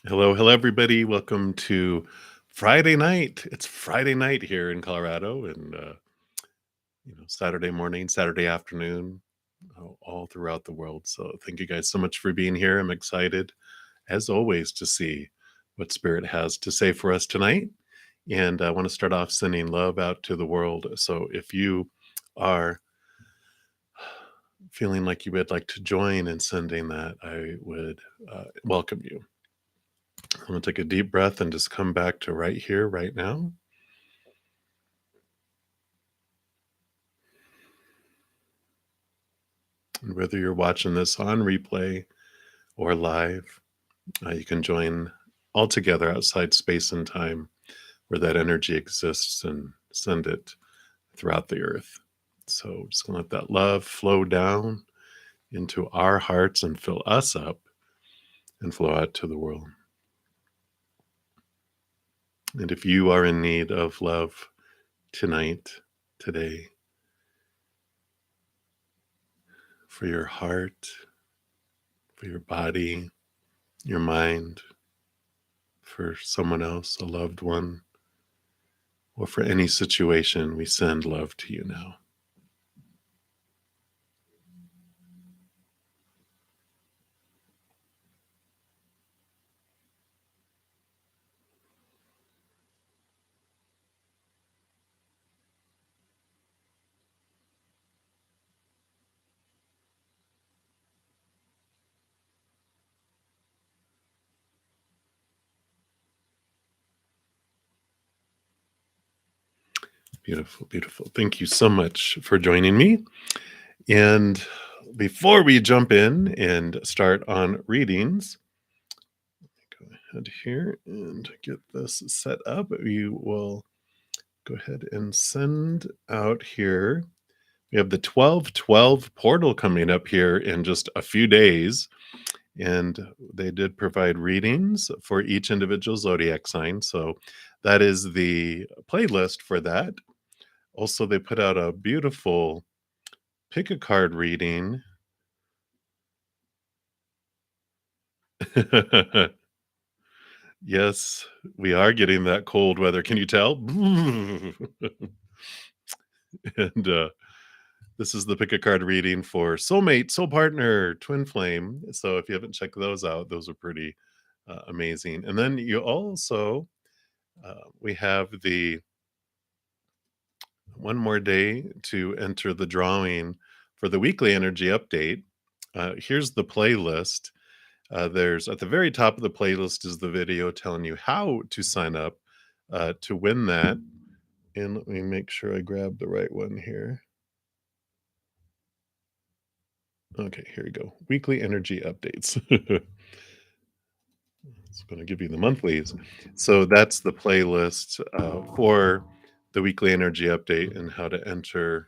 Hello, hello, everybody. Welcome to Friday night. It's Friday night here in Colorado, and Saturday morning, Saturday afternoon, all throughout the world. So, thank you guys so much for being here. I'm excited, as always, to see what Spirit has to say for us tonight. And I want to start off sending love out to the world. So, if you are feeling like you would like to join in sending that, I would welcome you. I'm going to take a deep breath and just come back to right here, right now. And whether you're watching this on replay or live, you can join all together outside space and time where that energy exists and send it throughout the earth. So just going to let that love flow down into our hearts and fill us up and flow out to the world. And if you are in need of love tonight, today, for your heart, for your body, your mind, for someone else, a loved one, or for any situation, we send love to you now. Beautiful, beautiful. Thank you so much for joining me. And before we jump in and start on readings, go ahead here and get this set up. We will go ahead and send out here. We have the 12/12 portal coming up here in just a few days. And they did provide readings for each individual zodiac sign. So that is the playlist for that. Also, they put out a beautiful pick a card reading. Yes, we are getting that cold weather. Can you tell? and This is the pick a card reading for soulmate, soul partner, twin flame. So if you haven't checked those out, those are pretty amazing. And then you also we have the one more day to enter the drawing for the weekly energy update. Here's the playlist. There's at the very top of the playlist is the video telling you how to sign up to win that. And let me make sure I grab the right one here. Okay, here we go. Weekly energy updates. It's going to give you the monthlies. So that's the playlist for the weekly energy update and how to enter.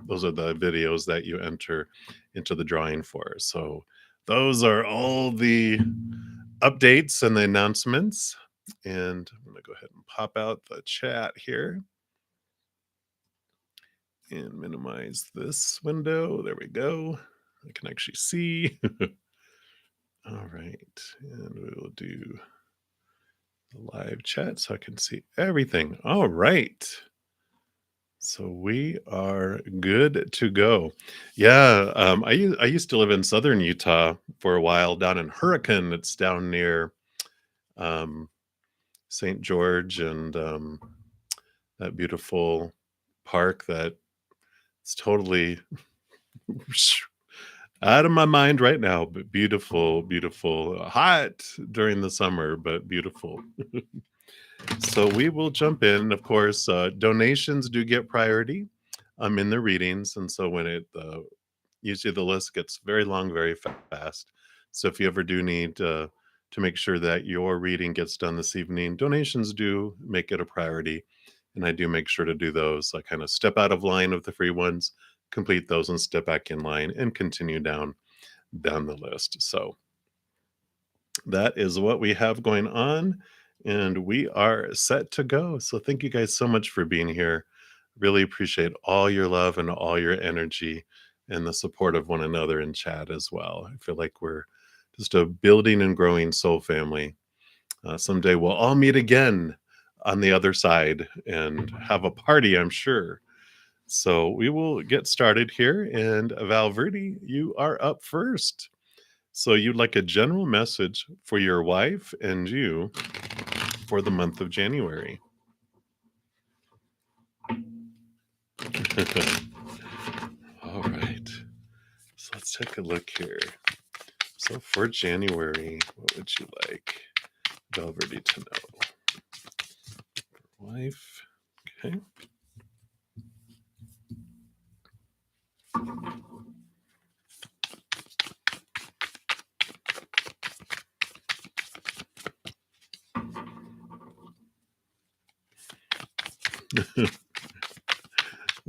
Those are the videos that you enter into the drawing for. So those are all the updates and the announcements. And I'm going to go ahead and pop out the chat here and minimize this window. There we go. I can actually see. All right. And we will do the live chat so I can see everything. All right. So we are good to go. Yeah, I used to live in southern Utah for a while down in Hurricane. It's down near um, St. George and that beautiful park that it's totally out of my mind right now, but beautiful, beautiful. Hot during the summer, but beautiful. So we will jump in. Of course, donations do get priority in the readings, and so when it usually the list gets very long, very fast. So if you ever do need to make sure that your reading gets done this evening, donations do make it a priority, and I do make sure to do those. I kind of step out of line of the free ones, complete those, and step back in line and continue down the list. So that is what we have going on, and we are set to go. So thank you guys so much for being here. Really appreciate all your love and all your energy and the support of one another in chat as well. I feel like we're just a building and growing soul family. Someday we'll all meet again on the other side and have a party, I'm sure. So we will get started here. And Valverde, you are up first. So you'd like a general message for your wife and you for the month of January. All right. So let's take a look here. So for January, what would you like Valverde to know? Wife. Okay.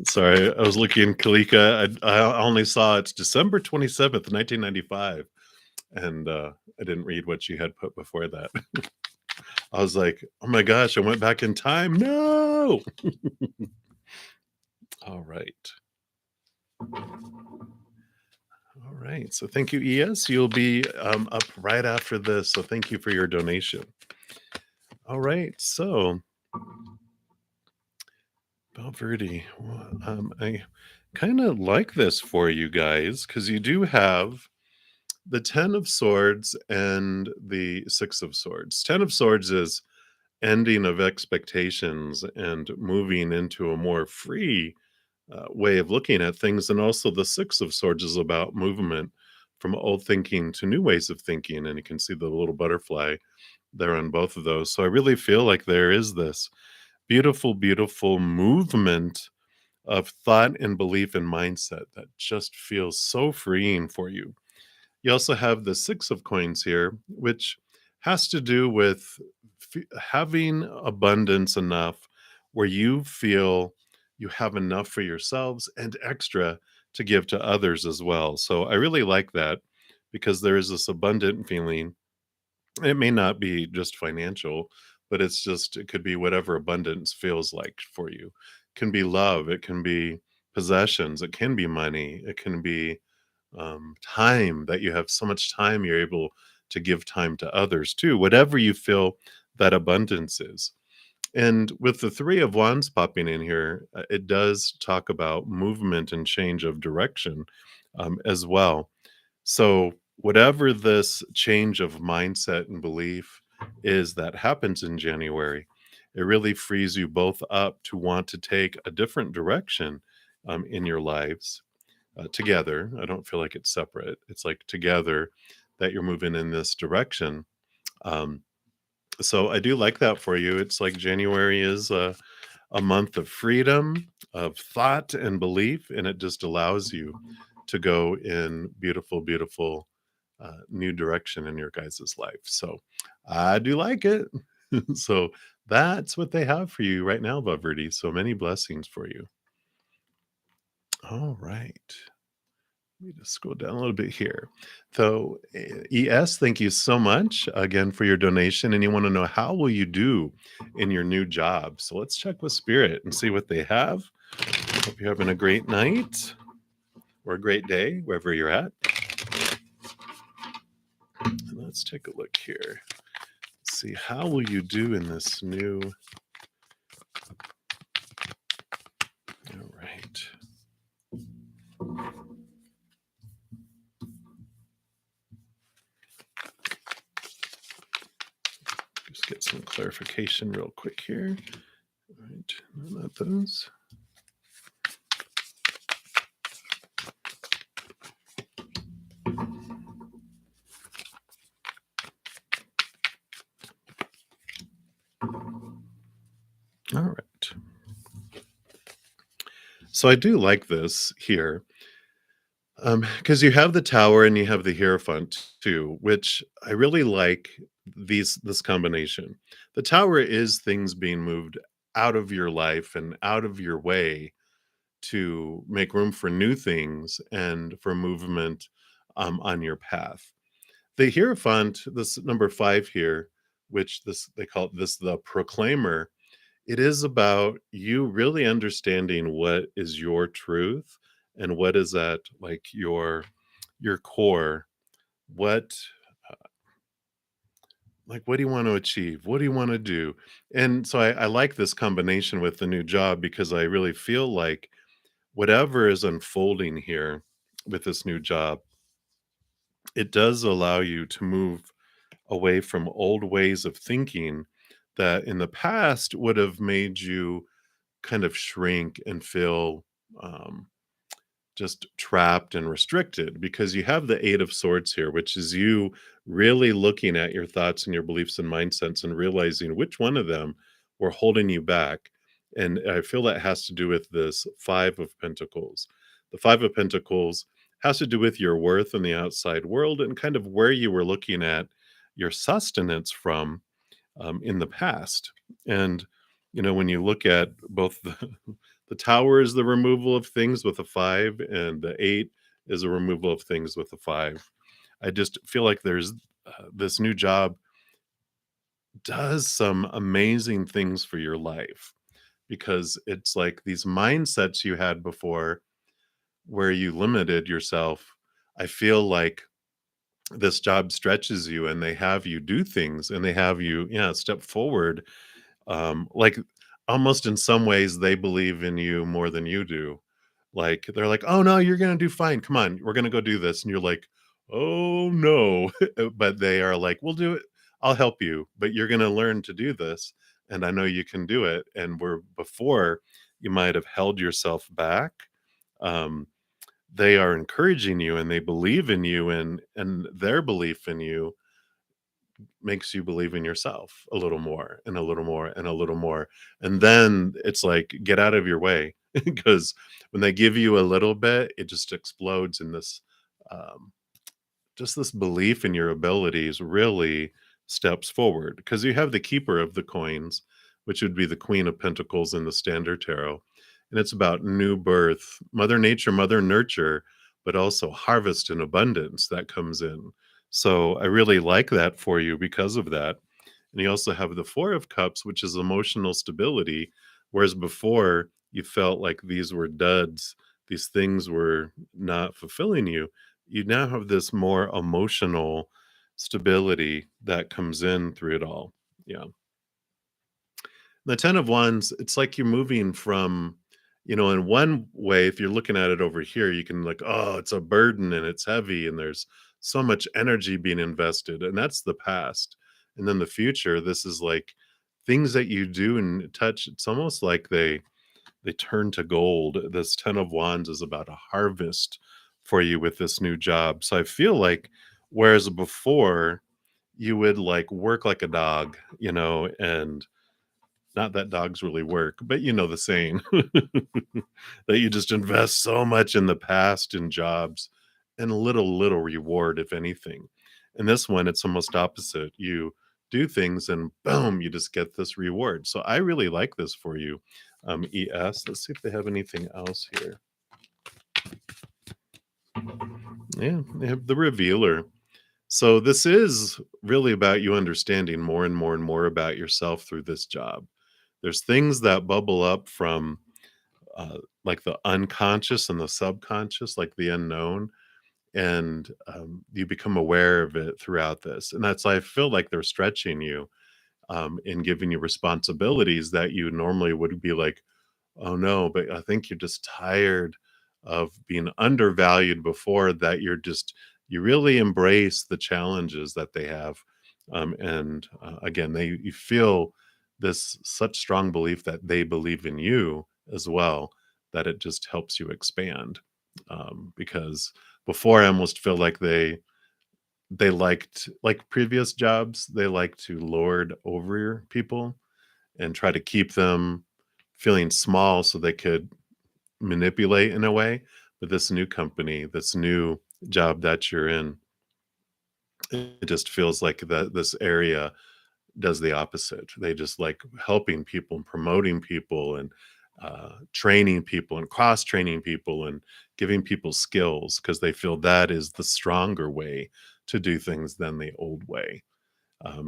Sorry, I was looking, Kalika. I only saw it's December 27th, 1995, and I didn't read what you had put before that. I was like, oh my gosh, I went back in time. No. All right. All right. So thank you, ES. You'll be up right after this. So thank you for your donation. All right. So, Valverde, I kind of like this for you guys because you do have the 10 of Swords and the 6 of Swords. 10 of Swords is ending of expectations and moving into a more free way of looking at things. And also, the 6 of Swords is about movement from old thinking to new ways of thinking. And you can see the little butterfly there on both of those. So I really feel like there is this beautiful, beautiful movement of thought and belief and mindset that just feels so freeing for you. You also have the 6 of coins here, which has to do with having abundance enough where you feel you have enough for yourselves and extra to give to others as well. So I really like that because there is this abundant feeling. It may not be just financial, but it could be whatever abundance feels like for you. It can be love, it can be possessions, it can be money, it can be time, that you have so much time you're able to give time to others too, whatever you feel that abundance is. And with the 3 of wands popping in here, it does talk about movement and change of direction as well. So whatever this change of mindset and belief is that happens in January, it really frees you both up to want to take a different direction in your lives together. I don't feel like it's separate. It's like together that you're moving in this direction. Um, so I do like that for you. It's like January is a month of freedom, of thought and belief, and it just allows you to go in beautiful, beautiful new direction in your guys' life. So I do like it. So that's what they have for you right now, Baverdi. So many blessings for you. All right. Let me just scroll down a little bit here. So, ES, thank you so much again for your donation. And you want to know how will you do in your new job? So let's check with Spirit and see what they have. Hope you're having a great night or a great day wherever you're at. And let's take a look here. See how will you do in this new. All right. Just get some clarification real quick here. All right, not those. All right. So I do like this here. Because you have the tower and you have the hierophant too, which I really like this combination. The tower is things being moved out of your life and out of your way to make room for new things and for movement on your path. The hierophant, this number 5 here, which this they call this the proclaimer, it is about you really understanding what is your truth and what is at like your core, what Like, what do you want to achieve? What do you want to do? And so I like this combination with the new job because I really feel like whatever is unfolding here with this new job, it does allow you to move away from old ways of thinking that in the past would have made you kind of shrink and feel um, just trapped and restricted because you have the Eight of Swords here, which is you really looking at your thoughts and your beliefs and mindsets and realizing which one of them were holding you back. And I feel that has to do with this Five of Pentacles. The Five of Pentacles has to do with your worth in the outside world and kind of where you were looking at your sustenance from in the past. And, when you look at both the tower is the removal of things with a five, and the eight is a removal of things with a five. I just feel like there's this new job does some amazing things for your life because it's like these mindsets you had before where you limited yourself. I feel like this job stretches you and they have you do things and they have you, yeah, step forward. Like, almost in some ways, they believe in you more than you do. Like, they're like, "Oh, no, you're gonna do fine. Come on, we're gonna go do this." And you're like, "Oh, no." But they are like, "We'll do it. I'll help you, but you're gonna learn to do this, and I know you can do it." And where before you might have held yourself back, um, they are encouraging you and they believe in you, and their belief in you makes you believe in yourself a little more and a little more and a little more. And then it's like, get out of your way because when they give you a little bit, it just explodes in this um, just this belief in your abilities really steps forward because you have the keeper of the coins, which would be the Queen of Pentacles in the Standard Tarot. And it's about new birth, Mother Nature, Mother Nurture, but also harvest and abundance that comes in. So I really like that for you because of that. And you also have the Four of Cups, which is emotional stability. Whereas before you felt like these were duds, these things were not fulfilling you, you now have this more emotional stability that comes in through it all. Yeah. The 10 of Wands, it's like you're moving from, in one way, if you're looking at it over here, you can like, oh, it's a burden and it's heavy and there's so much energy being invested. And that's the past. And then the future, this is like things that you do and touch. It's almost like they turn to gold. This 10 of Wands is about a harvest for you with this new job. So I feel like whereas before you would like work like a dog, and not that dogs really work, but you know the saying that you just invest so much in the past in jobs and little reward, if anything. And this one, it's almost opposite. You do things and boom, you just get this reward. So I really like this for you, ES. Let's see if they have anything else here. Yeah, they have the revealer. So this is really about you understanding more and more and more about yourself through this job. There's things that bubble up from like the unconscious and the subconscious, like the unknown, and you become aware of it throughout this. And that's I feel like they're stretching you in giving you responsibilities that you normally would be like, oh no, but I think you're just tired of being undervalued before that you really embrace the challenges that they have. And again, you feel this such strong belief that they believe in you as well, that it just helps you expand. Because before I almost feel like they liked like previous jobs, they like to lord over people and try to keep them feeling small so they could manipulate in a way. But this new company, this new job that you're in, it just feels like that this area does the opposite. They just like helping people and promoting people and training people and cross training people and giving people skills because they feel that is the stronger way to do things than the old way.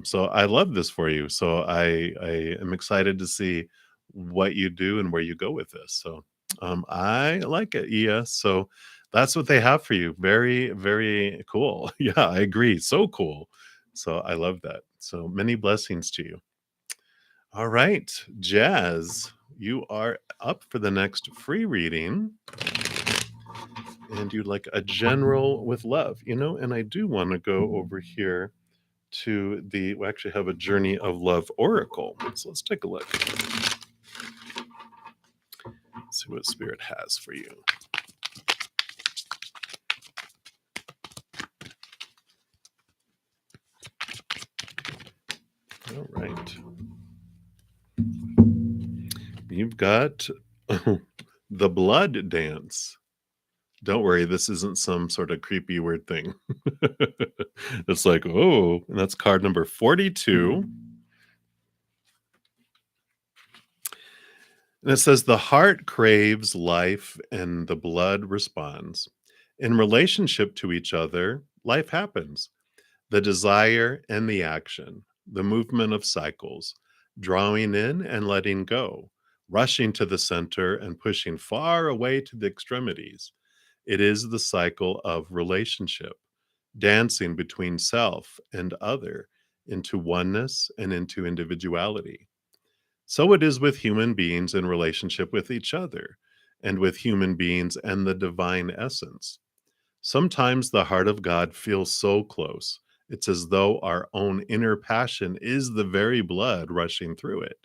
So I love this for you. So I am excited to see what you do and where you go with this. So I like it. Yeah. So that's what they have for you. Very, very cool. Yeah, I agree. So cool. So I love that. So many blessings to you. All right, Jazz, you are up for the next free reading, and you'd like a general with love, and I do want to go over here to we actually have a Journey of Love Oracle. So let's take a look, see what Spirit has for you. All right. You've got the blood dance. Don't worry, this isn't some sort of creepy weird thing. It's like, oh, and that's card number 42. And it says, the heart craves life and the blood responds. In relationship to each other, life happens. The desire and the action, the movement of cycles, drawing in and letting go, rushing to the center and pushing far away to the extremities. It is the cycle of relationship, dancing between self and other into oneness and into individuality. So it is with human beings in relationship with each other and with human beings and the divine essence. Sometimes the heart of God feels so close. It's as though our own inner passion is the very blood rushing through it.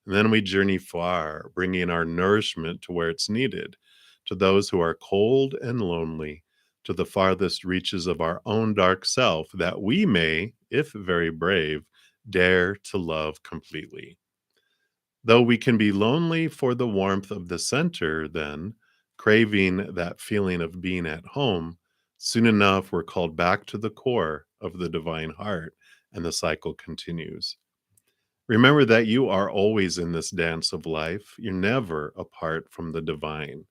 And then we journey far, bringing our nourishment to where it's needed, to those who are cold and lonely, to the farthest reaches of our own dark self, that we may, if very brave, dare to love completely. Though we can be lonely for the warmth of the center, then, craving that feeling of being at home, soon enough we're called back to the core of the divine heart, and the cycle continues. Remember that you are always in this dance of life. You're never apart from the divine.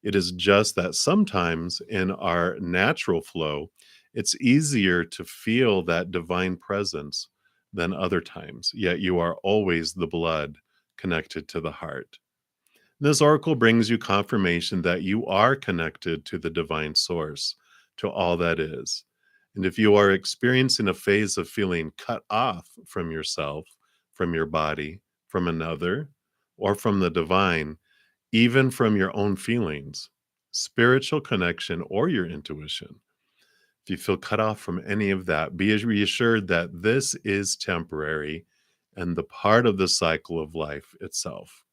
It is just that sometimes in our natural flow, it's easier to feel that divine presence than other times, yet you are always the blood connected to the heart. This oracle brings you confirmation that you are connected to the divine source, to all that is. And if you are experiencing a phase of feeling cut off from yourself, from your body, from another, or from the divine, even from your own feelings, spiritual connection, or your intuition, if you feel cut off from any of that, be reassured that this is temporary and the part of the cycle of life itself.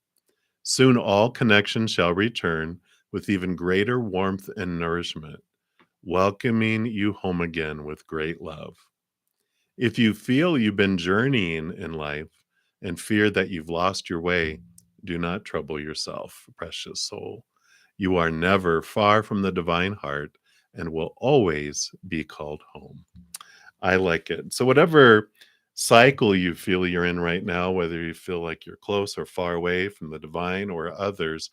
Soon all connection shall return with even greater warmth and nourishment, welcoming you home again with great love. If you feel you've been journeying in life and fear that you've lost your way, do not trouble yourself, precious soul. You are never far from the divine heart and will always be called home. I like it. So, whatever cycle you feel you're in right now, whether you feel like you're close or far away from the divine or others,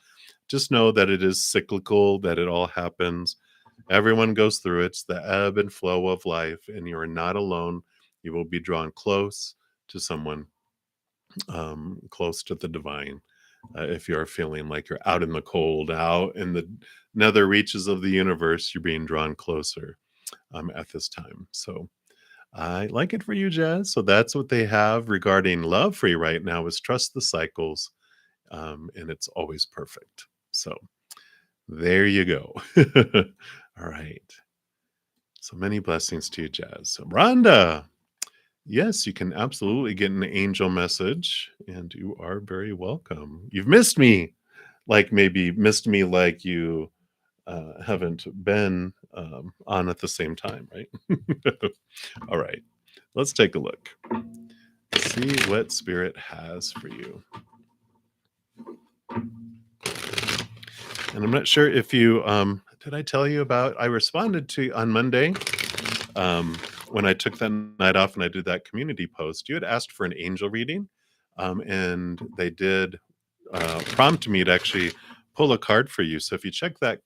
just know that it is cyclical, that it all happens. Everyone goes through it. It's the ebb and flow of life, and you are not alone. You will be drawn close to someone, close to the divine. If you're feeling like you're out in the cold, out in the nether reaches of the universe, you're being drawn closer at this time. So I like it for you, Jazz. So that's what they have regarding love free right now is trust the cycles, and it's always perfect. So there you go. All right. So many blessings to you, Jazz. So Rhonda, yes, you can absolutely get an angel message, and you are very welcome. You've missed me, like maybe missed me like you haven't been on at the same time, right? All right, let's take a look. See what Spirit has for you. And I'm not sure if you, did I tell you about, I responded to on Monday when I took that night off and I did that community post. You had asked for an angel reading, and they did prompt me to actually pull a card for you. So if you check that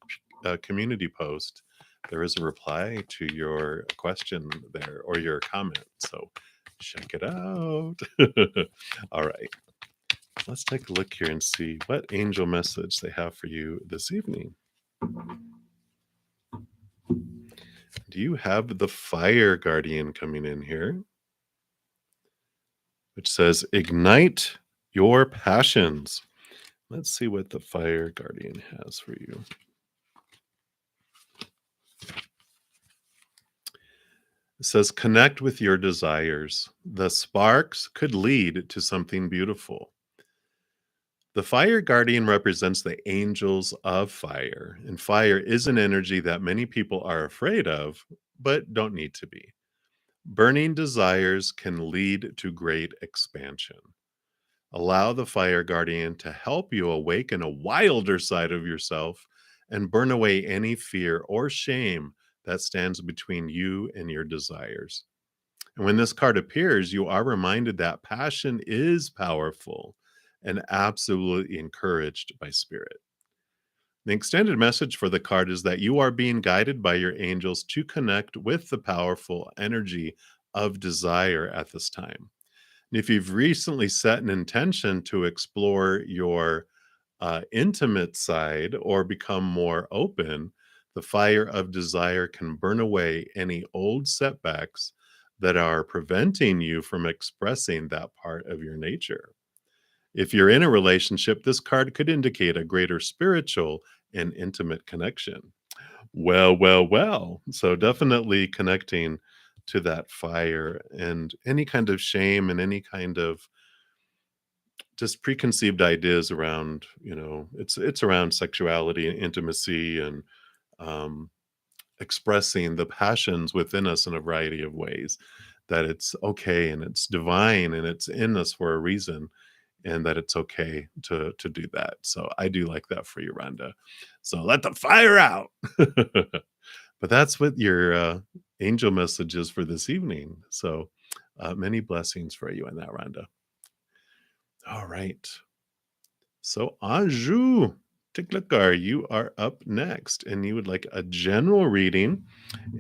community post, there is a reply to your question there or your comment. So check it out. All right. Let's take a look here and see what angel message they have for you this evening. Do you have the fire guardian coming in here, which says ignite your passions? Let's see what the fire guardian has for you. It says connect with your desires. The sparks could lead to something beautiful. The fire guardian represents the angels of fire, and fire is an energy that many people are afraid of, but don't need to be. Burning desires can lead to great expansion. Allow the fire guardian to help you awaken a wilder side of yourself and burn away any fear or shame that stands between you and your desires. And when this card appears, you are reminded that passion is powerful and absolutely encouraged by spirit. The extended message for the card is that you are being guided by your angels to connect with the powerful energy of desire at this time. And if you've recently set an intention to explore your intimate side or become more open, the fire of desire can burn away any old setbacks that are preventing you from expressing that part of your nature. If you're in a relationship, this card could indicate a greater spiritual and intimate connection. Well, well, well. So definitely connecting to that fire and any kind of shame and any kind of just preconceived ideas around, it's around sexuality and intimacy and um, expressing the passions within us in a variety of ways. That it's okay and it's divine and it's in us for a reason, and that it's okay to do that. So I do like that for you, Rhonda. So let the fire out. But that's what your angel message is for this evening. So many blessings for you in that, Rhonda. All right. So Anju Tiklakar, you are up next, and you would like a general reading.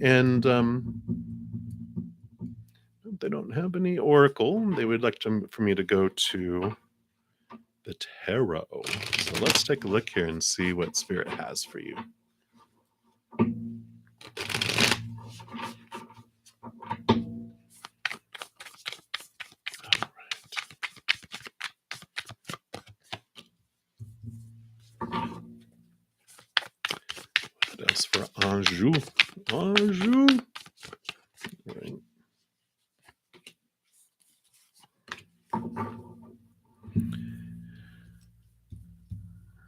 And they don't have any oracle. They would like for me to go to the tarot. So let's take a look here and see what Spirit has for you. What else for Anju? Anju. All right.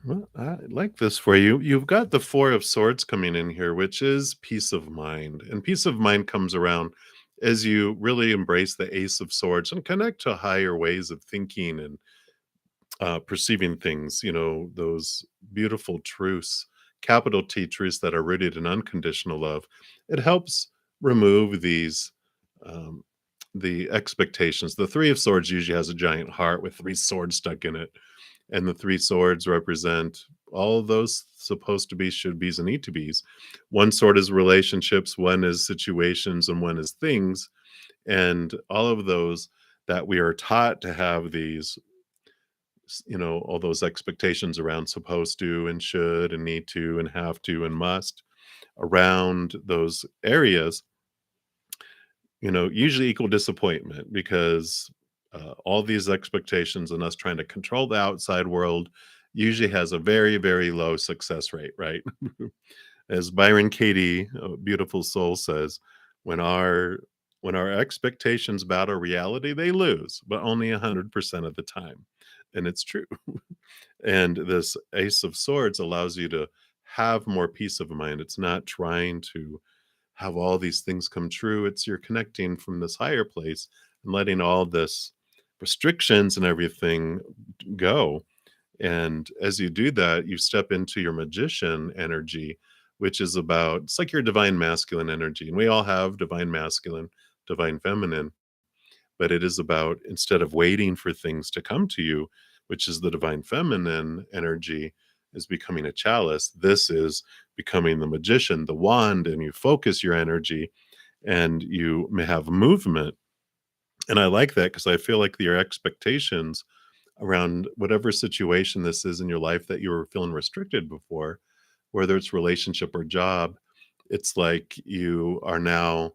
Well, I like this for you. You've got the Four of Swords coming in here, which is peace of mind. And peace of mind comes around as you really embrace the Ace of Swords and connect to higher ways of thinking and perceiving things, those beautiful truths, capital T truths that are rooted in unconditional love. It helps remove um, the expectations. The Three of Swords usually has a giant heart with three swords stuck in it, and the three swords represent all of those supposed to be, should be's, and need to be's. One sword is relationships, one is situations, and one is things. And all of those that we are taught to have these, all those expectations around supposed to and should and need to and have to and must around those areas, usually equal disappointment because all these expectations and us trying to control the outside world usually has a very, very low success rate, right? As Byron Katie, a beautiful soul, says, when our when our expectations battle reality, they lose, but only 100% of the time. And it's true. And this Ace of Swords allows you to have more peace of mind. It's not trying to have all these things come true. It's you're connecting from this higher place and letting all this restrictions and everything go. And as you do that, you step into your magician energy, which is about, it's like your divine masculine energy. And we all have divine masculine, divine feminine, but it is about instead of waiting for things to come to you, which is the divine feminine energy, is becoming a chalice. This is becoming the magician, the wand, and you focus your energy and you may have movement. And I like that because I feel like your expectations around whatever situation this is in your life that you were feeling restricted before, whether it's relationship or job, it's like you are now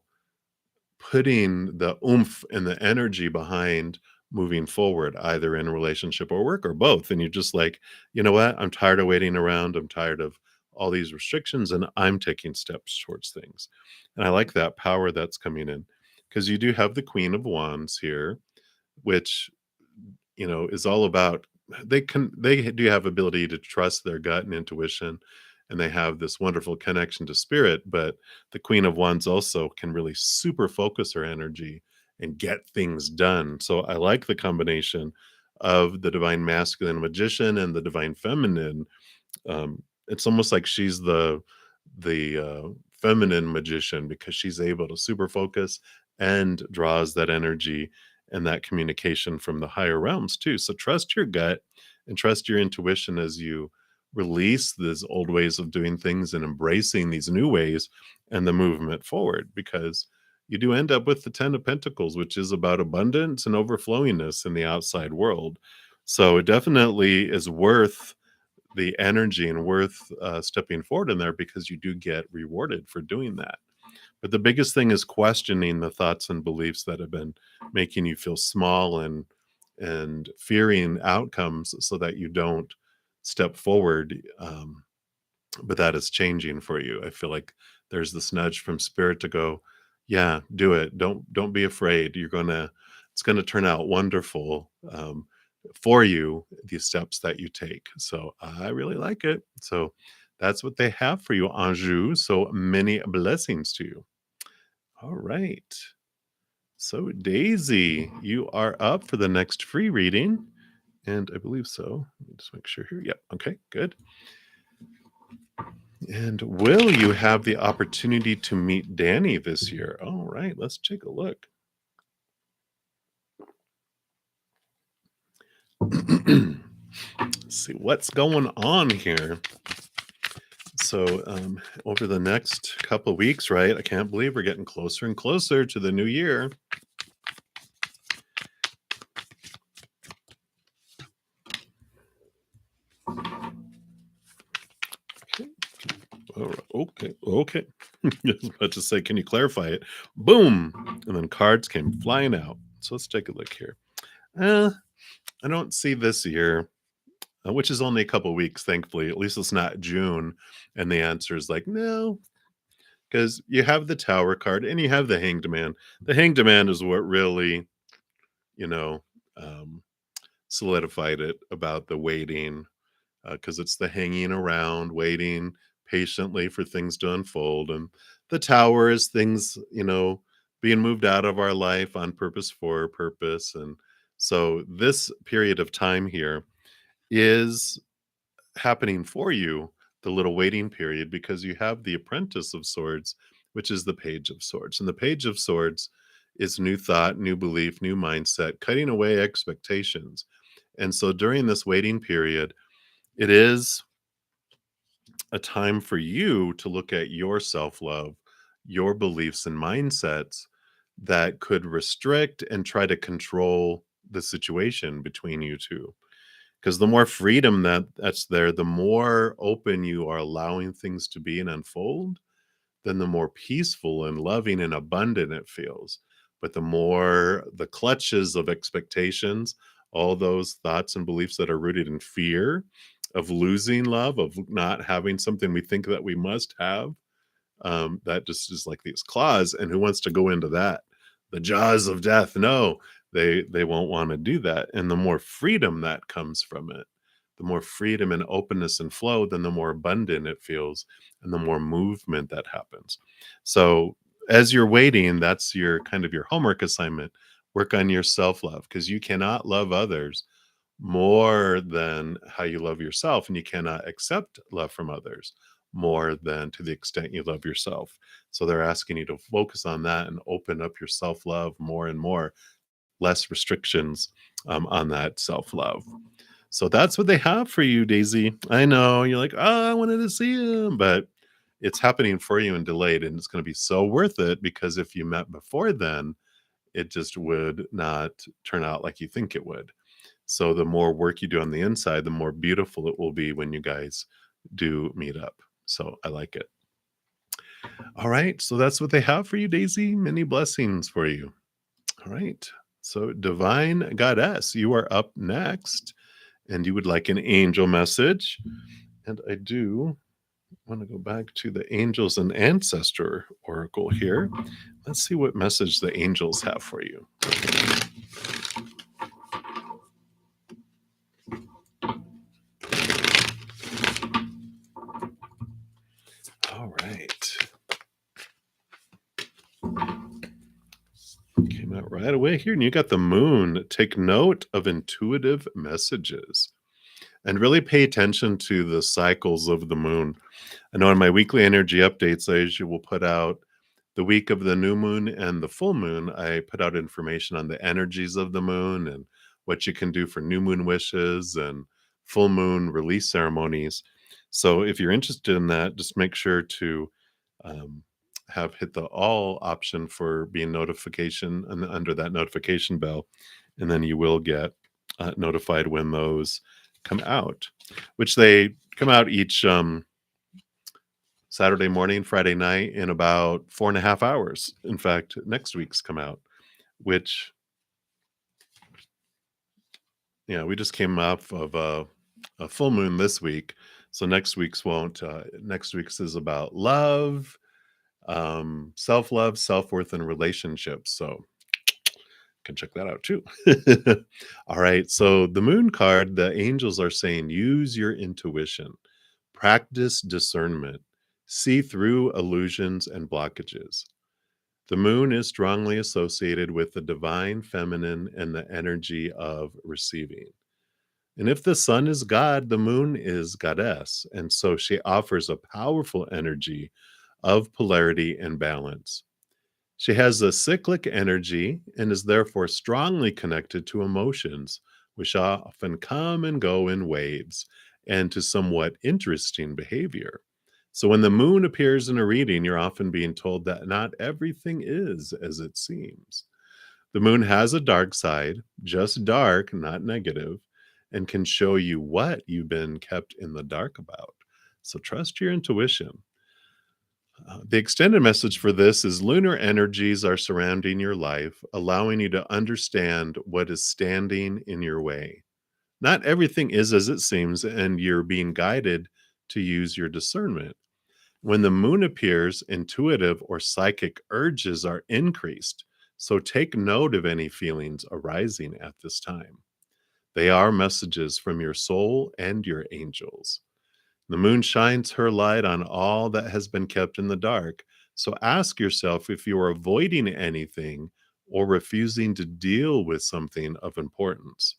putting the oomph and the energy behind moving forward, either in a relationship or work or both. And you're just like, you know what? I'm tired of waiting around. I'm tired of all these restrictions, and I'm taking steps towards things. And I like that power that's coming in because you do have the Queen of Wands here, which is all about they do have ability to trust their gut and intuition, and they have this wonderful connection to spirit, but the Queen of Wands also can really super focus her energy and get things done. So I like the combination of the divine masculine magician and the divine feminine. It's almost like she's the feminine magician because she's able to super focus and draws that energy and that communication from the higher realms too. So trust your gut and trust your intuition as you release these old ways of doing things and embracing these new ways and the movement forward, because you do end up with the 10 of Pentacles, which is about abundance and overflowingness in the outside world. So it definitely is worth the energy and worth stepping forward in there, because you do get rewarded for doing that. But the biggest thing is questioning the thoughts and beliefs that have been making you feel small and fearing outcomes so that you don't step forward. But that is changing for you. I feel like there's this nudge from spirit to go, yeah, do it. Don't be afraid. It's gonna turn out wonderful for you, these steps that you take. So I really like it. So that's what they have for you, Anjou. So many blessings to you. All right. So Daisy, you are up for the next free reading. And I believe so. Let me just make sure here. Yep. Okay, good. And will you have the opportunity to meet Danny this year? All right, let's take a look. Let's see what's going on here. So, over the next couple weeks, right? I can't believe we're getting closer and closer to the new year. Okay. All right. Okay. Okay. I was about to say, can you clarify it? Boom. And then cards came flying out. So let's take a look here. Uh, I don't see this year, which is only a couple weeks, thankfully. At least it's not June. And the answer is like, no, because you have the Tower card and you have the Hanged Man. The Hanged Man is what really, you know, um, solidified it about the waiting, because it's the hanging around, waiting patiently for things to unfold. And the Tower is things, being moved out of our life on purpose for a purpose. And so this period of time here is happening for you, the little waiting period, because you have the Apprentice of Swords, which is the Page of Swords. And the Page of Swords is new thought, new belief, new mindset, cutting away expectations. And so during this waiting period, it is a time for you to look at your self love, your beliefs and mindsets that could restrict and try to control the situation between you two. Because the more freedom that's there, the more open you are allowing things to be and unfold, then the more peaceful and loving and abundant it feels. But the more the clutches of expectations, all those thoughts and beliefs that are rooted in fear of losing love, of not having something we think that we must have, that just is like these claws. And who wants to go into that? The jaws of death. No, they won't want to do that. And the more freedom that comes from it, the more freedom and openness and flow, then the more abundant it feels and the more movement that happens. So as you're waiting, that's your kind of your homework assignment. Work on your self-love, because you cannot love others more than how you love yourself, and you cannot accept love from others more than to the extent you love yourself. So they're asking you to focus on that and open up your self-love more and more, less restrictions on that self-love. So that's what they have for you, Daisy. I know you're like, oh, I wanted to see him, but it's happening for you and delayed, and it's going to be so worth it, because if you met before then, it just would not turn out like you think it would. So the more work you do on the inside, the more beautiful it will be when you guys do meet up. So I like it. All right. So that's what they have for you, Daisy. Many blessings for you. All right. So, Divine Goddess, you are up next, and you would like an angel message. And I do want to go back to the Angels and Ancestor Oracle here. Let's see what message the angels have for you. All right. Came out right away here, and you got the moon. Take note of intuitive messages and really pay attention to the cycles of the moon. I know in my weekly energy updates, I usually will put out the week of the new moon and the full moon. I put out information on the energies of the moon and what you can do for new moon wishes and full moon release ceremonies. So if you're interested in that, just make sure to um, have hit the all option for being notification and under that notification bell, and then you will get notified when those come out, which they come out each Saturday morning, Friday night in about 4.5 hours. In fact, next week's come out, which, yeah, we just came off of a full moon this week. So next week's won't. Next week's is about love, self-love, self-worth, and relationships. So can check that out too. All right. So the moon card, the angels are saying use your intuition, practice discernment, see through illusions and blockages. The moon is strongly associated with the divine feminine and the energy of receiving. And if the sun is God, the moon is goddess. And so she offers a powerful energy of polarity and balance. She has a cyclic energy and is therefore strongly connected to emotions, which often come and go in waves, and to somewhat interesting behavior. So, when the moon appears in a reading, you're often being told that not everything is as it seems. The moon has a dark side, just dark, not negative, and can show you what you've been kept in the dark about. So, trust your intuition. The extended message for this is lunar energies are surrounding your life, allowing you to understand what is standing in your way. Not everything is as it seems, and you're being guided to use your discernment. When the moon appears, intuitive or psychic urges are increased. So take note of any feelings arising at this time. They are messages from your soul and your angels. The moon shines her light on all that has been kept in the dark. So ask yourself if you are avoiding anything or refusing to deal with something of importance.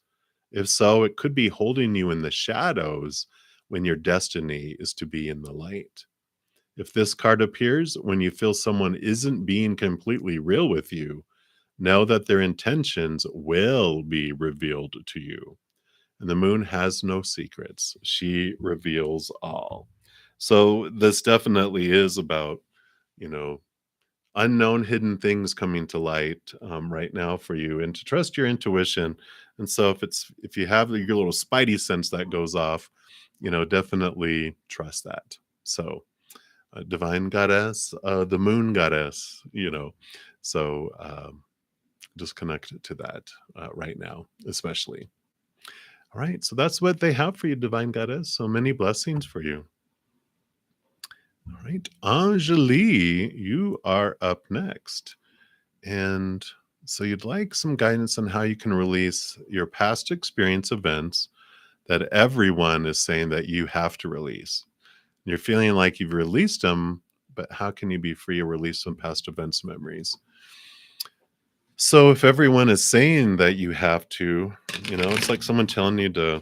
If so, it could be holding you in the shadows when your destiny is to be in the light. If this card appears when you feel someone isn't being completely real with you, know that their intentions will be revealed to you. And the moon has no secrets. She reveals all. So this definitely is about, you know, unknown hidden things coming to light right now for you, and to trust your intuition. And so if you have your little spidey sense that goes off, definitely trust that. So divine goddess, the moon goddess, so just connect to that right now, especially. All right, so that's what they have for you, divine goddess. So many blessings for you. All right, Anjali, you are up next. And so you'd like some guidance on how you can release your past experience events that everyone is saying that you have to release. You're feeling like you've released them, but how can you be free or release some past events memories? So if everyone is saying that you have to, it's like someone telling you to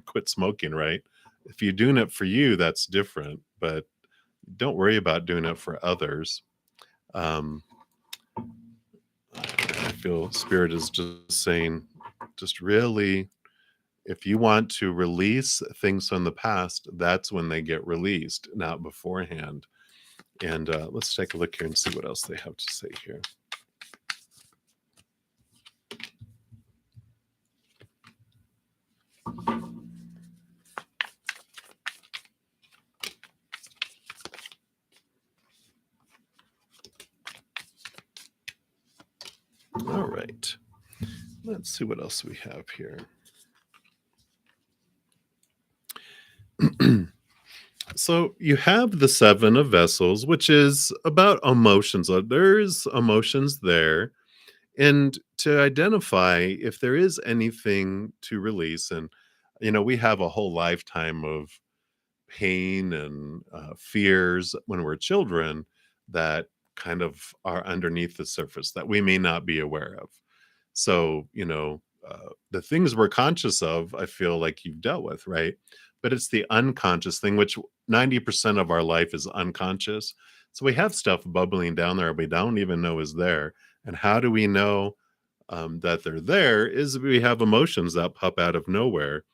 quit smoking, right? If you're doing it for you, that's different, but don't worry about doing it for others. Um, I feel spirit is just saying, just really, if you want to release things from the past, that's when they get released, not beforehand. And let's take a look here and see what else they have to say here. right. Let's see what else we have here. So you have the seven of vessels, which is about emotions. There's emotions there, and to identify if there is anything to release. And we have a whole lifetime of pain and fears when we're children that kind of are underneath the surface that we may not be aware of. So, the things we're conscious of, I feel like you've dealt with, right? But it's the unconscious thing, which 90% of our life is unconscious. So we have stuff bubbling down there we don't even know is there. And how do we know that they're there? Is we have emotions that pop out of nowhere,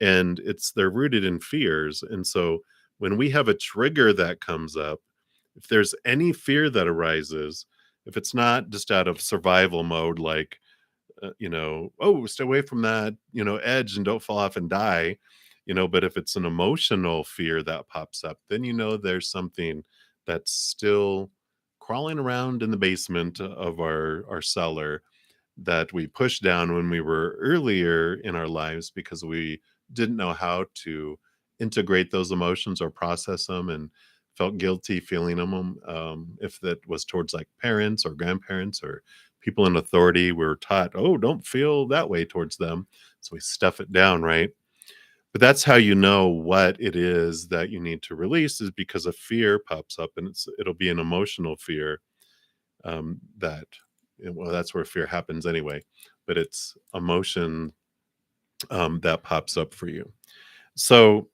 and they're rooted in fears. And so when we have a trigger that comes up, if there's any fear that arises, if it's not just out of survival mode, like oh, stay away from that, edge and don't fall off and die, but if it's an emotional fear that pops up, then there's something that's still crawling around in the basement of our cellar that we pushed down when we were earlier in our lives because we didn't know how to integrate those emotions or process them, and felt guilty feeling them. If that was towards like parents or grandparents or people in authority, we were taught, oh, don't feel that way towards them. So we stuff it down, right? But that's how you know what it is that you need to release, is because a fear pops up, and it'll be an emotional fear that well, that's where fear happens anyway, but it's emotion that pops up for you. So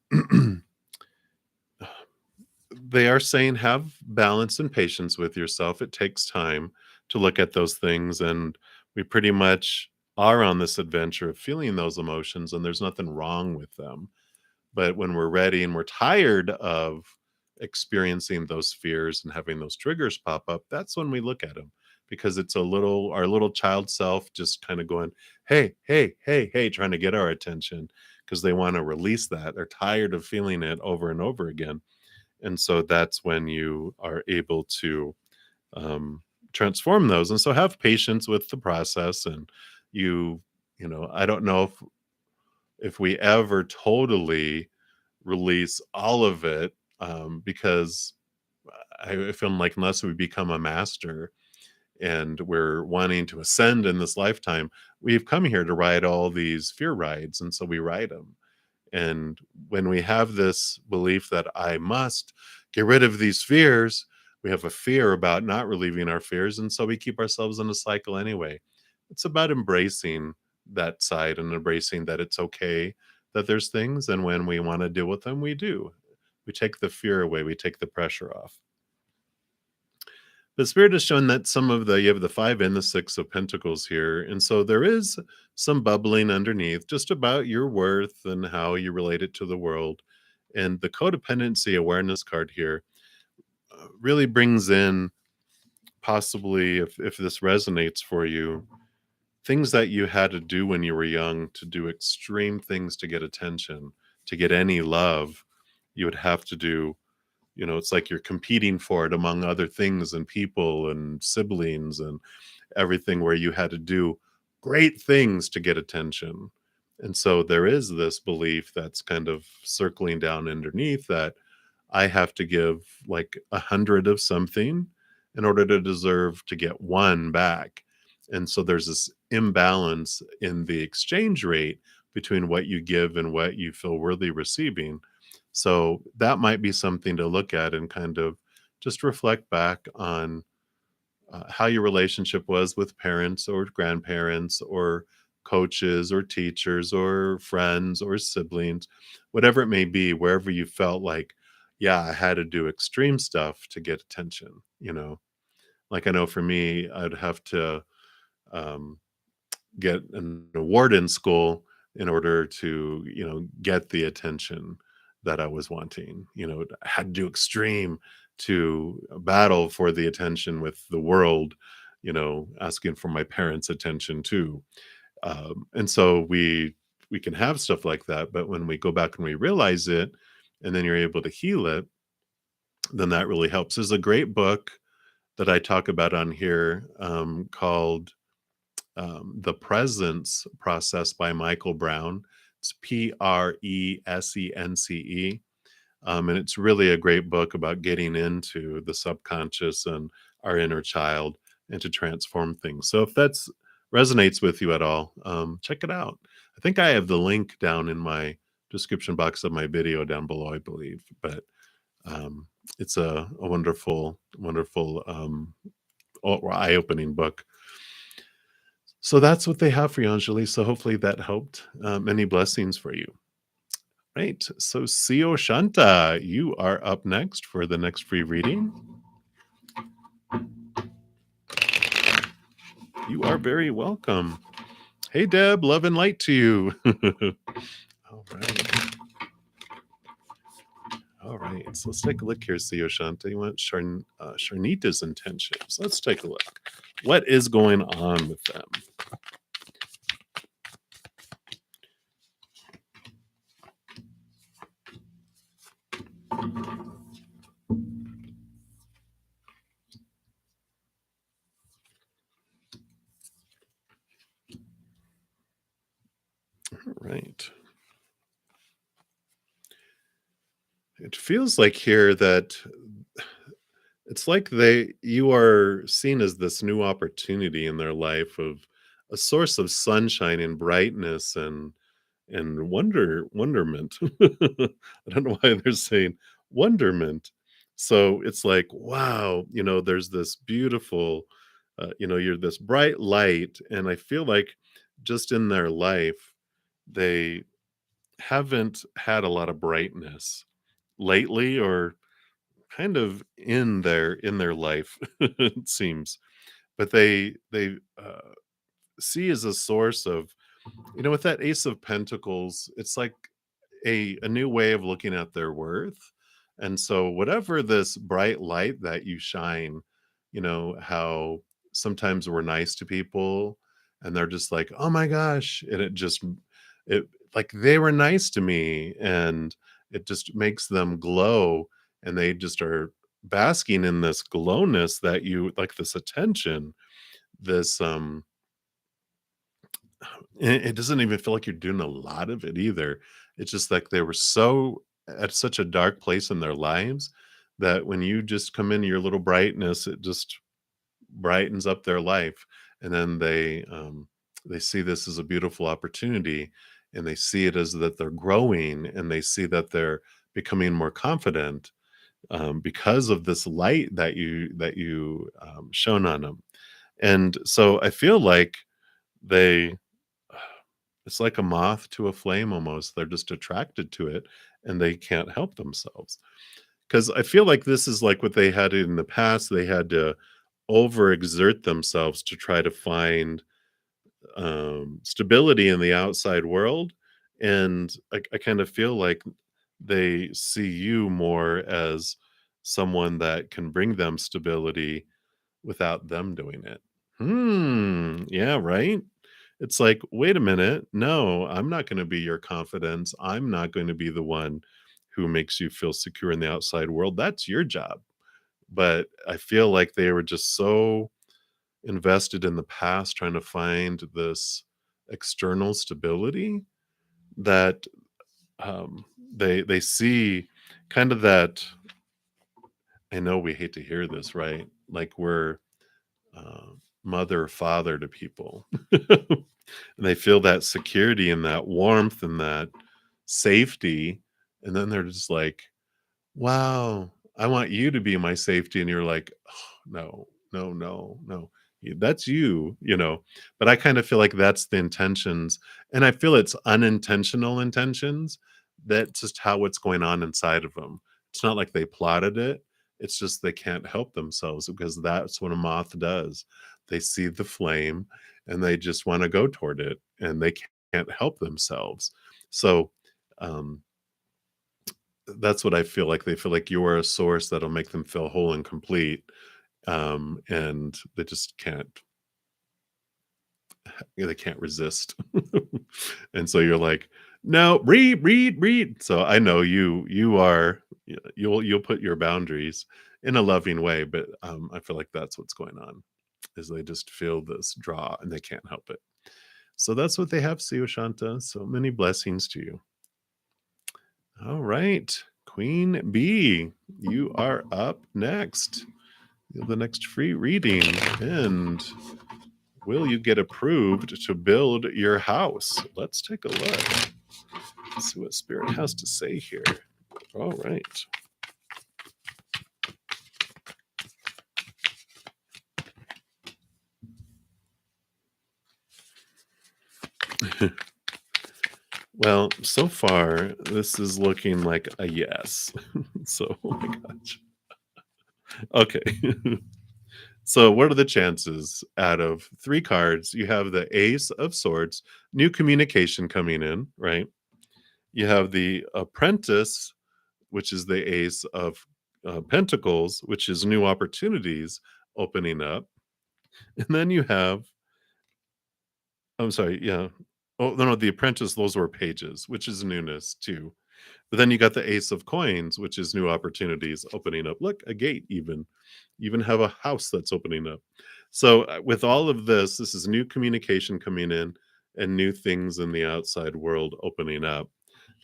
they are saying have balance and patience with yourself. It takes time to look at those things, and we pretty much are on this adventure of feeling those emotions, and there's nothing wrong with them. But when we're ready and we're tired of experiencing those fears and having those triggers pop up, that's when we look at them, because it's our little child self just kind of going, hey, hey, hey, hey, trying to get our attention because they want to release that. They're tired of feeling it over and over again. And so that's when you are able to transform those. And so have patience with the process. And I don't know if we ever totally release all of it, because I feel like unless we become a master and we're wanting to ascend in this lifetime, we've come here to ride all these fear rides. And so we ride them. And when we have this belief that I must get rid of these fears, we have a fear about not relieving our fears. And so we keep ourselves in a cycle anyway. It's about embracing that side and embracing that it's okay that there's things. And when we want to deal with them, we do. We take the fear away, we take the pressure off. The spirit has shown that you have the five and the six of pentacles here. And so there is some bubbling underneath just about your worth and how you relate it to the world. And the codependency awareness card here really brings in, possibly, if this resonates for you, things that you had to do when you were young to do extreme things to get attention, to get any love. You would have to do, it's like you're competing for it among other things and people and siblings and everything, where you had to do great things to get attention. And so there is this belief that's kind of circling down underneath that I have to give like 100 of something in order to deserve to get one back. And so there's this imbalance in the exchange rate between what you give and what you feel worthy receiving. So that might be something to look at and kind of just reflect back on how your relationship was with parents or grandparents or coaches or teachers or friends or siblings, whatever it may be, wherever you felt like, yeah, I had to do extreme stuff to get attention. Like, I know for me, I'd have to um, get an award in school in order to, get the attention that I was wanting. I had to do extreme to battle for the attention with the world, asking for my parents' attention too. And so we can have stuff like that, but when we go back and we realize it, and then you're able to heal it, then that really helps. There's a great book that I talk about on here, called The Presence Process by Michael Brown. It's Presence. And it's really a great book about getting into the subconscious and our inner child and to transform things. So if that's resonates with you at all, check it out. I think I have the link down in my description box of my video down below, I believe. But um, it's a wonderful, wonderful, eye-opening book. So that's what they have for you, Anjali. So hopefully that helped. Many blessings for you. Right. So Sio Shanta, you are up next for the next free reading. You are very welcome. Hey Deb, love and light to you. All right. All right. So let's take a look here, Sio Shanta. You want Sharnita's intentions. Let's take a look. What is going on with them? All right. It feels like here that it's like you are seen as this new opportunity in their life of a source of sunshine and brightness and wonderment. I don't know why they're saying wonderment. So it's like, wow, there's this beautiful, you're this bright light, and I feel like just in their life, they haven't had a lot of brightness lately, or kind of in their life, it seems. But they see as a source of, with that Ace of Pentacles, it's like a new way of looking at their worth. And so whatever this bright light that you shine, how sometimes we're nice to people and they're just like, "Oh my gosh," and it like they were nice to me, and it just makes them glow, and they just are basking in this glowness that you like, this attention, this it doesn't even feel like you're doing a lot of it either. It's just like they were so at such a dark place in their lives that when you just come in your little brightness, it just brightens up their life. And then they see this as a beautiful opportunity, and they see it as that they're growing, and they see that they're becoming more confident, because of this light that you shone on them. And so I feel like they it's like a moth to a flame almost. They're just attracted to it, and they can't help themselves. Because I feel like this is like what they had in the past. They had to overexert themselves to try to find stability in the outside world. And I kind of feel like they see you more as someone that can bring them stability without them doing it. Yeah, right? It's like, "Wait a minute. No, I'm not gonna be your confidence. I'm not going to be the one who makes you feel secure in the outside world. That's your job." But I feel like they were just so invested in the past trying to find this external stability that, they see kind of that. I know we hate to hear this, right? Like we're uh, mother or father to people. And they feel that security and that warmth and that safety. And then they're just like, wow, I want you to be my safety. And you're like, oh, no, no, no, no. That's you. But I kind of feel like that's the intentions. And I feel it's unintentional intentions. That's just how it's going on inside of them. It's not like they plotted it. It's just they can't help themselves, because that's what a moth does. They see the flame and they just want to go toward it, and they can't help themselves. So, um, that's what I feel like. They feel like you are a source that'll make them feel whole and complete, and they just they can't resist. And so you're like, "No, read, read, read." So I know you are you'll put your boundaries in a loving way, but, I feel like that's what's going on. as they just feel this draw and they can't help it. So that's what they have, Sio Shanta. So many blessings to you. All right, Queen B, you are up next. You have the next free reading. And will you get approved to build your house? Let's take a look. See what Spirit has to say here. All right. Well, so far, this is looking like a yes. So, oh my gosh. Okay. So, what are the chances out of three cards? You have the Ace of Swords, new communication coming in, right? You have the Apprentice, which is the Ace of Pentacles, which is new opportunities opening up. And then you have, I'm sorry, yeah. Oh, no, the Apprentice, those were pages, which is newness too. But then you got the Ace of Coins, which is new opportunities opening up. Look, a gate even. You even have a house that's opening up. So with all of this, this is new communication coming in and new things in the outside world opening up,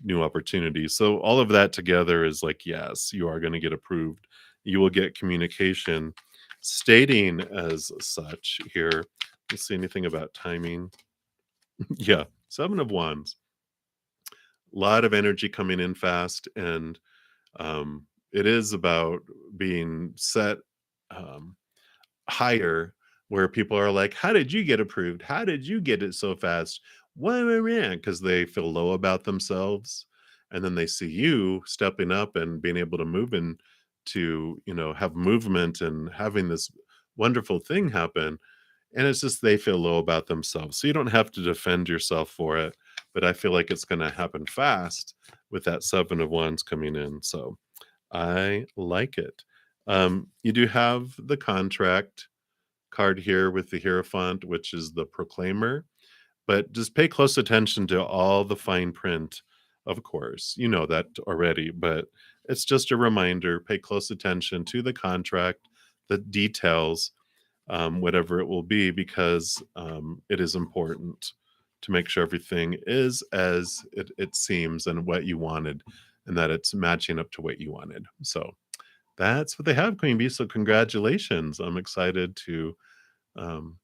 new opportunities. So all of that together is like, yes, you are going to get approved. You will get communication stating as such here. Let's see anything about timing. Yeah, 7 of Wands. A lot of energy coming in fast, and it is about being set um, higher, where people are like, how did you get approved? How did you get it so fast? Because they feel low about themselves, and then they see you stepping up and being able to move in to, have movement and having this wonderful thing happen. And it's just they feel low about themselves. So you don't have to defend yourself for it, but I feel like it's going to happen fast with that 7 of Wands coming in. So I like it. You do have the contract card here with the Hierophant, which is the proclaimer, but just pay close attention to all the fine print. Of course, you know that already, but it's just a reminder. Pay close attention to the contract, the details, whatever it will be, because it is important to make sure everything is as it seems and what you wanted, and that it's matching up to what you wanted. So that's what they have, Queen Bee. So congratulations. I'm excited to um,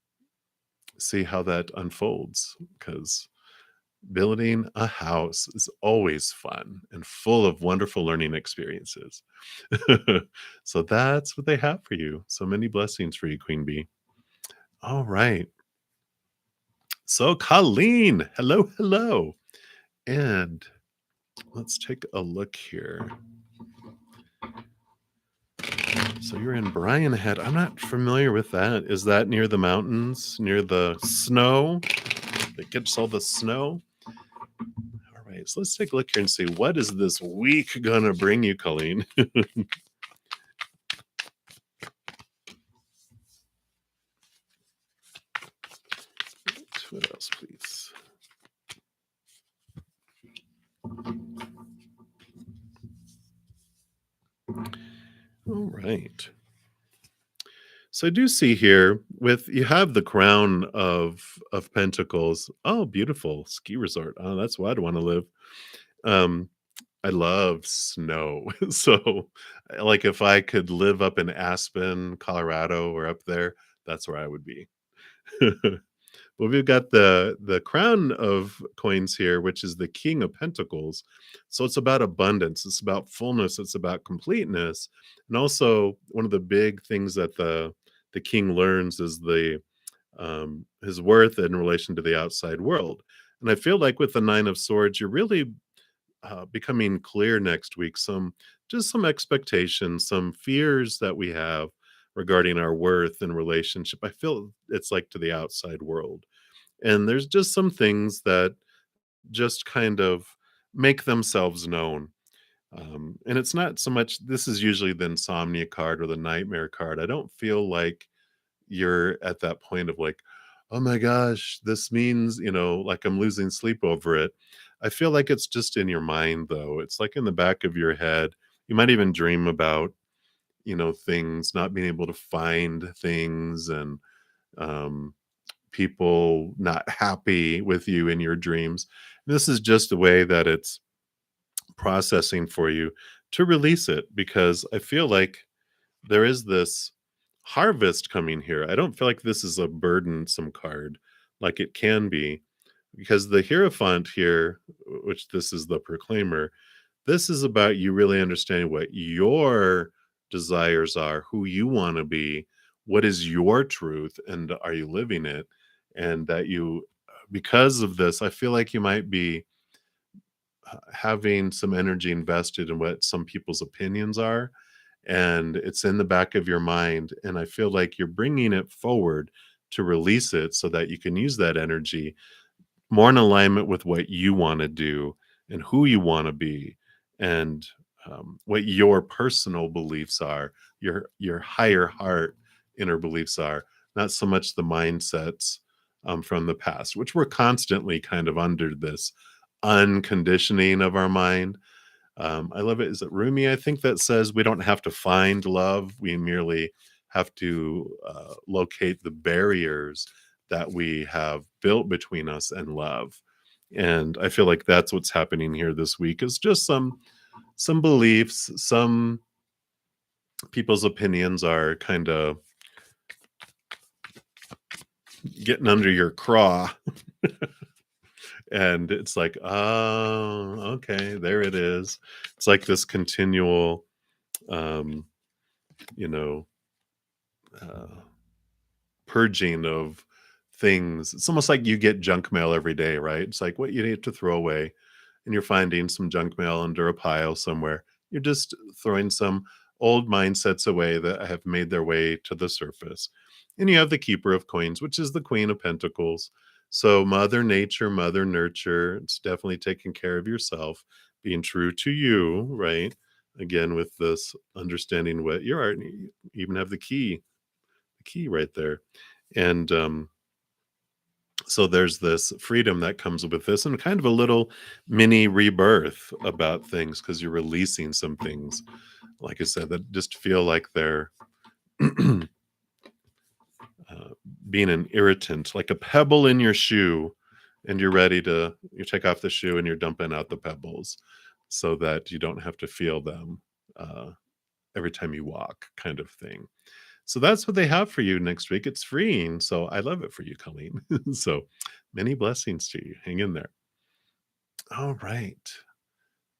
see how that unfolds, because building a house is always fun and full of wonderful learning experiences. So that's what they have for you. So many blessings for you, Queen Bee. All right. So, Colleen, hello, hello. And let's take a look here. So, you're in Bryan Head. I'm not familiar with that. Is that near the mountains, near the snow that gets all the snow? All right. So, let's take a look here and see what is this week going to bring you, Colleen? What else, please? All right. So I do see here with you have the crown of pentacles. Oh, beautiful ski resort. Oh, that's where I'd want to live. Um, I love snow. So like if I could live up in Aspen, Colorado, or up there, that's where I would be. Well, we've got the crown of coins here, which is the King of Pentacles. So it's about abundance, it's about fullness, it's about completeness. And also one of the big things that the king learns is the his worth in relation to the outside world. And I feel like with the 9 of Swords, you're really becoming clear next week. Some expectations, some fears that we have regarding our worth and relationship. I feel it's like to the outside world, and there's just some things that just kind of make themselves known. And it's not so much, this is usually the insomnia card or the nightmare card. I don't feel like you're at that point of like, oh my gosh, this means, like I'm losing sleep over it. I feel like it's just in your mind, though. It's like in the back of your head. You might even dream about, things, not being able to find things, and um, people not happy with you in your dreams. This is just a way that it's processing for you to release it, because I feel like there is this harvest coming here. I don't feel like this is a burdensome card like it can be, because the Hierophant here, which this is the proclaimer, this is about you really understanding what your desires are, who you want to be, what is your truth, and are you living it? And that you, because of this, I feel like you might be having some energy invested in what some people's opinions are, and it's in the back of your mind, and I feel like you're bringing it forward to release it so that you can use that energy more in alignment with what you want to do and who you want to be, and what your personal beliefs are, your higher heart inner beliefs are, not so much the mindsets from the past, which we're constantly kind of under this unconditioning of our mind. I love it. Is it Rumi? I think that says we don't have to find love. We merely have to locate the barriers that we have built between us and love. And I feel like that's what's happening here this week, is just some beliefs, some people's opinions are kind of getting under your craw. And it's like, oh, okay, there it is. It's like this continual um, you know, uh, purging of things. It's almost like you get junk mail every day, right? It's like what you need to throw away, and you're finding some junk mail under a pile somewhere. You're just throwing some old mindsets away that have made their way to the surface. And you have the Keeper of Coins, which is the Queen of Pentacles. So, Mother Nature, Mother Nurture, it's definitely taking care of yourself, being true to you, right? Again, with this understanding what you are, and you even have the key right there. And so there's this freedom that comes with this, and kind of a little mini rebirth about things, because you're releasing some things, like I said, that just feel like they're being an irritant, like a pebble in your shoe, and you're ready to you take off the shoe and you're dumping out the pebbles so that you don't have to feel them every time you walk, kind of thing. So that's what they have for you next week. It's freeing. So I love it for you, Colleen. So many blessings to you. Hang in there. All right.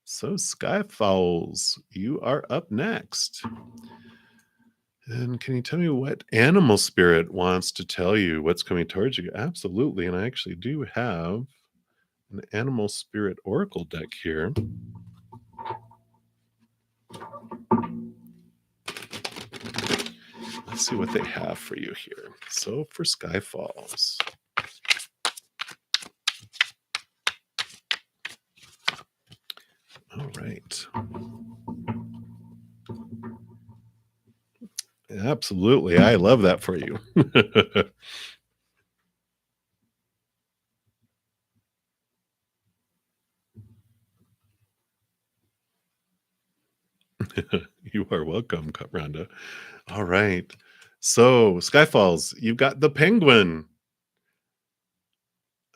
So Skyfowls, you are up next. And can you tell me what animal spirit wants to tell you what's coming towards you? Absolutely. And I actually do have an animal spirit oracle deck here. Let's see what they have for you here. So for Skyfalls. All right. Absolutely. I love that for you. You are welcome, Rhonda. All right. So, Skyfalls, you've got the penguin.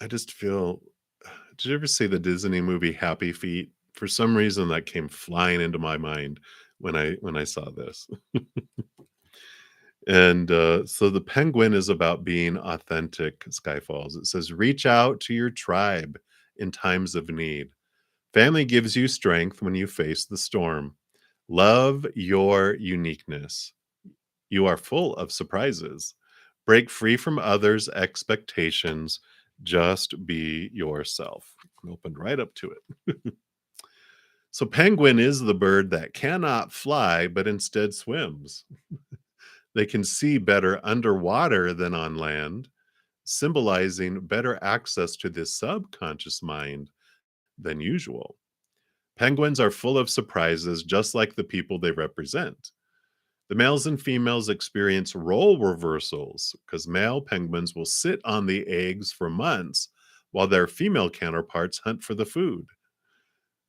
I just feel did you ever see the Disney movie Happy Feet? For some reason that came flying into my mind when I saw this. And so the penguin is about being authentic, Skyfalls. It says, reach out to your tribe in times of need. Family gives you strength when you face the storm. Love your uniqueness. You are full of surprises. Break free from others' expectations. Just be yourself. Opened right up to it. So, penguin is the bird that cannot fly, but instead swims. They can see better underwater than on land, symbolizing better access to the subconscious mind than usual. Penguins are full of surprises, just like the people they represent. The males and females experience role reversals because male penguins will sit on the eggs for months while their female counterparts hunt for the food.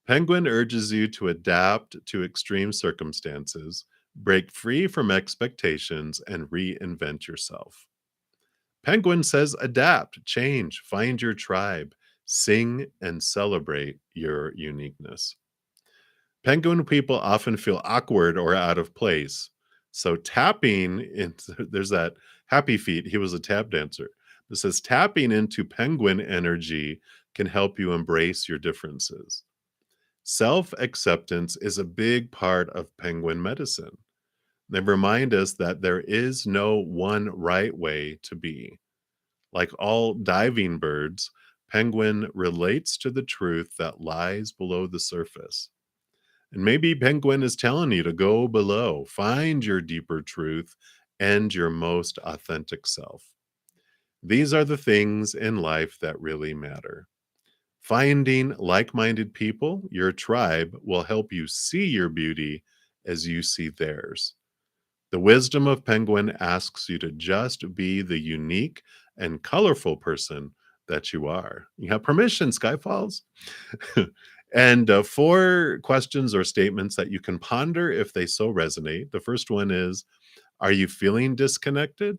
Penguin urges you to adapt to extreme circumstances, break free from expectations, and reinvent yourself. Penguin says adapt, change, find your tribe, sing and celebrate your uniqueness. Penguin people often feel awkward or out of place. So tapping into there's that happy feet. He was a tap dancer. This says tapping into penguin energy can help you embrace your differences. Self acceptance is a big part of penguin medicine. They remind us that there is no one right way to be. Like all diving birds, penguin relates to the truth that lies below the surface. And maybe penguin is telling you to go below, find your deeper truth and your most authentic self. These are the things in life that really matter. Finding like minded people, your tribe, will help you see your beauty as you see theirs. The wisdom of Penguin asks you to just be the unique and colorful person that you are. You have permission, Skyfalls. And four questions or statements that you can ponder if they so resonate. The first one is, are you feeling disconnected?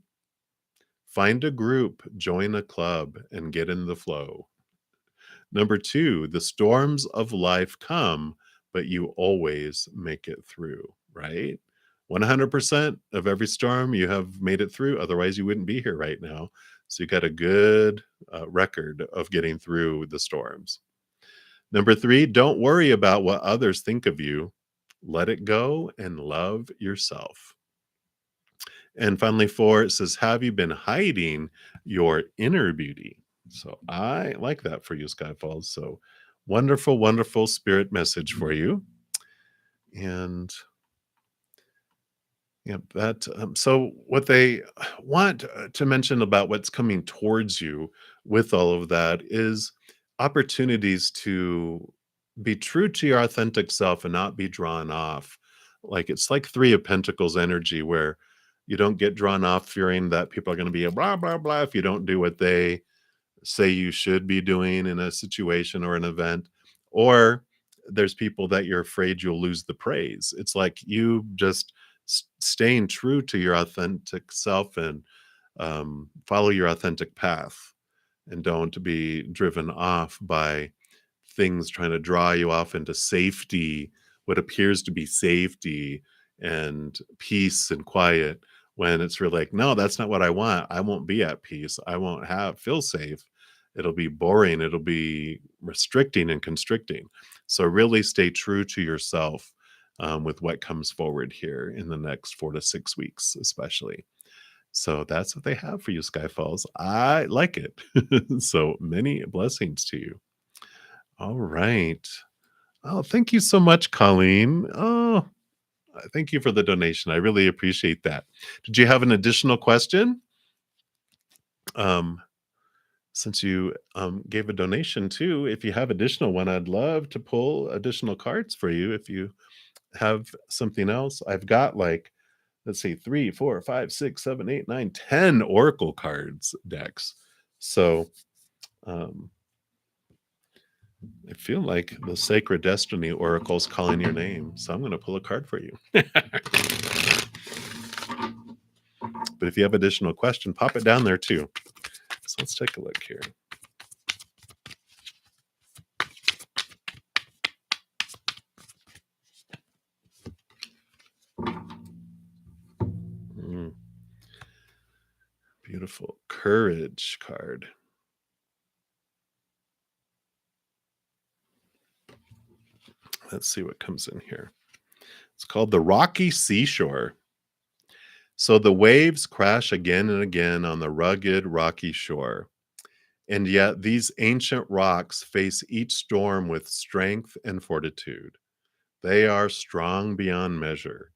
Find a group, join a club, and get in the flow. Number two, the storms of life come, but you always make it through, right? 100% of every storm you have made it through. Otherwise, you wouldn't be here right now. So you got a good record of getting through the storms. Number three, don't worry about what others think of you. Let it go and love yourself. And finally, four, it says, have you been hiding your inner beauty? So I like that for you, Skyfalls. So wonderful, wonderful spirit message for you. And yeah, that so what they want to mention about what's coming towards you with all of that is opportunities to be true to your authentic self and not be drawn off. Like it's like Three of Pentacles energy where you don't get drawn off fearing that people are going to be a blah blah blah if you don't do what they say you should be doing in a situation or an event, or there's people that you're afraid you'll lose the praise. It's like you just staying true to your authentic self and follow your authentic path and don't be driven off by things trying to draw you off into safety, what appears to be safety and peace and quiet, when it's really like, no, that's not what I want. I won't be at peace. I won't feel safe. It'll be boring. It'll be restricting and constricting. So really stay true to yourself with what comes forward here in the next 4 to 6 weeks, especially. So that's what they have for you, Skyfalls. I like it. So many blessings to you. All right. Oh, thank you so much, Colleen. Oh, thank you for the donation. I really appreciate that. Did you have an additional question? Um, since you gave a donation too, if you have additional one, I'd love to pull additional cards for you. If you have something else, I've got like, let's see, 3, 4, 5, 6, 7, 8, 9, 10 Oracle cards decks. So I feel like the Sacred Destiny Oracle's calling your name. So I'm going to pull a card for you. But if you have additional question, pop it down there too. So let's take a look here. Beautiful Courage card. Let's see what comes in here. It's called the Rocky Seashore. So the waves crash again and again on the rugged, rocky shore. And yet these ancient rocks face each storm with strength and fortitude. They are strong beyond measure.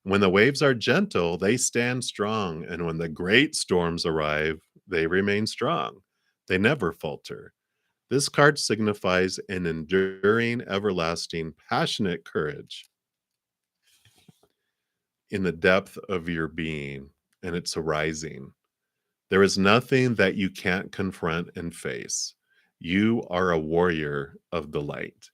When the waves are gentle, they stand strong. And when the great storms arrive, they remain strong. They never falter. This card signifies an enduring, everlasting, passionate courage in the depth of your being, and it's arising. There is nothing that you can't confront and face. You are a warrior of the light.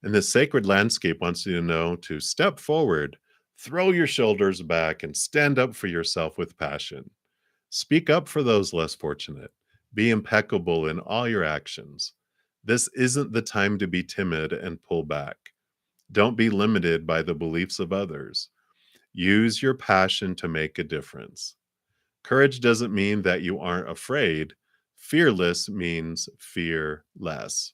And this sacred landscape wants you to know to step forward, throw your shoulders back, and stand up for yourself with passion. Speak up for those less fortunate. Be impeccable in all your actions. This isn't the time to be timid and pull back. Don't be limited by the beliefs of others. Use your passion to make a difference. Courage doesn't mean that you aren't afraid. Fearless means fear less.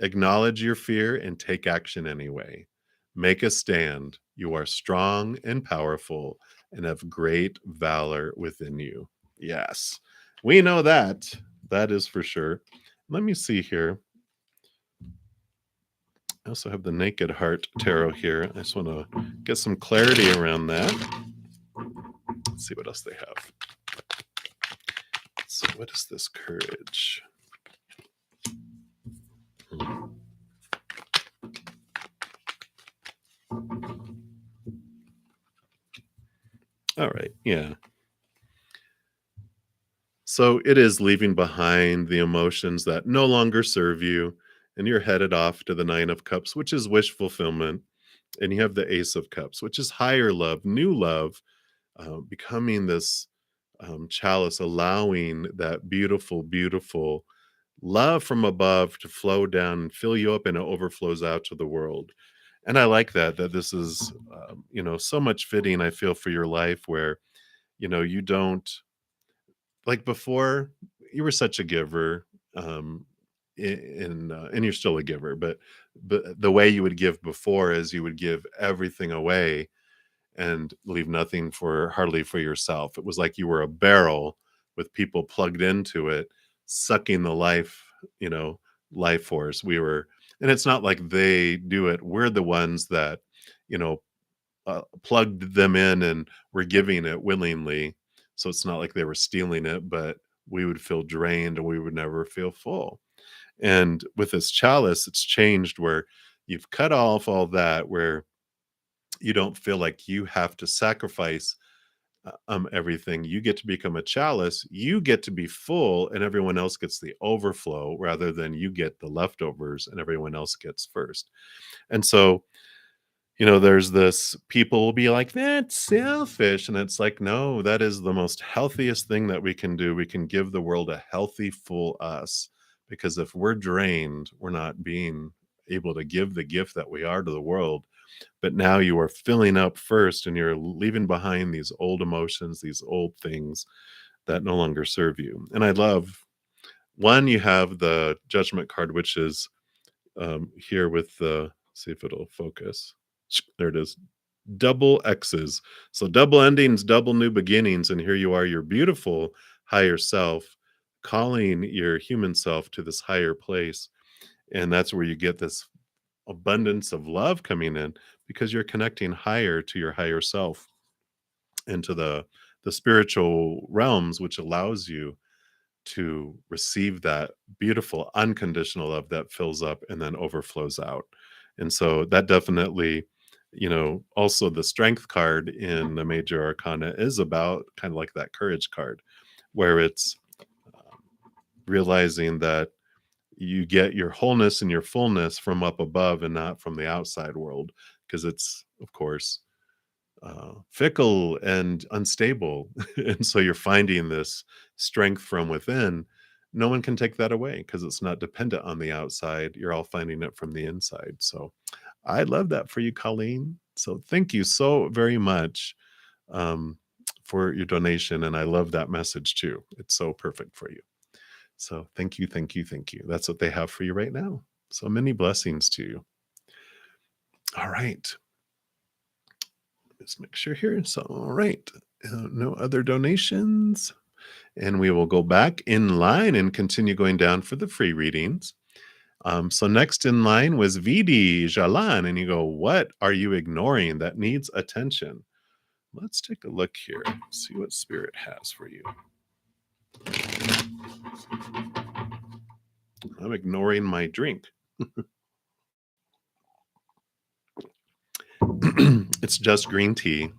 Acknowledge your fear and take action anyway. Make a stand. You are strong and powerful and have great valor within you. Yes, we know that. That is for sure. Let me see here. I also have the Naked Heart Tarot here. I just want to get some clarity around that. Let's see what else they have. So, what is this courage? All right. Yeah. So it is leaving behind the emotions that no longer serve you, and you're headed off to the Nine of Cups, which is wish fulfillment. And you have the Ace of Cups, which is higher love, new love, becoming this chalice, allowing that beautiful, beautiful love from above to flow down and fill you up, and it overflows out to the world. And I like that this is, so much fitting, I feel, for your life where, you don't like before you were such a giver, and you're still a giver, but the way you would give before is you would give everything away and leave nothing for hardly for yourself. It was like you were a barrel with people plugged into it, sucking the life, you know, life force. We were, and it's not like they do it. We're the ones that, you know, plugged them in and were giving it willingly. So it's not like they were stealing it, but we would feel drained and we would never feel full. And with this chalice, it's changed where you've cut off all that, where you don't feel like you have to sacrifice everything. You get to become a chalice. You get to be full, and everyone else gets the overflow rather than you get the leftovers and everyone else gets first. And so, there's this people will be like, that's selfish. And it's like, no, that is the most healthiest thing that we can do. We can give the world a healthy, full us. Because if we're drained, we're not being able to give the gift that we are to the world. But now you are filling up first and you're leaving behind these old emotions, these old things that no longer serve you. And I love one, you have the judgment card, which is here with the, see if it'll focus. There it is. Double X's. So double endings, double new beginnings. And here you are, your beautiful higher self, calling your human self to this higher place. And that's where you get this abundance of love coming in because you're connecting higher to your higher self and to the spiritual realms, which allows you to receive that beautiful unconditional love that fills up and then overflows out. And so that definitely, also the strength card in the major arcana is about kind of like that courage card, where it's realizing that you get your wholeness and your fullness from up above and not from the outside world, because it's, of course, fickle and unstable. And so you're finding this strength from within. No one can take that away because it's not dependent on the outside. You're all finding it from the inside. So I love that for you, Colleen. So thank you so very much um, for your donation. And I love that message too. It's so perfect for you. So thank you, thank you, thank you. That's what they have for you right now. So many blessings to you. All right. Let's make sure here. So, all right. No other donations. And we will go back in line and continue going down for the free readings. So next in line was Vidi Jalan. And you go, what are you ignoring that needs attention? Let's take a look here. See what Spirit has for you. I'm ignoring my drink. It's just green tea.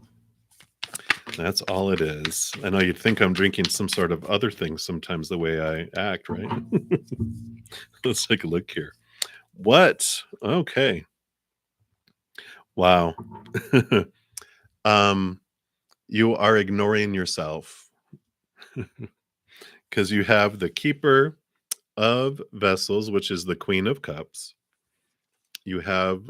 That's all it is. I know you'd think I'm drinking some sort of other thing sometimes the way I act, right? Let's take a look here. What? Okay. Wow. um, you are ignoring yourself. Because you have the keeper of vessels, which is the Queen of Cups. You have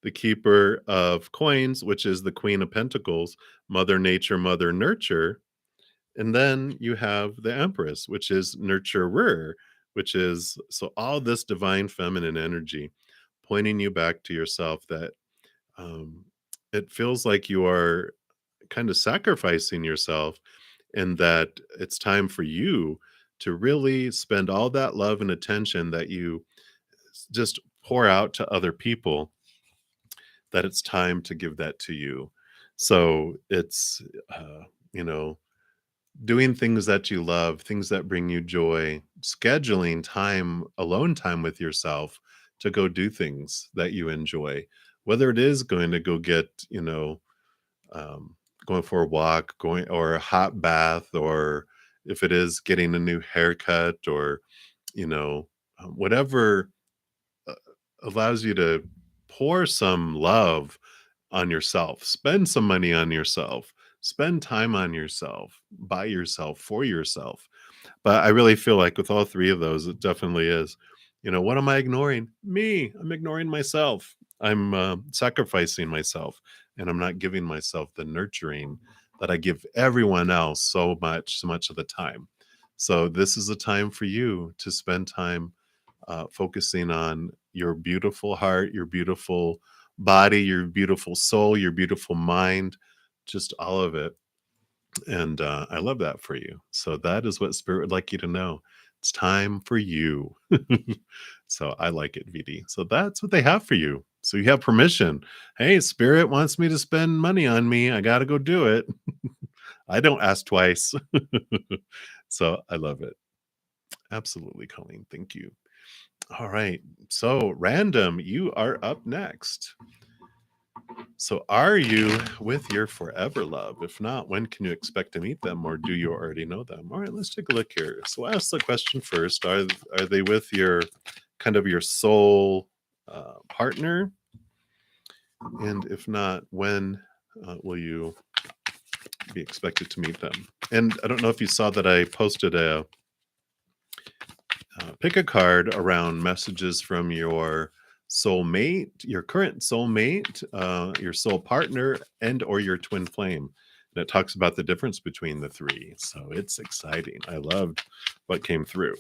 the keeper of coins, which is the Queen of Pentacles, Mother Nature, Mother Nurture. And then you have the Empress, which is nurturer, which is so all this divine feminine energy pointing you back to yourself that um, it feels like you are kind of sacrificing yourself and that it's time for you to really spend all that love and attention that you just pour out to other people, that it's time to give that to you. So it's, uh, you know, doing things that you love, things that bring you joy, scheduling time, alone time with yourself to go do things that you enjoy, whether it is going to go get, um, going for a walk, going or a hot bath, or if it is getting a new haircut, or whatever uh, allows you to pour some love on yourself, spend some money on yourself, spend time on yourself, by yourself, for yourself. But I really feel like with all three of those, it definitely is. What am I ignoring? Me. I'm ignoring myself. I'm sacrificing myself, and I'm not giving myself the nurturing that I give everyone else so much of the time. So this is a time for you to spend time focusing on your beautiful heart, your beautiful body, your beautiful soul, your beautiful mind, just all of it. And I love that for you. So that is what Spirit would like you to know. It's time for you. So I like it, VD. So that's what they have for you. So you have permission. Hey, Spirit wants me to spend money on me. I got to go do it. I don't ask twice. So I love it. Absolutely, Colleen. Thank you. All right. So, Random, you are up next. So, are you with your forever love? If not, when can you expect to meet them, or do you already know them? All right, let's take a look here. So, I'll ask the question first: Are they with your kind of your soul partner? And if not, when will you be expected to meet them? And I don't know if you saw that I posted a pick a card around messages from your soulmate, your current soulmate, your soul partner, and or your twin flame. And it talks about the difference between the three. So it's exciting. I loved what came through.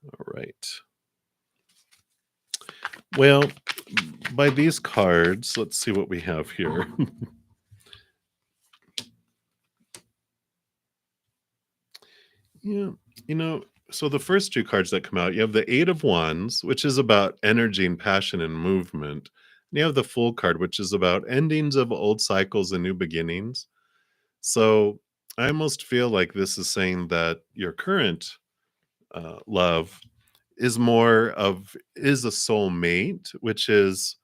All right. Well, by these cards, let's see what we have here. Yeah, you know, so the first two cards that come out, you have the Eight of Wands, which is about energy and passion and movement. And you have the Fool card, which is about endings of old cycles and new beginnings. So I almost feel like this is saying that your current love is a soulmate, which is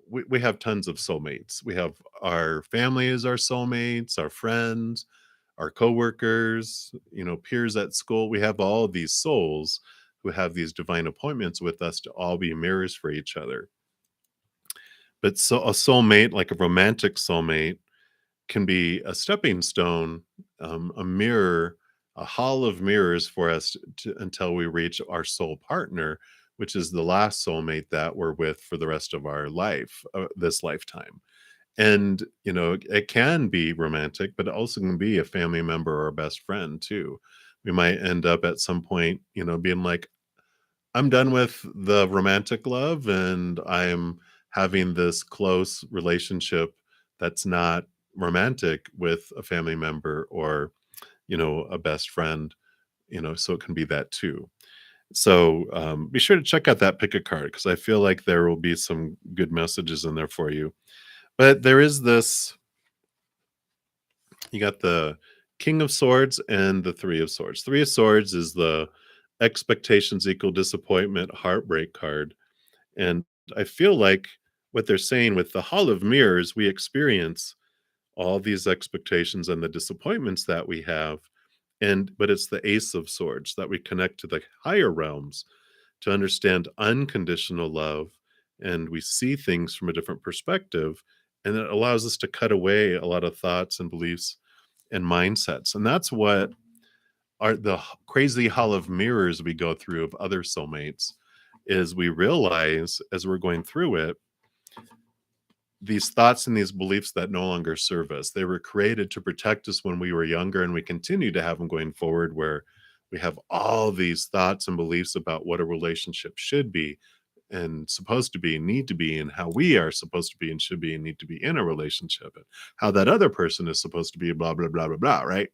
we have tons of soulmates. We have our family as our soulmates, our friends, our coworkers, peers at school. We have all of these souls who have these divine appointments with us to all be mirrors for each other. But so a soulmate, like a romantic soulmate, can be a stepping stone, a mirror, a hall of mirrors for us until we reach our soul partner, which is the last soulmate that we're with for the rest of our life, this lifetime. And, it can be romantic, but it also can be a family member or a best friend too. We might end up at some point, being like, I'm done with the romantic love and I'm having this close relationship that's not romantic with a family member or, a best friend, so it can be that too. So be sure to check out that pick a card because I feel like there will be some good messages in there for you. But there is this, you got the King of Swords and the Three of Swords. Three of Swords is the expectations equal disappointment heartbreak card. And I feel like what they're saying with the Hall of Mirrors, we experience all these expectations and the disappointments that we have. But it's the Ace of Swords that we connect to the higher realms to understand unconditional love. And we see things from a different perspective. And it allows us to cut away a lot of thoughts and beliefs and mindsets. And that's what are the crazy hall of mirrors we go through of other soulmates, is we realize as we're going through it, these thoughts and these beliefs that no longer serve us. They were created to protect us when we were younger, and we continue to have them going forward, where we have all these thoughts and beliefs about what a relationship should be and supposed to be and need to be, and how we are supposed to be and should be and need to be in a relationship, and how that other person is supposed to be, blah, blah, blah, blah, blah, right?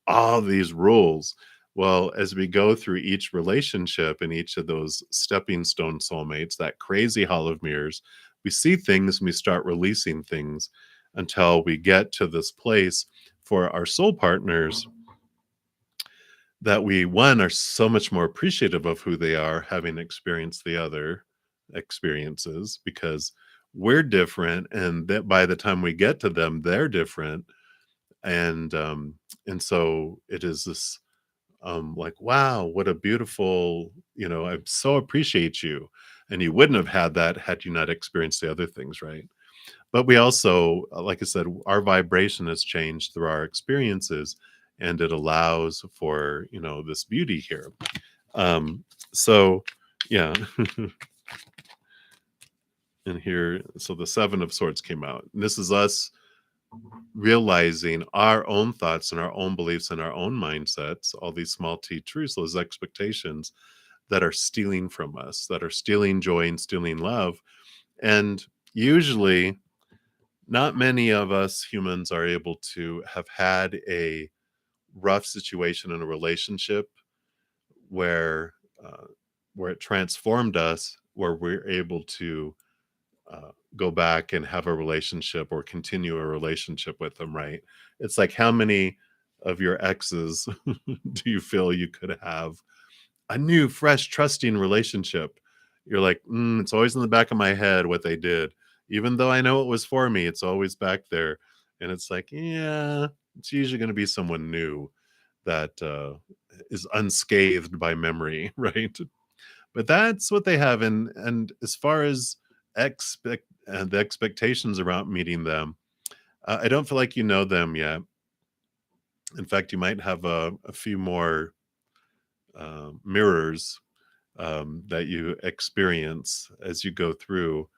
All these rules. Well, as we go through each relationship and each of those stepping stone soulmates, that crazy hall of mirrors, we see things and we start releasing things until we get to this place for our soul partners that we, one, are so much more appreciative of who they are, having experienced the other experiences, because we're different, and that by the time we get to them, they're different. And so it is this like, wow, what a beautiful, I so appreciate you. And you wouldn't have had that had you not experienced the other things, right? But we also, like I said, our vibration has changed through our experiences, and it allows for, this beauty here. So yeah. And here, so the Seven of Swords came out, and this is us realizing our own thoughts and our own beliefs and our own mindsets, all these small t truths, those expectations that are stealing from us, that are stealing joy and stealing love. And usually, not many of us humans are able to have had a rough situation in a relationship where uh, where it transformed us, where we're able to go back and have a relationship or continue a relationship with them, right? It's like, how many of your exes do you feel you could have a new, fresh, trusting relationship? You're like, it's always in the back of my head what they did. Even though I know it was for me, it's always back there. And it's like, yeah, it's usually going to be someone new that is unscathed by memory, right? But that's what they have. And as far as the expectations around meeting them, I don't feel like you know them yet. In fact, you might have a few more mirrors that you experience as you go through.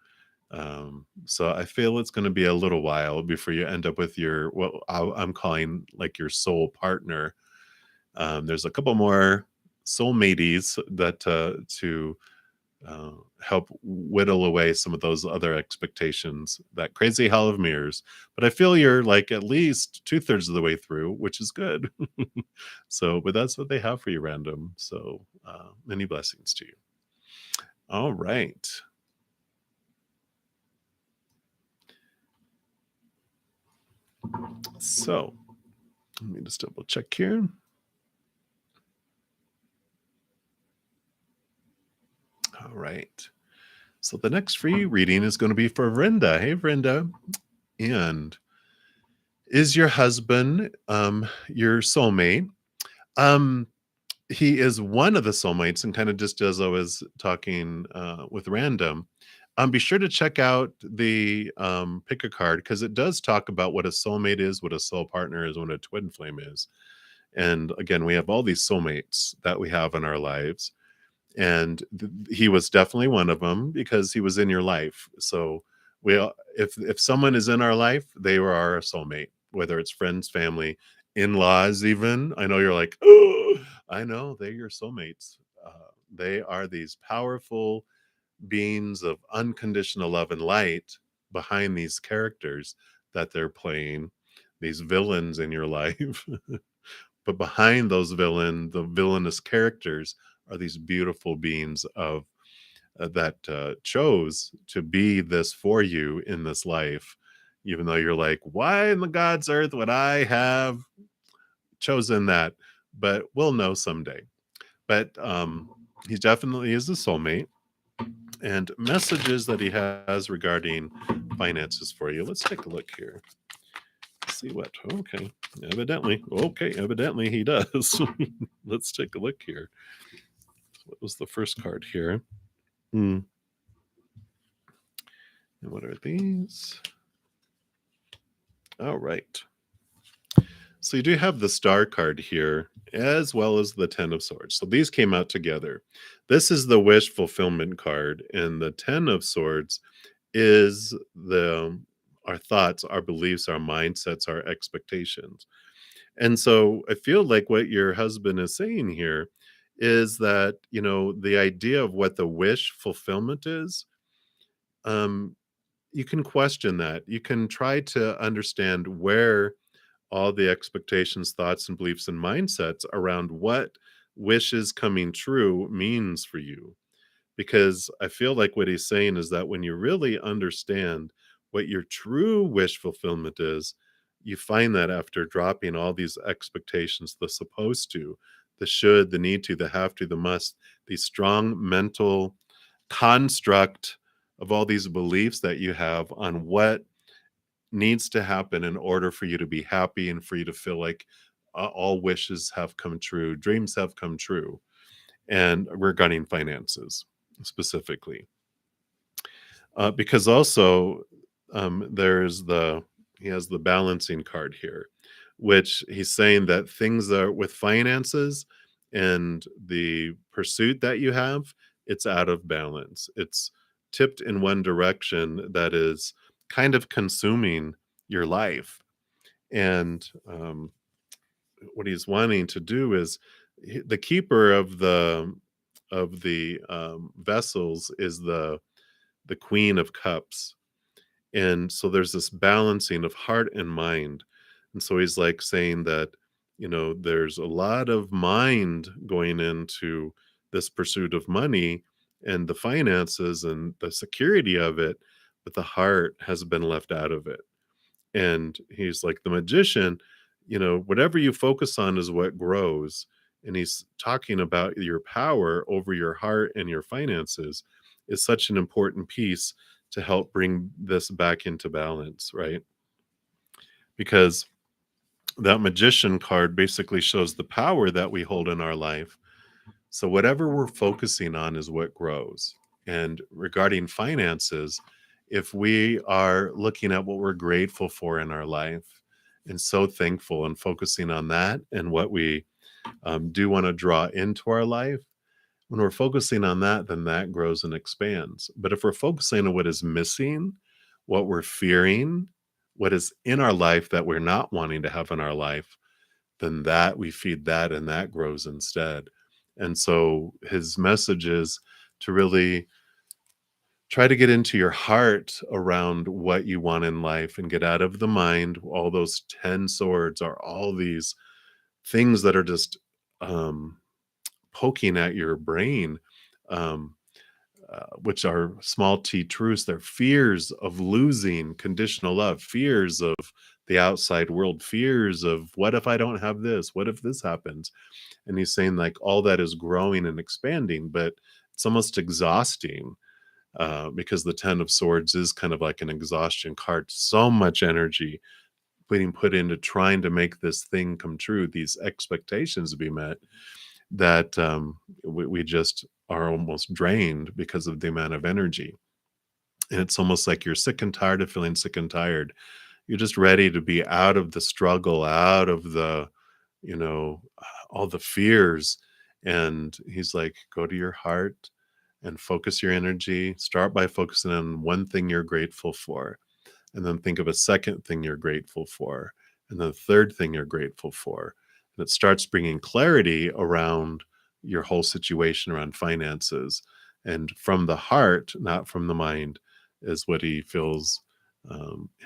So I feel it's going to be a little while before you end up with your, what I'm calling like your soul partner. There's a couple more soulmates that to uh, help whittle away some of those other expectations, that crazy hell of mirrors. But I feel you're like at least 2/3 of the way through, which is good. So, but that's what they have for you, random. So, many blessings to you. All right. So, let me just double check here. All right. So, the next free reading is going to be for Brenda. Hey, Brenda. And is your husband your soulmate? Um, he is one of the soulmates, and kind of just as I was talking with Random, be sure to check out the pick a card, because it does talk about what a soulmate is, what a soul partner is, what a twin flame is. And again, we have all these soulmates that we have in our lives, and he was definitely one of them because he was in your life. So if someone is in our life, they were our soulmate, whether it's friends, family, in-laws, even. I know you're like, oh, I know they're your soulmates. They are these powerful beings of unconditional love and light behind these characters that they're playing, these villains in your life. But behind those the villainous characters, are these beautiful beings of that chose to be this for you in this life, even though you're like, why in the God's earth would I have chosen that? But we'll know someday. But he definitely is a soulmate, and messages that he has regarding finances for you. Let's take a look here. See what, okay, evidently he does. Let's take a look here. What was the first card here? And what are these? All right. So you do have the star card here as well as the 10 of swords. So these came out together. This is the wish fulfillment card, and the 10 of swords is the our thoughts, our beliefs, our mindsets, our expectations. And so I feel like what your husband is saying here is that, the idea of what the wish fulfillment is, um, you can question that. You can try to understand where all the expectations, thoughts, and beliefs and mindsets around what wishes coming true means for you. Because I feel like what he's saying is that when you really understand what your true wish fulfillment is, you find that after dropping all these expectations, the supposed to, the should, the need to, the have to, the must, the strong mental construct of all these beliefs that you have on what needs to happen in order for you to be happy and for you to feel like all wishes have come true, dreams have come true, and regarding finances specifically. Because also, there's he has the balancing card here, which he's saying that things are with finances and the pursuit that you have, it's out of balance. It's tipped in one direction that is kind of consuming your life. And what he's wanting to do is the keeper of the vessels is the Queen of Cups. And so there's this balancing of heart and mind. And so he's like saying that, there's a lot of mind going into this pursuit of money and the finances and the security of it, but the heart has been left out of it. And he's like the magician, whatever you focus on is what grows. And he's talking about your power over your heart and your finances is such an important piece to help bring this back into balance, right? Because that magician card basically shows the power that we hold in our life. So whatever we're focusing on is what grows. And regarding finances, if we are looking at what we're grateful for in our life and so thankful and focusing on that and what we do want to draw into our life, when we're focusing on that, then that grows and expands. But if we're focusing on what is missing, what we're fearing, what is in our life that we're not wanting to have in our life, then that we feed that and that grows instead. And so his message is to really try to get into your heart around what you want in life and get out of the mind. All those 10 swords are all these things that are just um, poking at your brain, um, which are small t truths. They're fears of losing conditional love, fears of the outside world, fears of what if I don't have this? What if this happens? And he's saying like all that is growing and expanding, but it's almost exhausting because the 10 of swords is kind of like an exhaustion card. So much energy being put into trying to make this thing come true, these expectations be met, that we just are almost drained because of the amount of energy. And it's almost like you're sick and tired of feeling sick and tired. You're just ready to be out of the struggle, out of the, all the fears. And he's like, go to your heart and focus your energy. Start by focusing on one thing you're grateful for, and then think of a second thing you're grateful for, and then the third thing you're grateful for. And it starts bringing clarity around your whole situation around finances. And from the heart, not from the mind, is what he feels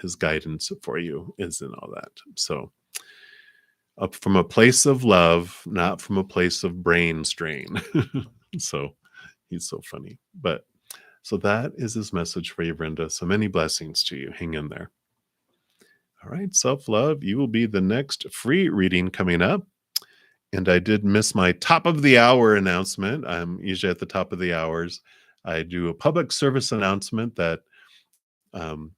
his guidance for you is in all that. So, up from a place of love, not from a place of brain strain. So, he's so funny. But so that is his message for you, Brenda. So many blessings to you. Hang in there. All right, self love. You will be the next free reading coming up. And I did miss my top of the hour announcement. I'm usually at the top of the hours. I do a public service announcement that um,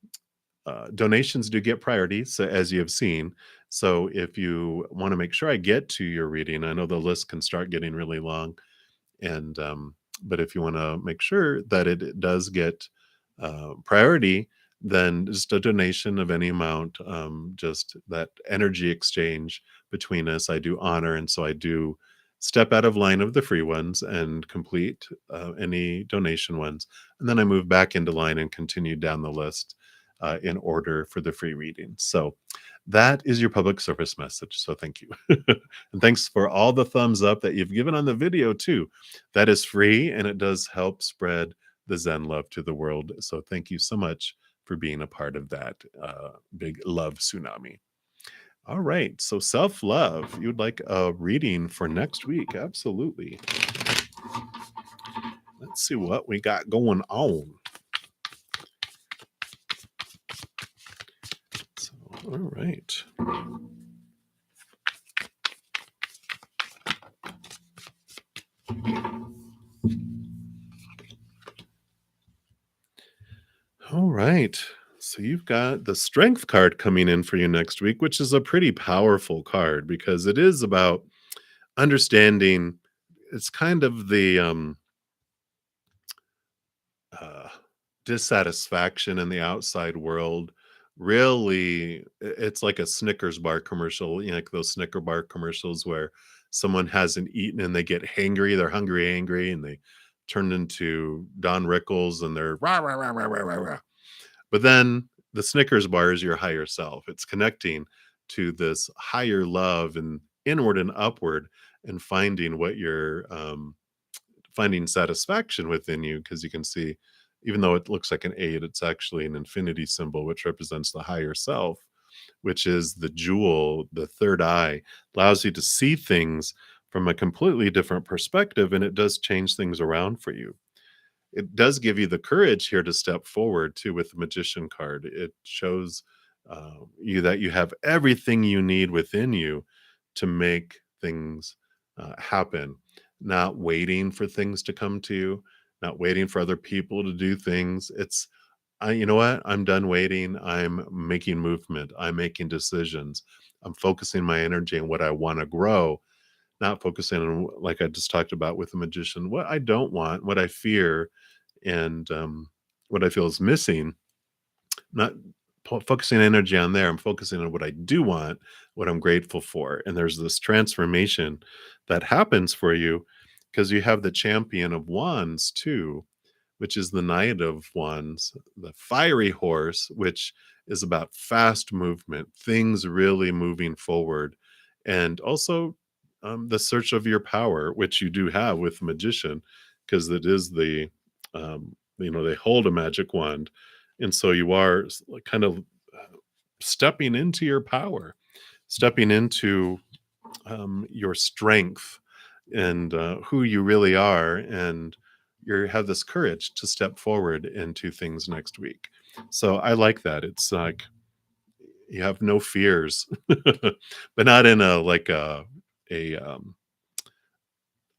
donations do get priority, so as you have seen. So if you want to make sure I get to your reading, I know the list can start getting really long. And but if you want to make sure that it does get priority, then just a donation of any amount, just that energy exchange between us. I do honor, and so I do step out of line of the free ones and complete any donation ones, and then I move back into line and continue down the list in order for the free reading. So that is your public service message. So thank you. And thanks for all the thumbs up that you've given on the video too. That is free and it does help spread the Zen love to the world. So thank you so much for being a part of that big love tsunami. All right. So self love. You'd like a reading for next week? Absolutely. Let's see what we got going on. So, all right. All right. So you've got the strength card coming in for you next week, which is a pretty powerful card because it is about understanding. It's kind of the uh, dissatisfaction in the outside world. Really, it's like a Snickers bar commercial, you know, like those Snicker bar commercials where someone hasn't eaten and they get hangry. They're hungry, angry, and they turn into Don Rickles and they're rah, rah, rah, rah, rah, rah, rah. But then the Snickers bar is your higher self. It's connecting to this higher love and inward and upward and finding what you're finding satisfaction within you because you can see, even though it looks like an 8, it's actually an infinity symbol, which represents the higher self, which is the jewel, the third eye, allows you to see things from a completely different perspective, and it does change things around for you. It does give you the courage here to step forward too with the magician card. It shows you that you have everything you need within you to make things happen, not waiting for things to come to you, not waiting for other people to do things. It's, you know what? I'm done waiting. I'm making movement. I'm making decisions. I'm focusing my energy on what I want to grow, not focusing on, like I just talked about with the magician, what I don't want, what I fear, and what I feel is missing. Not focusing energy on there. I'm focusing on what I do want, what I'm grateful for. And there's this transformation that happens for you because you have the champion of wands too, which is the Knight of Wands, the fiery horse, which is about fast movement, things really moving forward, and also the search of your power, which you do have with the magician, because it is the, they hold a magic wand. And so you are like kind of stepping into your power, stepping into your strength and who you really are. And you have this courage to step forward into things next week. So I like that. It's like you have no fears, but not in a like a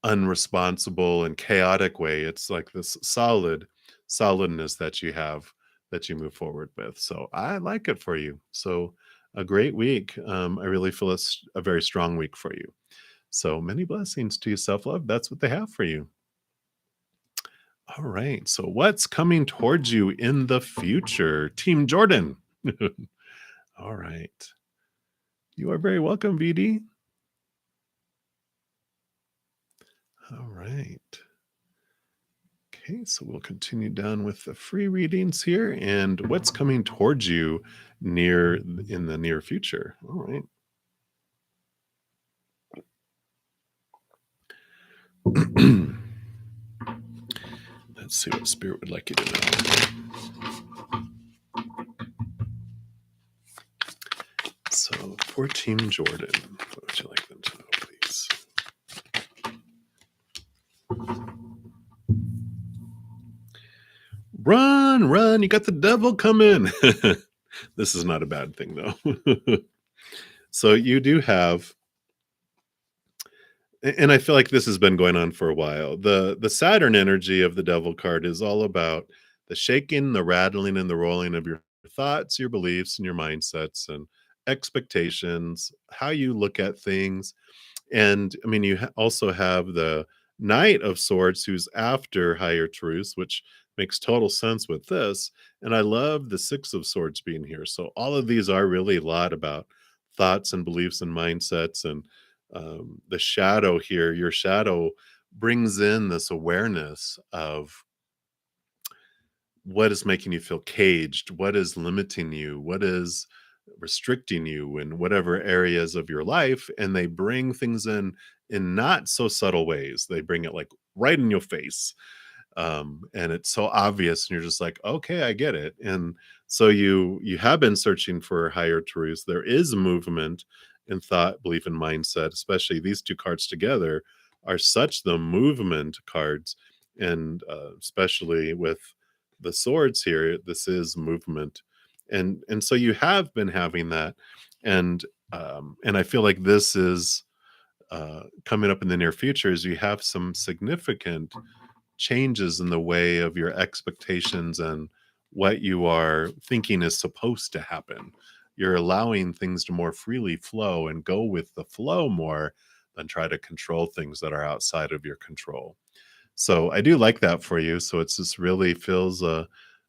unresponsible and chaotic way. It's like this solidness that you have that you move forward with. So I like it for you. So a great week. I really feel it's a very strong week for you. So many blessings to you, self love. That's what they have for you. All right. So, what's coming towards you in the future, Team Jordan? All right. You are very welcome, VD. All right. Okay. So, we'll continue down with the free readings here and what's coming towards you in the near future. All right. Let's see what Spirit would like you to know. So, for Team Jordan, what would you like them to know, please? Run, run, you got the devil coming. This is not a bad thing, though. So, you do have, and I feel like this has been going on for a while. The Saturn energy of the devil card is all about the shaking, the rattling, and the rolling of your thoughts, your beliefs, and your mindsets and expectations, how you look at things. And I mean, you also have the Knight of Swords, who's after higher truths, which makes total sense with this. And I love the Six of Swords being here. So all of these are really a lot about thoughts and beliefs and mindsets. And the shadow here, your shadow brings in this awareness of what is making you feel caged, what is limiting you, what is restricting you in whatever areas of your life, and they bring things in not so subtle ways. They bring it like right in your face, and it's so obvious, and you're just like, okay, I get it. And so you have been searching for higher truths. There is a movement in thought, belief, and mindset. Especially these two cards together are such the movement cards, and especially with the swords here, this is movement, and so you have been having that, and I feel like this is coming up in the near future. Is you have some significant changes in the way of your expectations and what you are thinking is supposed to happen. You're allowing things to more freely flow and go with the flow more than try to control things that are outside of your control. So I do like that for you. So it's just really feels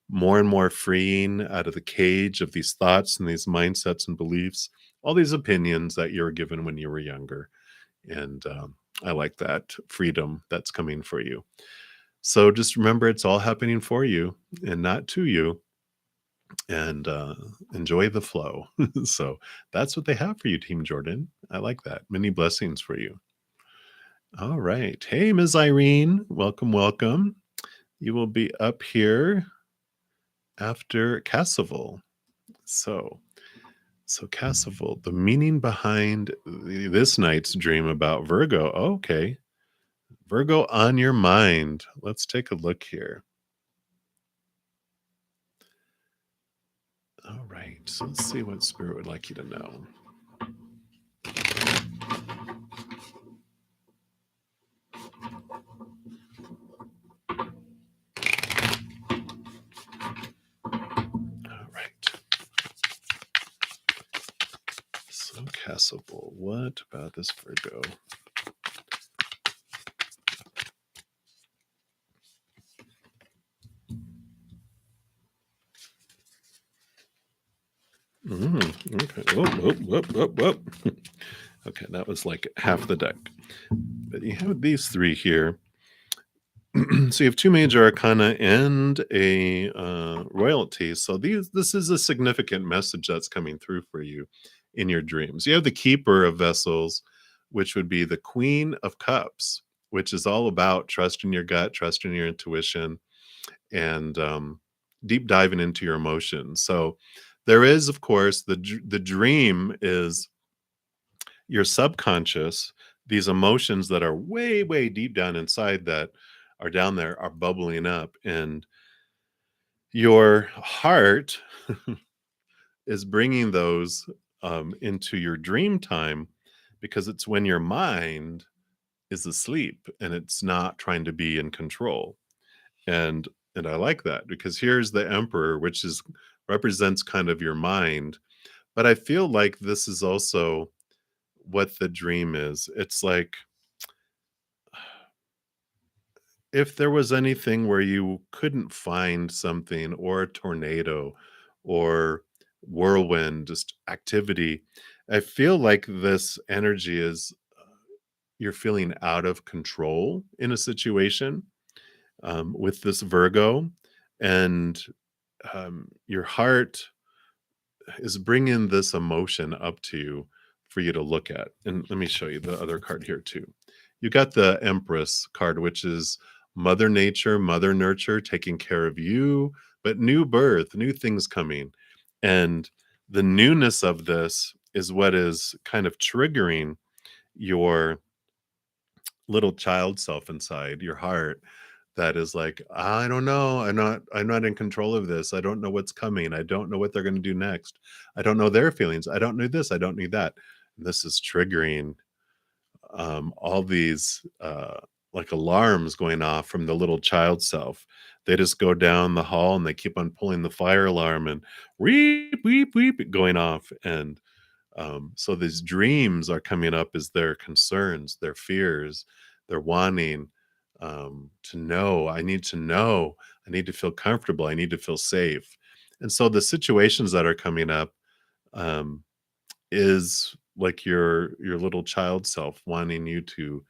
more and more freeing out of the cage of these thoughts and these mindsets and beliefs, all these opinions that you were given when you were younger. And I like that freedom that's coming for you. So just remember it's all happening for you and not to you, and enjoy the flow. So that's what they have for you, Team Jordan. I like that. Many blessings for you. All right. Hey, Ms. Irene. Welcome, welcome. You will be up here after Cassaville. So, so Cassaville, the meaning behind this night's dream about Virgo. Okay. Virgo on your mind. Let's take a look here. All right. So let's see what Spirit would like you to know. All right. So Cassaville, what about this Virgo? Okay. Whoop, whoop, whoop, whoop, whoop. Okay, that was like half the deck. But you have these three here. So you have two major arcana and a royalty. So this is a significant message that's coming through for you in your dreams. You have the keeper of vessels, which would be the queen of cups, which is all about trusting your gut, trusting your intuition, and deep diving into your emotions. So there is, of course, the dream is your subconscious, these emotions that are way, way deep down inside that are down there are bubbling up. And your heart is bringing those into your dream time because it's when your mind is asleep and it's not trying to be in control. And and I like that because here's the emperor, which is represents kind of your mind. But I feel like this is also what the dream is. It's like if there was anything where you couldn't find something, or a tornado or whirlwind, just activity, I feel like this energy is you're feeling out of control in a situation with this Virgo, and your heart is bringing this emotion up to you for you to look at. And let me show you the other card here too. You got the Empress card, which is Mother Nature, Mother Nurture, taking care of you, but new birth, new things coming. And the newness of this is what is kind of triggering your little child self inside your heart that is like, I don't know, I'm not in control of this, I don't know what's coming, I don't know what they're going to do next, I don't know their feelings, I don't know this, I don't need that. And this is triggering all these like alarms going off from the little child self. They just go down the hall and they keep on pulling the fire alarm and weep weep weep going off. And so these dreams are coming up as their concerns, their fears, their wanting. to know. I need to know. I need to feel comfortable. I need to feel safe. And so the situations that are coming up um, is like your little child self wanting you to,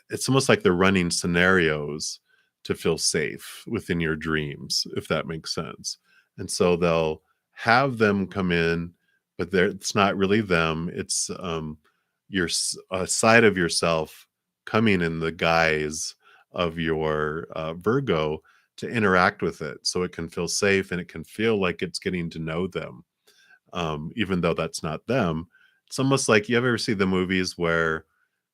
it's almost like they're running scenarios to feel safe within your dreams, if that makes sense. And so they'll have them come in, but it's not really them. It's a side of yourself coming in the guise of your Virgo to interact with it, so it can feel safe and it can feel like it's getting to know them, even though that's not them. It's almost like, you ever see the movies where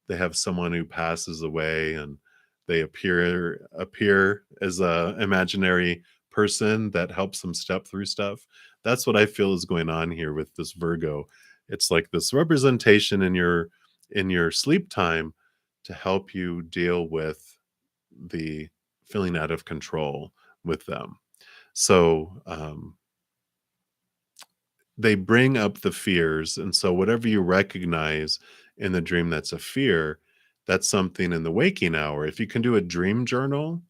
they have someone who passes away and they appear as a imaginary person that helps them step through stuff. That's what I feel is going on here with this Virgo. It's like this representation in your sleep time to help you deal with the feeling out of control with them. So they bring up the fears, and so whatever you recognize in the dream that's a fear, that's something in the waking hour. If you can do a dream journal,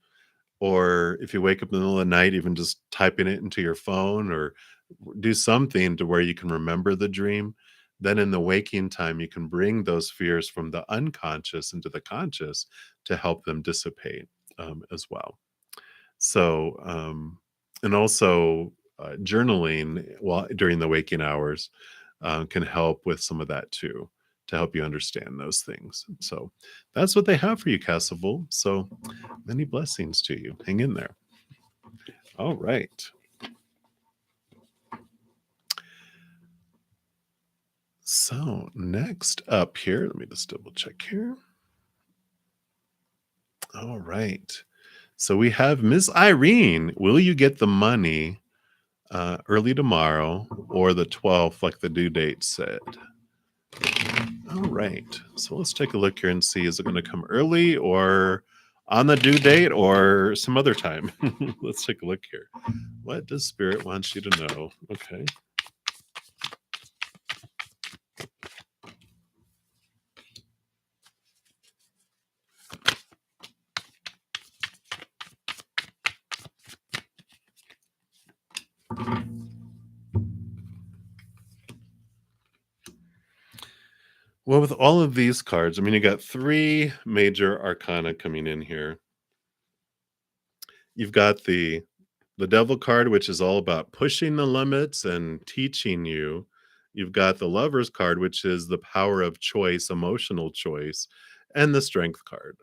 or if you wake up in the middle of the night, even just typing it into your phone, or do something to where you can remember the dream, then in the waking time you can bring those fears from the unconscious into the conscious to help them dissipate, as well. So, and also journaling while during the waking hours can help with some of that too, to help you understand those things. So that's what they have for you, Castleval. So many blessings to you. Hang in there. All right. So next up here, let me just double check here. All right. So we have Miss Irene. Will you get the money early tomorrow or the 12th, like the due date said? All right. So let's take a look here and see, is it going to come early or on the due date or some other time? Let's take a look here. What does Spirit want you to know? Okay. Well, with all of these cards, I mean, you got three major arcana coming in here. You've got the devil card, which is all about pushing the limits and teaching you. You've got the lovers card, which is the power of choice, emotional choice, and the strength card.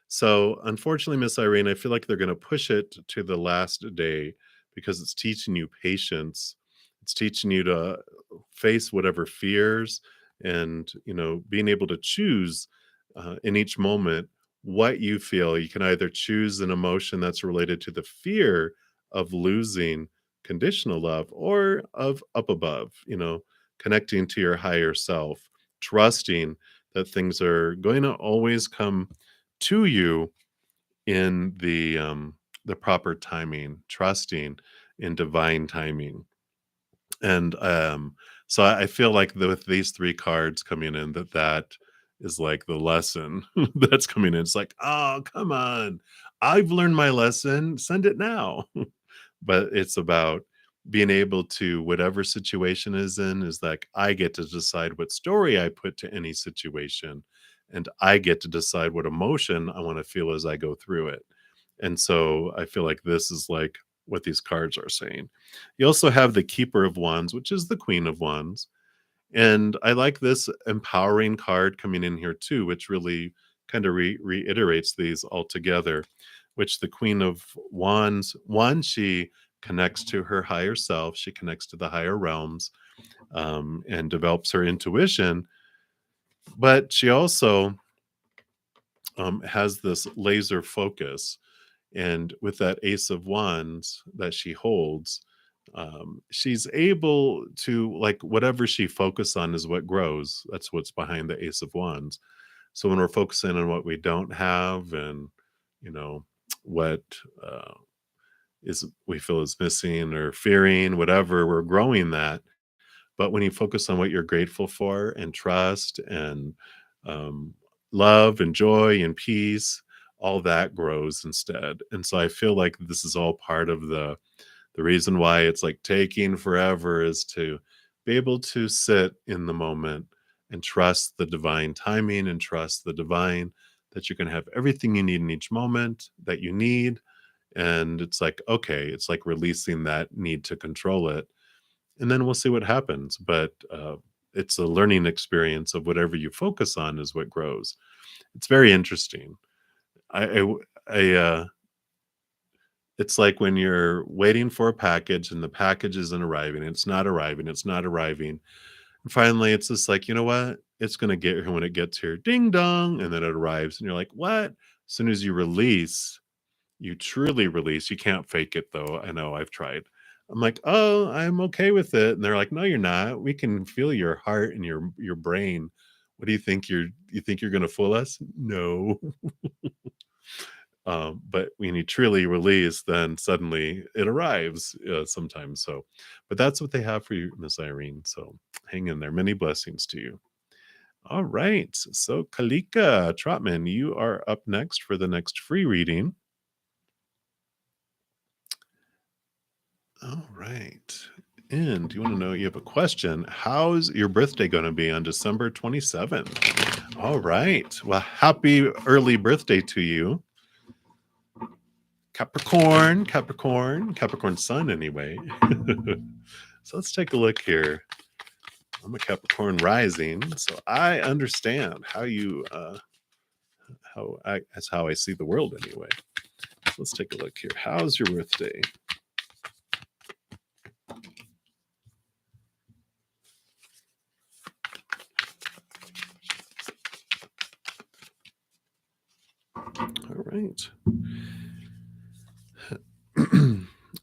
So, unfortunately, Miss Irene, I feel like they're going to push it to the last day because it's teaching you patience. It's teaching you to face whatever fears and, being able to choose in each moment what you feel. You can either choose an emotion that's related to the fear of losing conditional love or of up above, connecting to your higher self, trusting that things are going to always come to you in the proper timing, trusting in divine timing. And so I feel like with these three cards coming in, that is like the lesson that's coming in. It's like, oh, come on. I've learned my lesson. Send it now. But it's about being able to, whatever situation is in, is like, I get to decide what story I put to any situation, and I get to decide what emotion I want to feel as I go through it. And so I feel like this is like what these cards are saying. You also have the Keeper of Wands, which is the Queen of Wands. And I like this empowering card coming in here too, which really kind of reiterates these all together, which the Queen of Wands, one, she connects to her higher self, she connects to the higher realms, and develops her intuition. But she also has this laser focus. And with that Ace of Wands that she holds, she's able to, like, whatever she focuses on is what grows. That's what's behind the Ace of Wands. So when we're focusing on what we don't have, and you know what is we feel is missing or fearing, whatever, we're growing that. But when you focus on what you're grateful for and trust and um, love and joy and peace, all that grows instead. And so I feel like this is all part of the reason why it's like taking forever is to be able to sit in the moment and trust the divine timing and trust the divine that you're going to have everything you need in each moment that you need. And it's like, okay, it's like releasing that need to control it. And then we'll see what happens. But it's a learning experience of whatever you focus on is what grows. It's very interesting. I it's like when you're waiting for a package and the package isn't arriving, it's not arriving, it's not arriving. And finally, it's just like, you know what? It's going to get here when it gets here. Ding dong. And then it arrives. And you're like, what? As soon as you release, you truly release. You can't fake it though. I know I've tried. I'm like, oh, I'm okay with it. And they're like, no, you're not. We can feel your heart and your brain. What do you think you think you're gonna fool us? No. But when you truly release, then suddenly it arrives sometimes. So, but that's what they have for you, Miss Irene. So hang in there. Many blessings to you. All right. So Kalika Trotman, you are up next for the next free reading. All right. And you want to know, you have a question. How's your birthday going to be on December 27th? All right. Well, happy early birthday to you. Capricorn sun anyway. So let's take a look here. I'm a Capricorn rising, so I understand how you that's how I see the world anyway. So let's take a look here. How's your birthday? All right.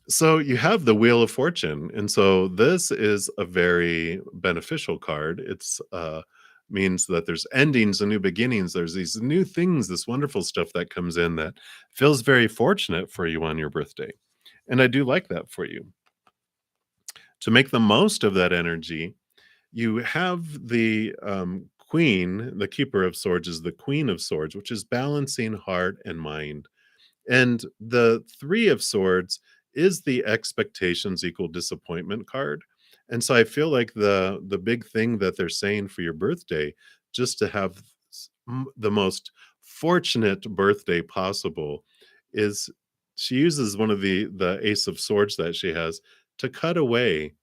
So you have the Wheel of Fortune, and so this is a very beneficial card. It's means that there's endings and new beginnings. There's these new things, this wonderful stuff that comes in that feels very fortunate for you on your birthday. And I do like that for you. To make the most of that energy, you have the Queen, the Keeper of Swords is the Queen of Swords, which is balancing heart and mind. And the Three of Swords is the expectations equal disappointment card. And so I feel like the big thing that they're saying for your birthday, just to have the most fortunate birthday possible, is she uses one of the Ace of Swords that she has to cut away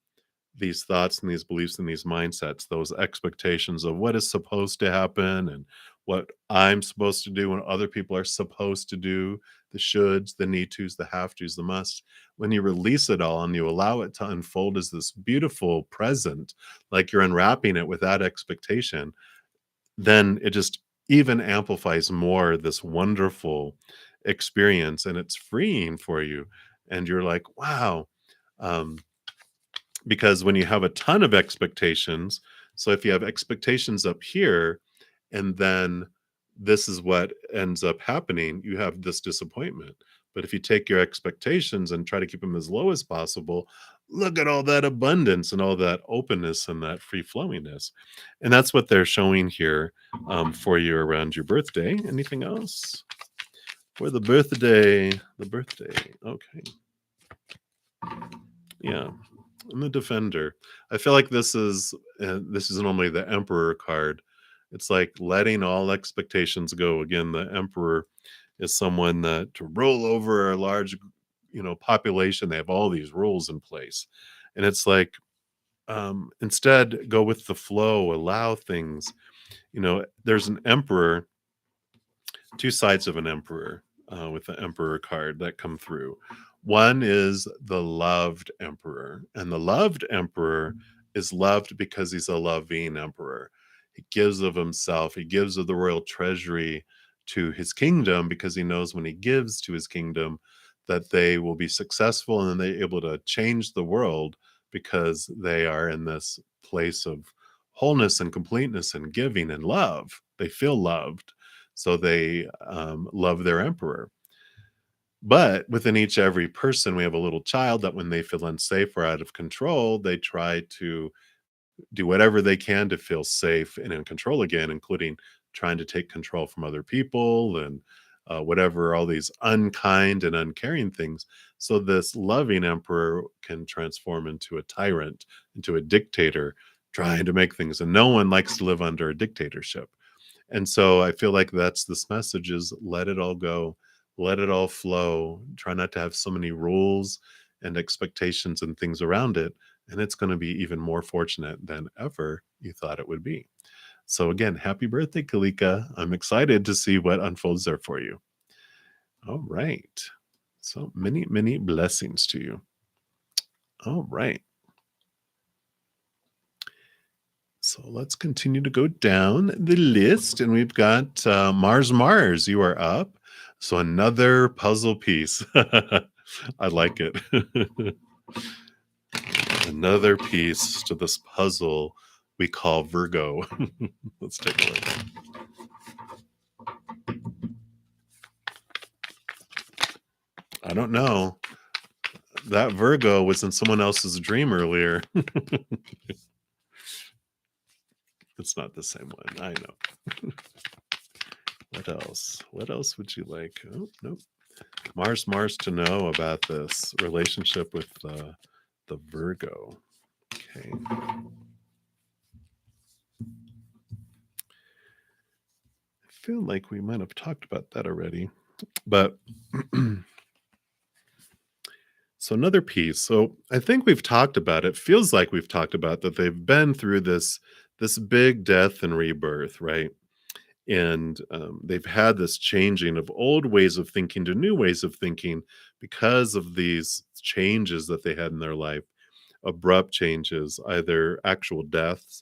these thoughts and these beliefs and these mindsets, those expectations of what is supposed to happen and what I'm supposed to do and other people are supposed to do, the shoulds, the need tos, the have tos, the musts. When you release it all and you allow it to unfold as this beautiful present, like you're unwrapping it with that expectation, then it just even amplifies more this wonderful experience and it's freeing for you. And you're like, wow. Um, because when you have a ton of expectations, so if you have expectations up here and then this is what ends up happening, you have this disappointment. But if you take your expectations and try to keep them as low as possible, look at all that abundance and all that openness and that free flowingness. And that's what they're showing here for you around your birthday. Anything else for the birthday? The birthday. Okay. Yeah. And the Defender. I feel like this is normally the Emperor card. It's like letting all expectations go. Again, the Emperor is someone that to rule over a large, population. They have all these rules in place, and it's like instead go with the flow, allow things. There's an emperor, two sides of an emperor with the emperor card that come through. One is the loved emperor, and the loved emperor is loved because he's a loving emperor. He gives of himself, he gives of the royal treasury to his kingdom because he knows when he gives to his kingdom that they will be successful and they're able to change the world because they are in this place of wholeness and completeness and giving and love. They feel loved, so they love their emperor. But within each every person, we have a little child that when they feel unsafe or out of control, they try to do whatever they can to feel safe and in control again, including trying to take control from other people and whatever, all these unkind and uncaring things. So this loving emperor can transform into a tyrant, into a dictator, trying to make things. And no one likes to live under a dictatorship. And so I feel like that's this message is let it all go, let it all flow. Try not to have so many rules and expectations and things around it. And it's going to be even more fortunate than ever you thought it would be. So again, happy birthday, Kalika. I'm excited to see what unfolds there for you. All right. So many, many blessings to you. All right. So let's continue to go down the list. And we've got Mars. You are up. So another puzzle piece. I like it. Another piece to this puzzle we call Virgo. Let's take a look. I don't know. That Virgo was in someone else's dream earlier. It's not the same one. I know. What else? What else would you like? Oh, nope. Mars to know about this relationship with the Virgo. Okay. I feel like we might have talked about that already. But so another piece. So I think we've talked about it. Feels like we've talked about that they've been through this big death and rebirth, right? And they've had this changing of old ways of thinking to new ways of thinking because of these changes that they had in their life, abrupt changes, either actual deaths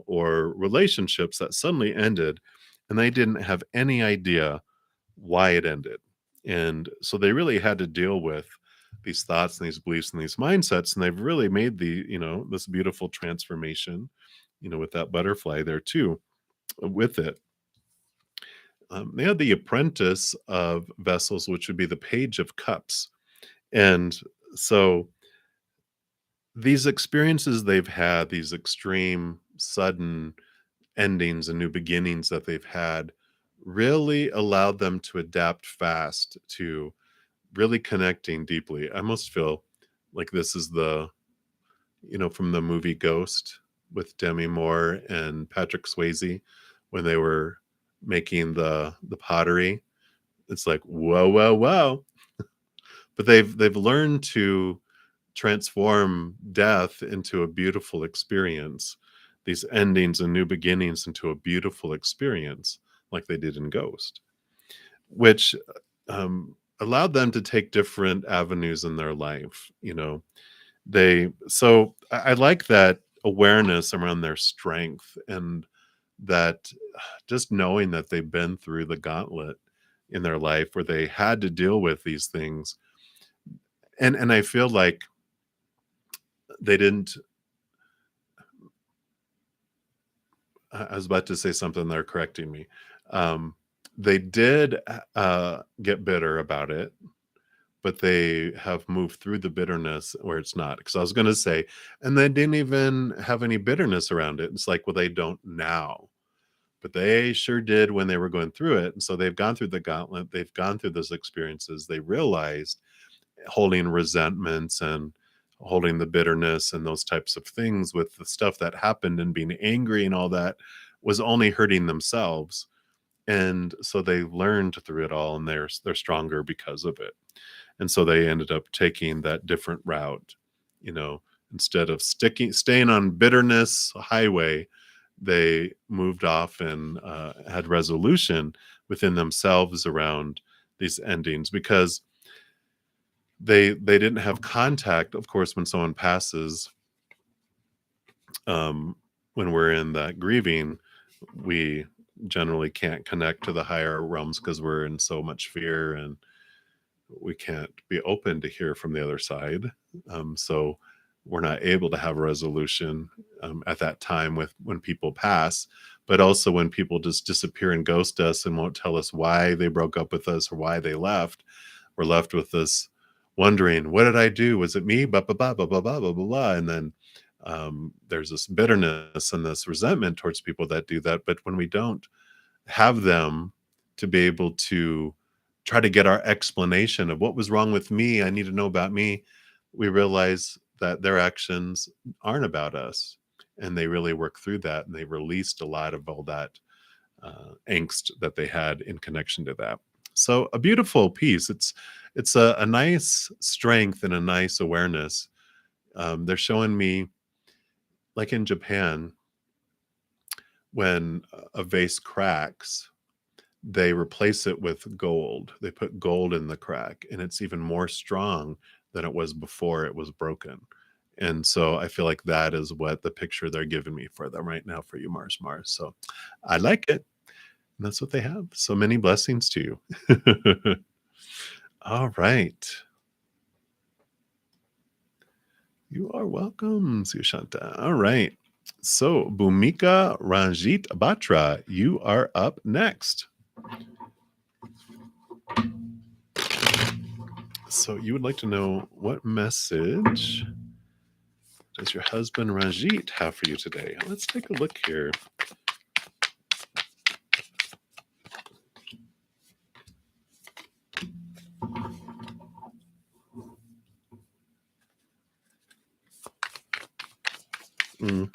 or relationships that suddenly ended, and they didn't have any idea why it ended. And so they really had to deal with these thoughts and these beliefs and these mindsets, and they've really made this beautiful transformation, with that butterfly there too, with it. They had the apprentice of vessels, which would be the page of cups. And so these experiences they've had, these extreme, sudden endings and new beginnings that they've had, really allowed them to adapt fast to really connecting deeply. I almost feel like this is from the movie Ghost with Demi Moore and Patrick Swayze when they were making the pottery. It's like, whoa, whoa, whoa. But they've learned to transform death into a beautiful experience, these endings and new beginnings into a beautiful experience, like they did in Ghost, which allowed them to take different avenues in their life. I like that awareness around their strength, and that just knowing that they've been through the gauntlet in their life where they had to deal with these things. And I feel like they didn't I was about to say something, they're correcting me. They did get bitter about it, but they have moved through the bitterness where it's not. Because I was going to say, and they didn't even have any bitterness around it. It's like, well, they don't now, but they sure did when they were going through it. And so they've gone through the gauntlet. They've gone through those experiences. They realized holding resentments and holding the bitterness and those types of things with the stuff that happened and being angry and all that was only hurting themselves. And so they learned through it all, and they're stronger because of it. And so they ended up taking that different route, instead of staying on bitterness highway. They moved off and had resolution within themselves around these endings, because they didn't have contact. Of course, when someone passes, when we're in that grieving, we generally can't connect to the higher realms because we're in so much fear, and we can't be open to hear from the other side. So we're not able to have a resolution at that time when people pass, but also when people just disappear and ghost us and won't tell us why they broke up with us or why they left. We're left with this wondering, what did I do? Was it me? Blah, blah, blah, blah, blah, blah, blah, blah, blah. And then there's this bitterness and this resentment towards people that do that. But when we don't have them to be able to try to get our explanation of what was wrong with me. I need to know about me. We realize that their actions aren't about us. And they really work through that, and they released a lot of all that angst that they had in connection to that. So a beautiful piece. It's a nice strength and a nice awareness. They're showing me, like in Japan, when a vase cracks, they replace it with gold. They put gold in the crack, and it's even more strong than it was before it was broken. And so I feel like that is what the picture they're giving me for them right now for you, Mars. So I like it. And that's what they have. So many blessings to you. All right. You are welcome, Sushanta. All right. So Bhumika Ranjit Batra, you are up next. So you would like to know, what message does your husband Ranjit have for you today? Let's take a look here. Mm.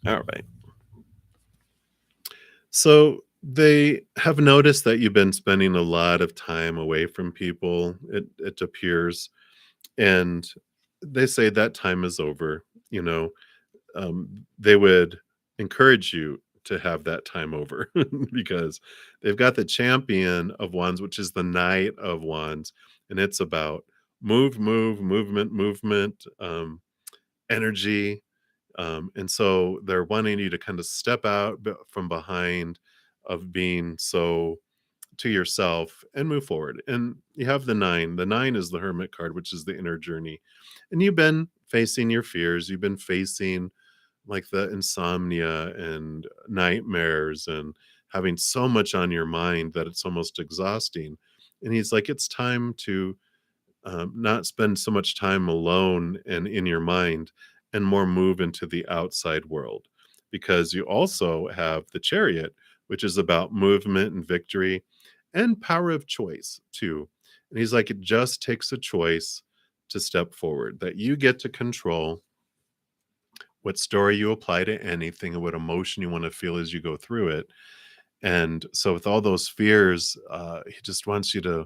All right. So they have noticed that you've been spending a lot of time away from people, it appears, and they say that time is over. You know, they would encourage you to have that time over because they've got the champion of wands, which is the knight of wands, and it's about movement, energy, and so they're wanting you to kind of step out from behind of being so to yourself and move forward. And you have the nine. The nine is the hermit card, which is the inner journey. And you've been facing your fears. You've been facing like the insomnia and nightmares and having so much on your mind that it's almost exhausting. And he's like, it's time to not spend so much time alone and in your mind, and more move into the outside world, because you also have the chariot, which is about movement and victory and power of choice too. And he's like, it just takes a choice to step forward, that you get to control what story you apply to anything and what emotion you want to feel as you go through it. And so with all those fears, he just wants you to,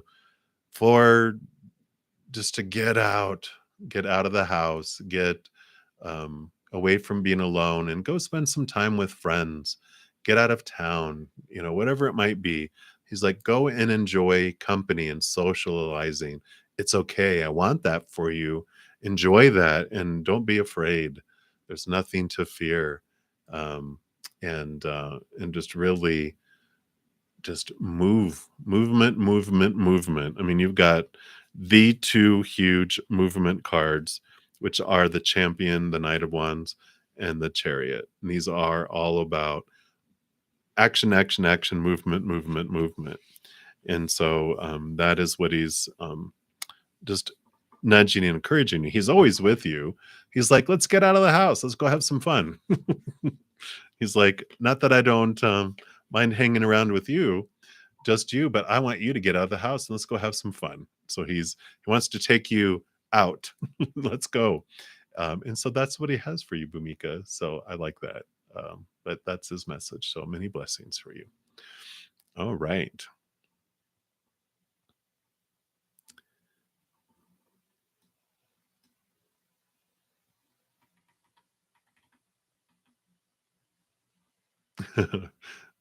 for just to get out of the house, get away from being alone, and go spend some time with friends, get out of town, whatever it might be. He's like, go and enjoy company and socializing. It's okay. I want that for you. Enjoy that, and don't be afraid. There's nothing to fear. And just really just movement. I mean, you've got the two huge movement cards, which are the champion, the knight of wands, and the chariot. And these are all about action, movement. And so that is what he's just nudging and encouraging you. He's always with you. He's like, let's get out of the house, let's go have some fun. He's like, not that I don't mind hanging around with you, just you, but I want you to get out of the house and let's go have some fun. So he wants to take you out. Let's go. And so that's what he has for you, Bhumika. So I like that. But that's his message. So many blessings for you. All right.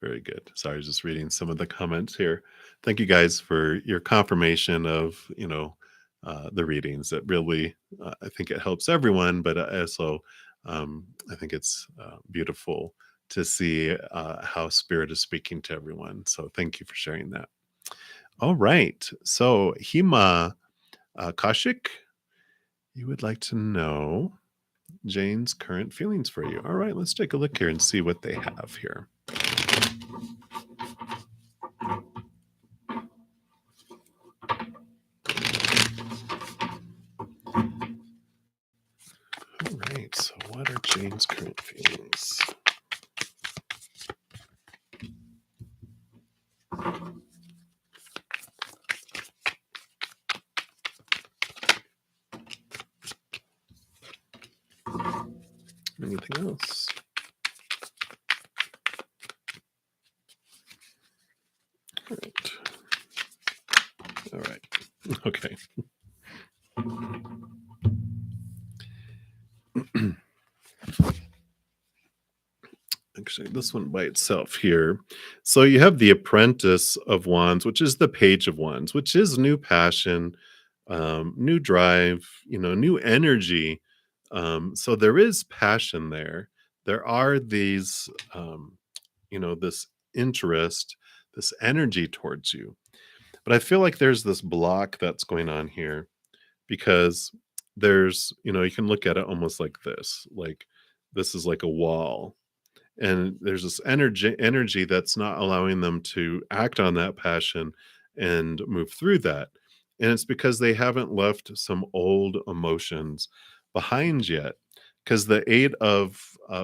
Very good. Sorry, just reading some of the comments here. Thank you guys for your confirmation of, the readings. That really, I think it helps everyone, but also, I think it's beautiful to see how Spirit is speaking to everyone. So thank you for sharing that. All right. So Hima Kashik, you would like to know Jane's current feelings for you. All right, let's take a look here and see what they have here. All right, so what are Jane's current feelings? Anything else? All right. All right. Okay. Actually, this one by itself here. So you have the Apprentice of Wands, which is the Page of Wands, which is new passion, new drive, new energy. So there is passion there. There are these, this interest, this energy towards you. But I feel like there's this block that's going on here because you can look at it almost like this, like this is like a wall, and there's this energy that's not allowing them to act on that passion and move through that, and it's because they haven't left some old emotions behind yet, because the eight of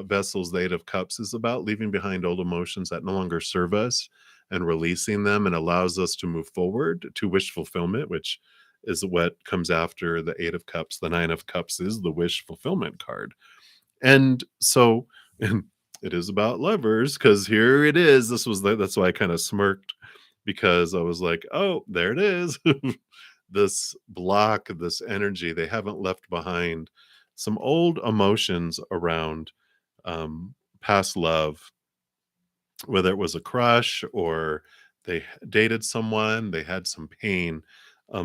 vessels, the eight of cups, is about leaving behind old emotions that no longer serve us and releasing them, and allows us to move forward to wish fulfillment, which is what comes after the eight of cups. The nine of cups is the wish fulfillment card, and so and it is about lovers, because here it is. That's why I kind of smirked, because I was like, oh, there it is. This block, this energy, they haven't left behind some old emotions around past love, whether it was a crush or they dated someone, they had some pain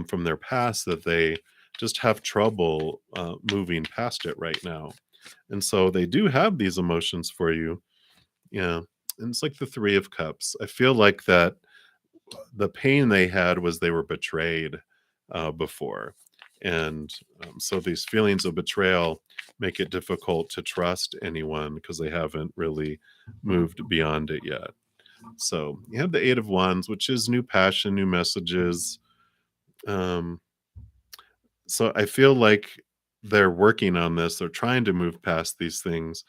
from their past that they just have trouble moving past it right now. And so they do have these emotions for you. Yeah. And it's like the Three of Cups. I feel like that the pain they had was they were betrayed before. And so these feelings of betrayal make it difficult to trust anyone because they haven't really moved beyond it yet. So you have the Eight of Wands, which is new passion, new messages. Um, so I feel like they're working on this. They're trying to move past these things,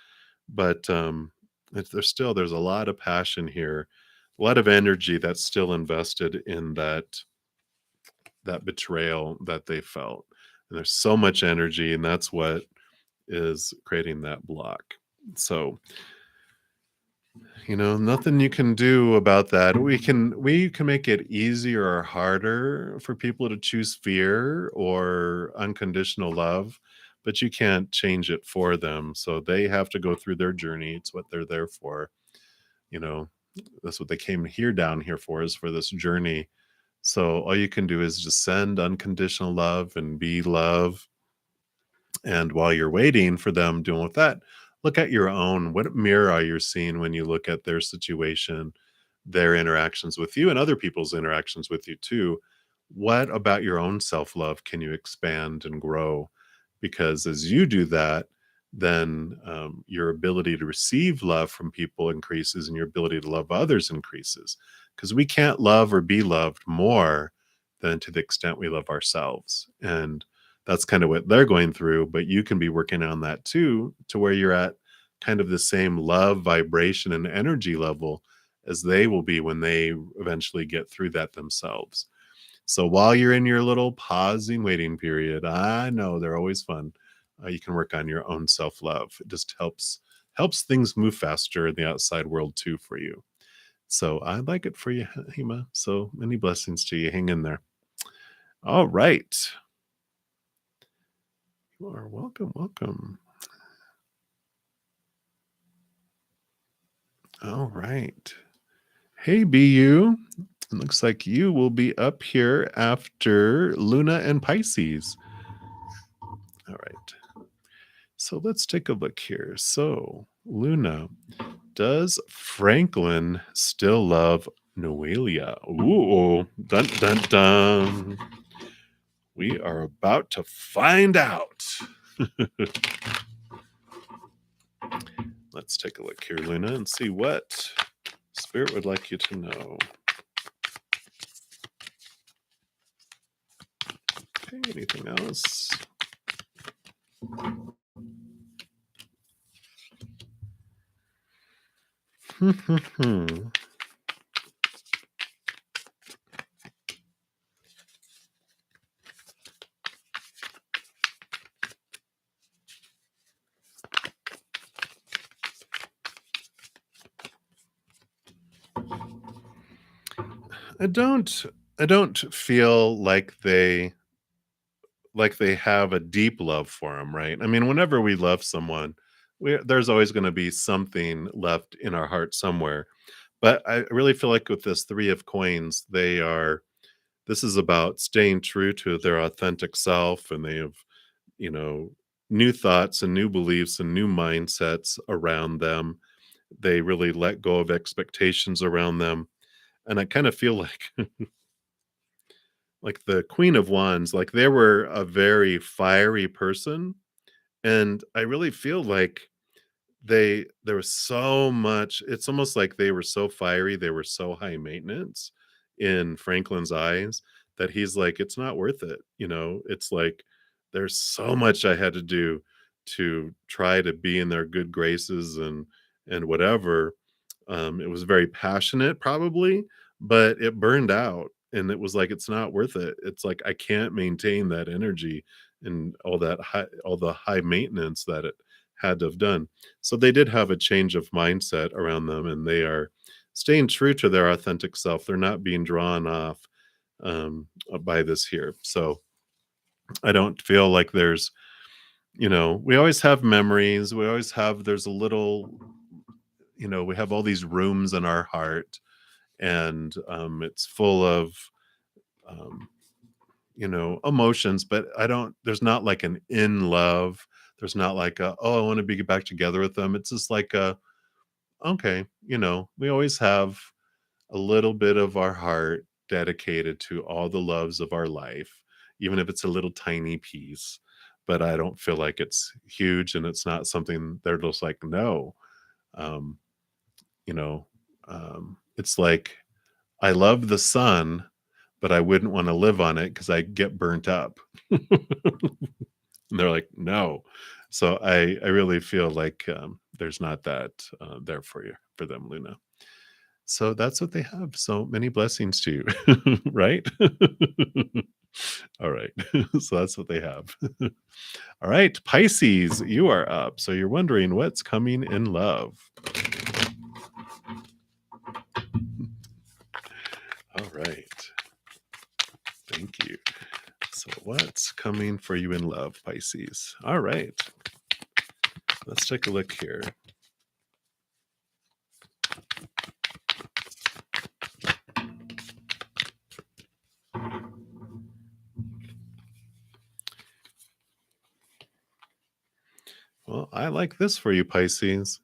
but there's a lot of passion here, a lot of energy that's still invested in that betrayal that they felt. And there's so much energy, and that's what is creating that block. So, nothing you can do about that. We can make it easier or harder for people to choose fear or unconditional love, but you can't change it for them. So they have to go through their journey. It's what they're there for. You know, that's what they came here down here for, is for this journey. So all you can do is just send unconditional love and be love. And while you're waiting for them doing with that, look at your own. What mirror are you seeing when you look at their situation, their interactions with you, and other people's interactions with you too? What about your own self love can you expand and grow? Because as you do that, then your ability to receive love from people increases, and your ability to love others increases. Because we can't love or be loved more than to the extent we love ourselves. And that's kind of what they're going through, but you can be working on that too, to where you're at kind of the same love vibration and energy level as they will be when they eventually get through that themselves. So while you're in your little pausing waiting period, I know they're always fun. You can work on your own self-love. It just helps things move faster in the outside world too for you. So I like it for you, Hema. So many blessings to you. Hang in there. All right. You are welcome, welcome. All right. Hey, BU. It looks like you will be up here after Luna and Pisces. All right. So let's take a look here. So, Luna, does Franklin still love Noelia? Ooh, dun dun dun. We are about to find out. Let's take a look here, Luna, and see what Spirit would like you to know. Okay, anything else? I don't I don't feel like they have a deep love for him, right? I mean, whenever we love someone, there's always going to be something left in our heart somewhere. But I really feel like with this 3 of coins, this is about staying true to their authentic self, and they have, you know, new thoughts and new beliefs and new mindsets around them. They really let go of expectations around them. And I kind of feel like the Queen of Wands, like they were a very fiery person. And I really feel like there was so much, it's almost like they were so fiery, they were so high maintenance in Franklin's eyes that he's like, "It's not worth it," you know? It's like, there's so much I had to do to try to be in their good graces and whatever. It was very passionate probably, but it burned out, and it was like, "It's not worth it." It's like, I can't maintain that energy and all the high maintenance that it had to have done. So they did have a change of mindset around them, and they are staying true to their authentic self. They're not being drawn off by this here. So I don't feel like we always have memories. We always have, there's a little, we have all these rooms in our heart, and it's full of, um, emotions, but there's not like an in love. There's not like oh, I want to be back together with them. It's just like okay, we always have a little bit of our heart dedicated to all the loves of our life, even if it's a little tiny piece. But I don't feel like it's huge, and it's not something they're just like, no. Um, you know, it's like, I love the sun, but I wouldn't want to live on it because I get burnt up. And they're like, no. So I really feel like there's not that there for you, for them, Luna. So that's what they have. So many blessings to you, right? All right. So that's what they have. All right, Pisces, you are up. So you're wondering what's coming in love. All right. Thank you. So what's coming for you in love, Pisces? All right. Let's take a look here. Well, I like this for you, Pisces.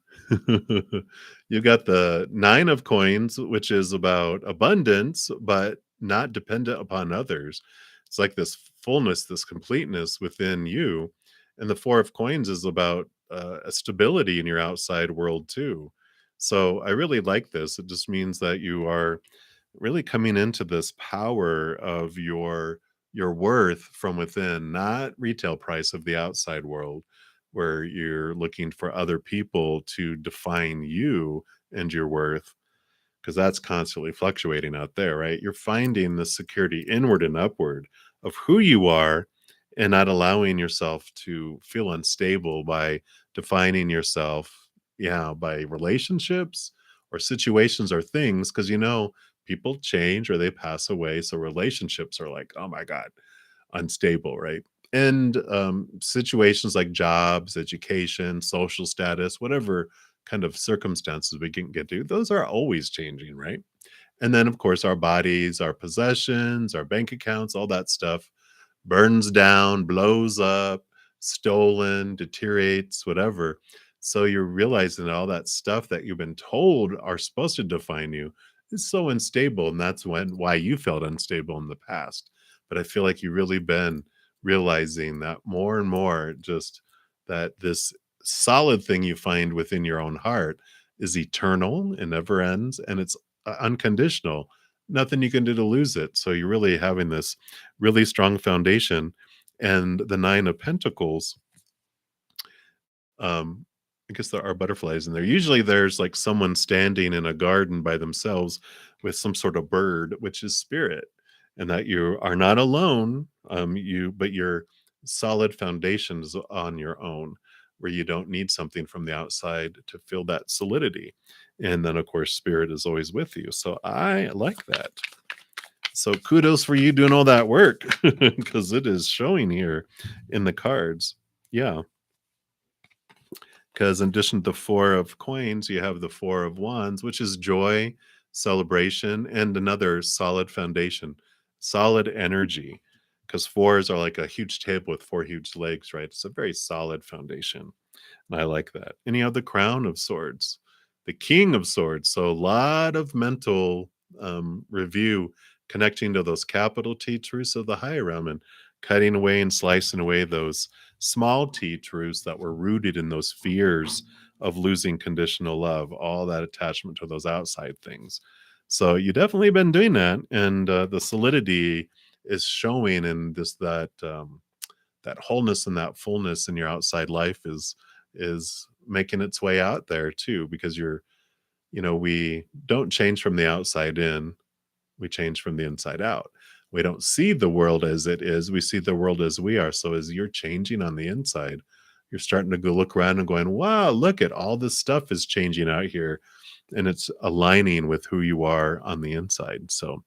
You got the 9 of coins, which is about abundance, but not dependent upon others. It's like this fullness, this completeness within you. And the 4 of coins is about a stability in your outside world, too. So I really like this. It just means that you are really coming into this power of your worth from within, not retail price of the outside world, where you're looking for other people to define you and your worth, because that's constantly fluctuating out there, right? You're finding the security inward and upward of who you are, and not allowing yourself to feel unstable by defining yourself, yeah, by relationships or situations or things, because people change or they pass away. So relationships are like, oh my God, unstable, right? And situations like jobs, education, social status, whatever kind of circumstances we can get to, those are always changing, right? And then, of course, our bodies, our possessions, our bank accounts, all that stuff burns down, blows up, stolen, deteriorates, whatever. So you're realizing that all that stuff that you've been told are supposed to define you is so unstable. And that's why you felt unstable in the past. But I feel like you've really been realizing that more and more, just that this solid thing you find within your own heart is eternal and never ends, and it's unconditional. Nothing you can do to lose it. So you're really having this really strong foundation. And the 9 of Pentacles, um, I guess there are butterflies in there. Usually there's like someone standing in a garden by themselves with some sort of bird, which is spirit, and that you are not alone. But your solid foundation is on your own, where you don't need something from the outside to feel that solidity. And then, of course, spirit is always with you. So I like that. So kudos for you doing all that work because it is showing here in the cards. Yeah, because in addition to the four of coins, you have the four of wands, which is joy, celebration, and another solid foundation, solid energy. Because fours are like a huge table with four huge legs, right? It's a very solid foundation. And I like that. And you have the crown of swords, the king of swords. So a lot of mental review connecting to those capital T truths of the higher realm and cutting away and slicing away those small T truths that were rooted in those fears of losing conditional love, all that attachment to those outside things. So you definitely been doing that, and the solidity is showing in this that wholeness and that fullness in your outside life is making its way out there too, because we don't change from the outside in, we change from the inside out. We don't see the world as it is, we see the world as we are. So as you're changing on the inside, you're starting to go look around and going, wow, look at all this stuff is changing out here, and it's aligning with who you are on the inside. So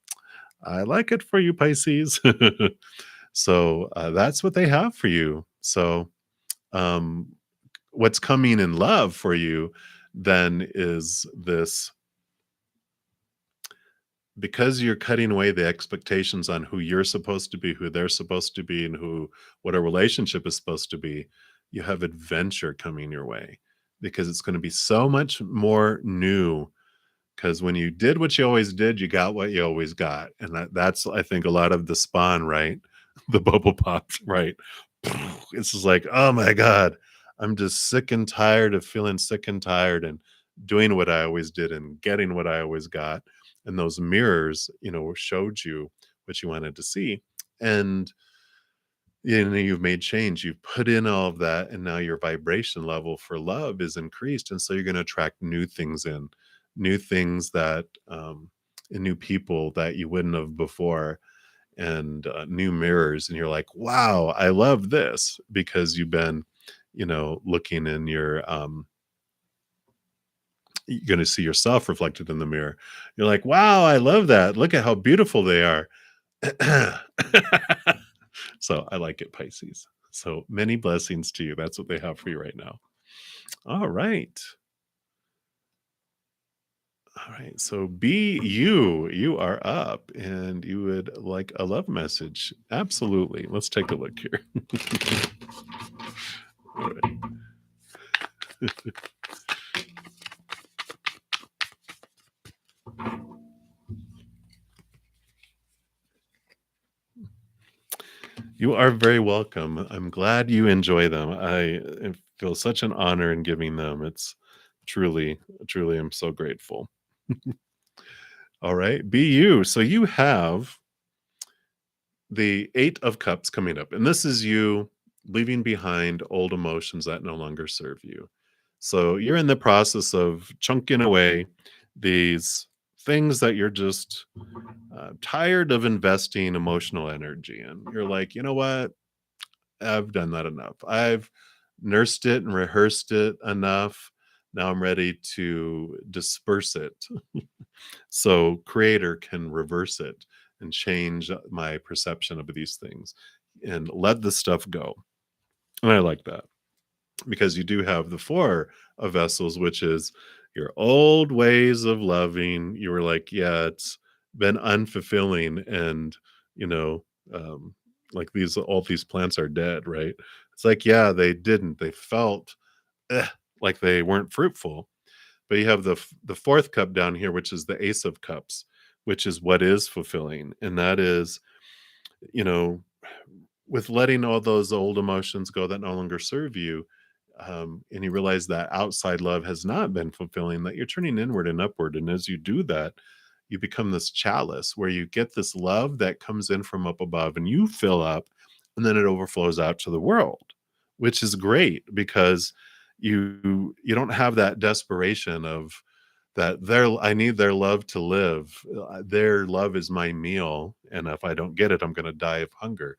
I like it for you, Pisces. So that's what they have for you. So um, what's coming in love for you then is this, because you're cutting away the expectations on who you're supposed to be, who they're supposed to be, and what a relationship is supposed to be. You have adventure coming your way because it's going to be so much more new, because when you did what you always did, you got what you always got. And that's, I think, a lot of the spawn, right? The bubble pops, right? It's just like, oh my God, I'm just sick and tired of feeling sick and tired and doing what I always did and getting what I always got. And those mirrors, showed you what you wanted to see. And you've made change, you've put in all of that, and now your vibration level for love is increased, and so you're going to attract new things in, new things that and new people that you wouldn't have before, and new mirrors, and you're like, wow, I love this, because you've been looking in you're going to see yourself reflected in the mirror. You're like, wow, I love that, look at how beautiful they are. So I like it, Pisces. So many blessings to you. That's what they have for you right now. All right. All right. So be you. You are up and you would like a love message. Absolutely. Let's take a look here. All right. You are very welcome. I'm glad you enjoy them. I feel such an honor in giving them. It's truly, truly, I'm so grateful. All right. Be you. So you have the Eight of Cups coming up, and this is you leaving behind old emotions that no longer serve you. So you're in the process of chunking away these things that you're just tired of investing emotional energy in. You're like, you know what? I've done that enough. I've nursed it and rehearsed it enough. Now I'm ready to disperse it so creator can reverse it and change my perception of these things and let the stuff go. And I like that, because you do have the four of vessels, which is your old ways of loving. You were like, yeah, it's been unfulfilling, and you know like all these plants are dead, right? It's like, yeah, they felt eh, like they weren't fruitful. But you have the fourth cup down here, which is the Ace of Cups, which is what is fulfilling, and that is, you know, with letting all those old emotions go that no longer serve you, and you realize that outside love has not been fulfilling, that you're turning inward and upward, and as you do that, you become this chalice where you get this love that comes in from up above, and you fill up, and then it overflows out to the world, which is great, because you don't have that desperation of that I need their love to live. Their love is my meal, and if I don't get it, I'm going to die of hunger.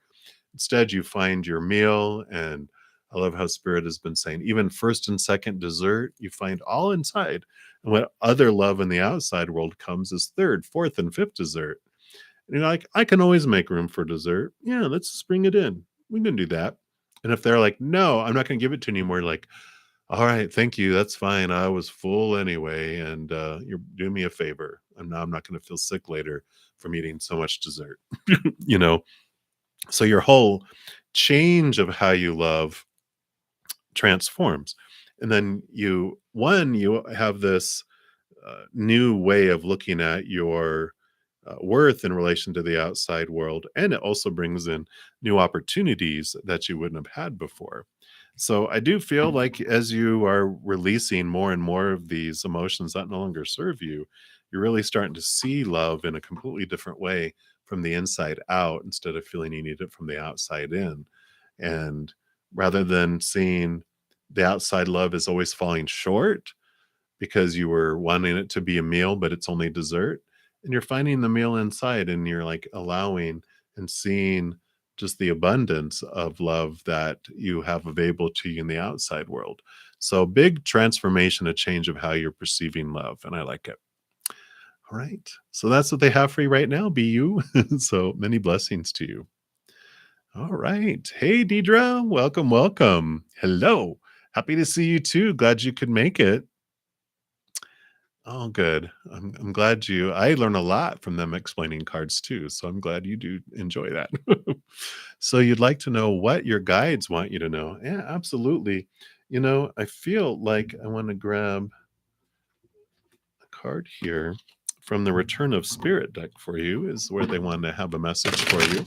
Instead, you find your meal, and I love how Spirit has been saying, even first and second dessert, you find all inside. And what other love in the outside world comes is third, fourth, and fifth dessert. And you're like, I can always make room for dessert. Yeah, let's just bring it in. We can do that. And if they're like, no, I'm not going to give it to you anymore, like, all right, thank you. That's fine. I was full anyway, and you're doing me a favor. I'm not going to feel sick later from eating so much dessert. you know, so your whole change of how you love transforms, and then you have this new way of looking at your worth in relation to the outside world. And it also brings in new opportunities that you wouldn't have had before. So I do feel like as you are releasing more and more of these emotions that no longer serve you, you're really starting to see love in a completely different way from the inside out instead of feeling you need it from the outside in. And rather than seeing the outside love as always falling short, because you were wanting it to be a meal, but it's only dessert. And you're finding the meal inside and you're like allowing and seeing just the abundance of love that you have available to you in the outside world. So big transformation, a change of how you're perceiving love. And I like it. All right. So that's what they have for you right now, BU. So many blessings to you. All right. Hey, Deidre. Welcome, welcome. Hello. Happy to see you too. Glad you could make it. Oh, good. I'm glad you I learn a lot from them explaining cards too, so I'm glad you do enjoy that. So you'd like to know what your guides want you to know. Yeah, absolutely. I feel like I want to grab a card here from the Return of Spirit deck for you, is where they want to have a message for you.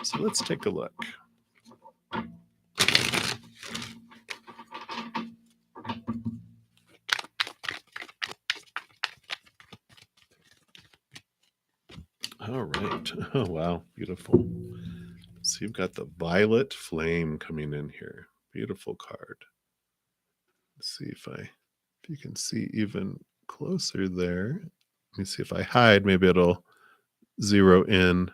So let's take a look. All right. Oh, wow. Beautiful. So you've got the Violet Flame coming in here. Beautiful card. Let's see if you can see even closer there. Let me see if I hide, maybe it'll zero in.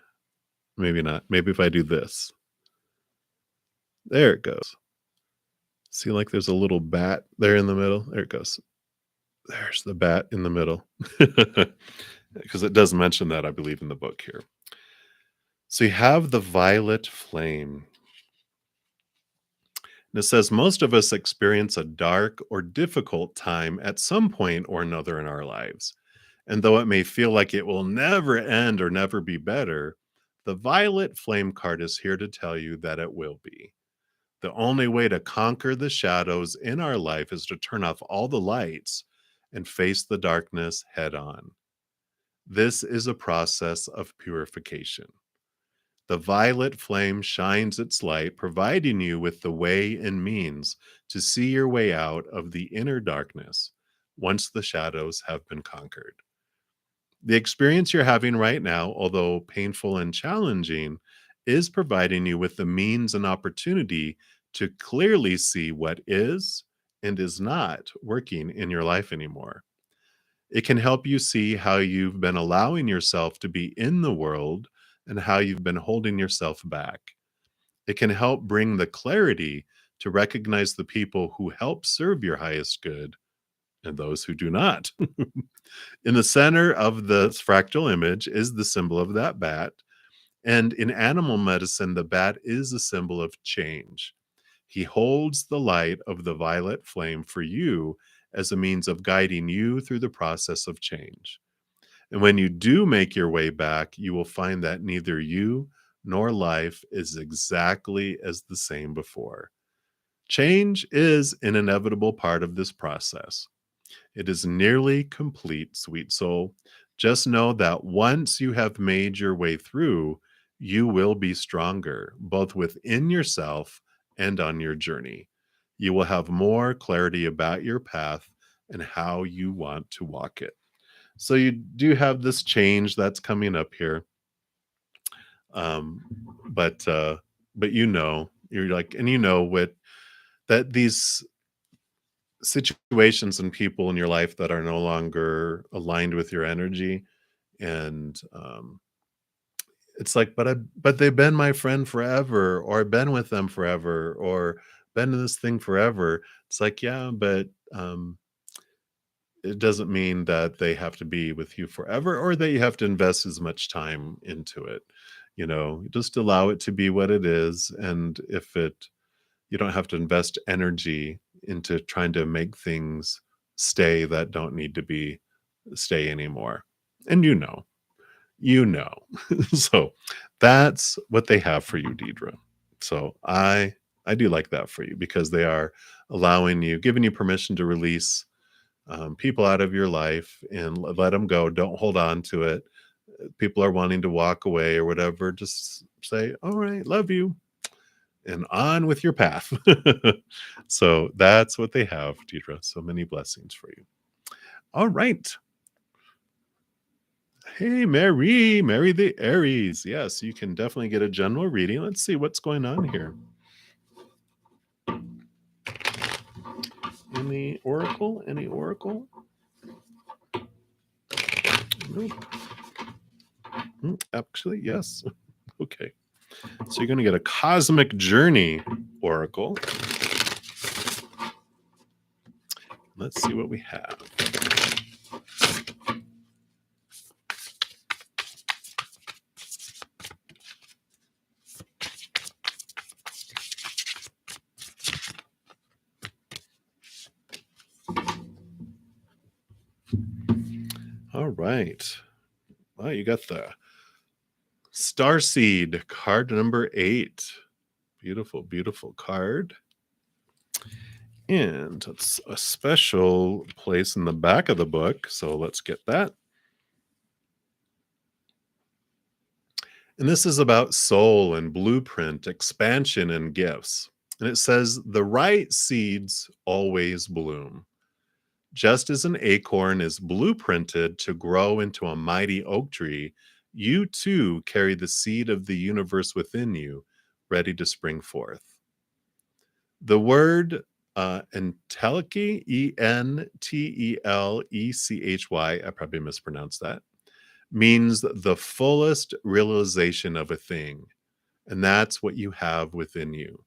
Maybe not. Maybe if I do this. There it goes. See, like there's a little bat there in the middle. There it goes. There's the bat in the middle. Because it does mention that, I believe, in the book here. So you have the Violet Flame. And it says most of us experience a dark or difficult time at some point or another in our lives. And though it may feel like it will never end or never be better, the Violet Flame card is here to tell you that it will be. The only way to conquer the shadows in our life is to turn off all the lights and face the darkness head on. This is a process of purification. The violet flame shines its light, providing you with the way and means to see your way out of the inner darkness once the shadows have been conquered. The experience you're having right now, although painful and challenging, is providing you with the means and opportunity to clearly see what is and is not working in your life anymore. It can help you see how you've been allowing yourself to be in the world and how you've been holding yourself back. It can help bring the clarity to recognize the people who help serve your highest good and those who do not. In the center of the fractal image is the symbol of that bat. And in animal medicine, the bat is a symbol of change. He holds the light of the violet flame for you as a means of guiding you through the process of change. And when you do make your way back, you will find that neither you nor life is exactly as the same before. Change is an inevitable part of this process. It is nearly complete, sweet soul. Just know that once you have made your way through, you will be stronger, both within yourself and on your journey. You will have more clarity about your path and how you want to walk it. So you do have this change that's coming up here. Um, but you're like, and what that these situations and people in your life that are no longer aligned with your energy, and it's like, but they've been my friend forever, or I've been with them forever, or been in this thing forever. It's like, yeah, but it doesn't mean that they have to be with you forever or that you have to invest as much time into it. Just allow it to be what it is. And if you don't have to invest energy into trying to make things stay that don't need to be stay anymore. And you know. So that's what they have for you, Deidre. So I do like that for you because they are allowing you, giving you permission to release people out of your life and let them go. Don't hold on to it. People are wanting to walk away or whatever. Just say, all right, love you, and on with your path. So that's what they have, Deidre. So many blessings for you. All right. Hey, Mary the Aries. Yes, you can definitely get a general reading. Let's see what's going on here. Any oracle? Any oracle? Nope. Actually, yes. Okay. So you're going to get a cosmic journey oracle. Let's see what we have. All right. Well, you got the Starseed card number 8. Beautiful, beautiful card. And it's a special place in the back of the book. So let's get that. And this is about soul and blueprint, expansion and gifts. And it says, the right seeds always bloom. Just as an acorn is blueprinted to grow into a mighty oak tree, you too carry the seed of the universe within you, ready to spring forth. The word entelechy, Enteleechy, I probably mispronounced that, means the fullest realization of a thing. And that's what you have within you.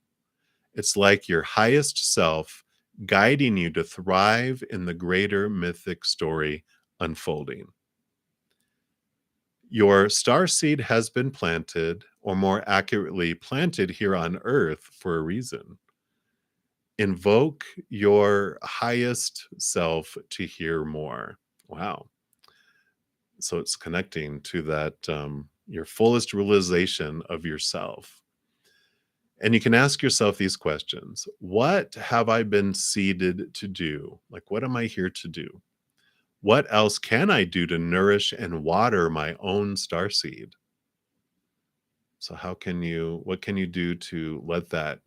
It's like your highest self guiding you to thrive in the greater mythic story unfolding. Your starseed has been planted, or more accurately, planted here on Earth for a reason. Invoke your highest self to hear more. Wow. So it's connecting to that, your fullest realization of yourself. And you can ask yourself these questions. What have I been seeded to do? Like, what am I here to do? What else can I do to nourish and water my own starseed? So what can you do to let that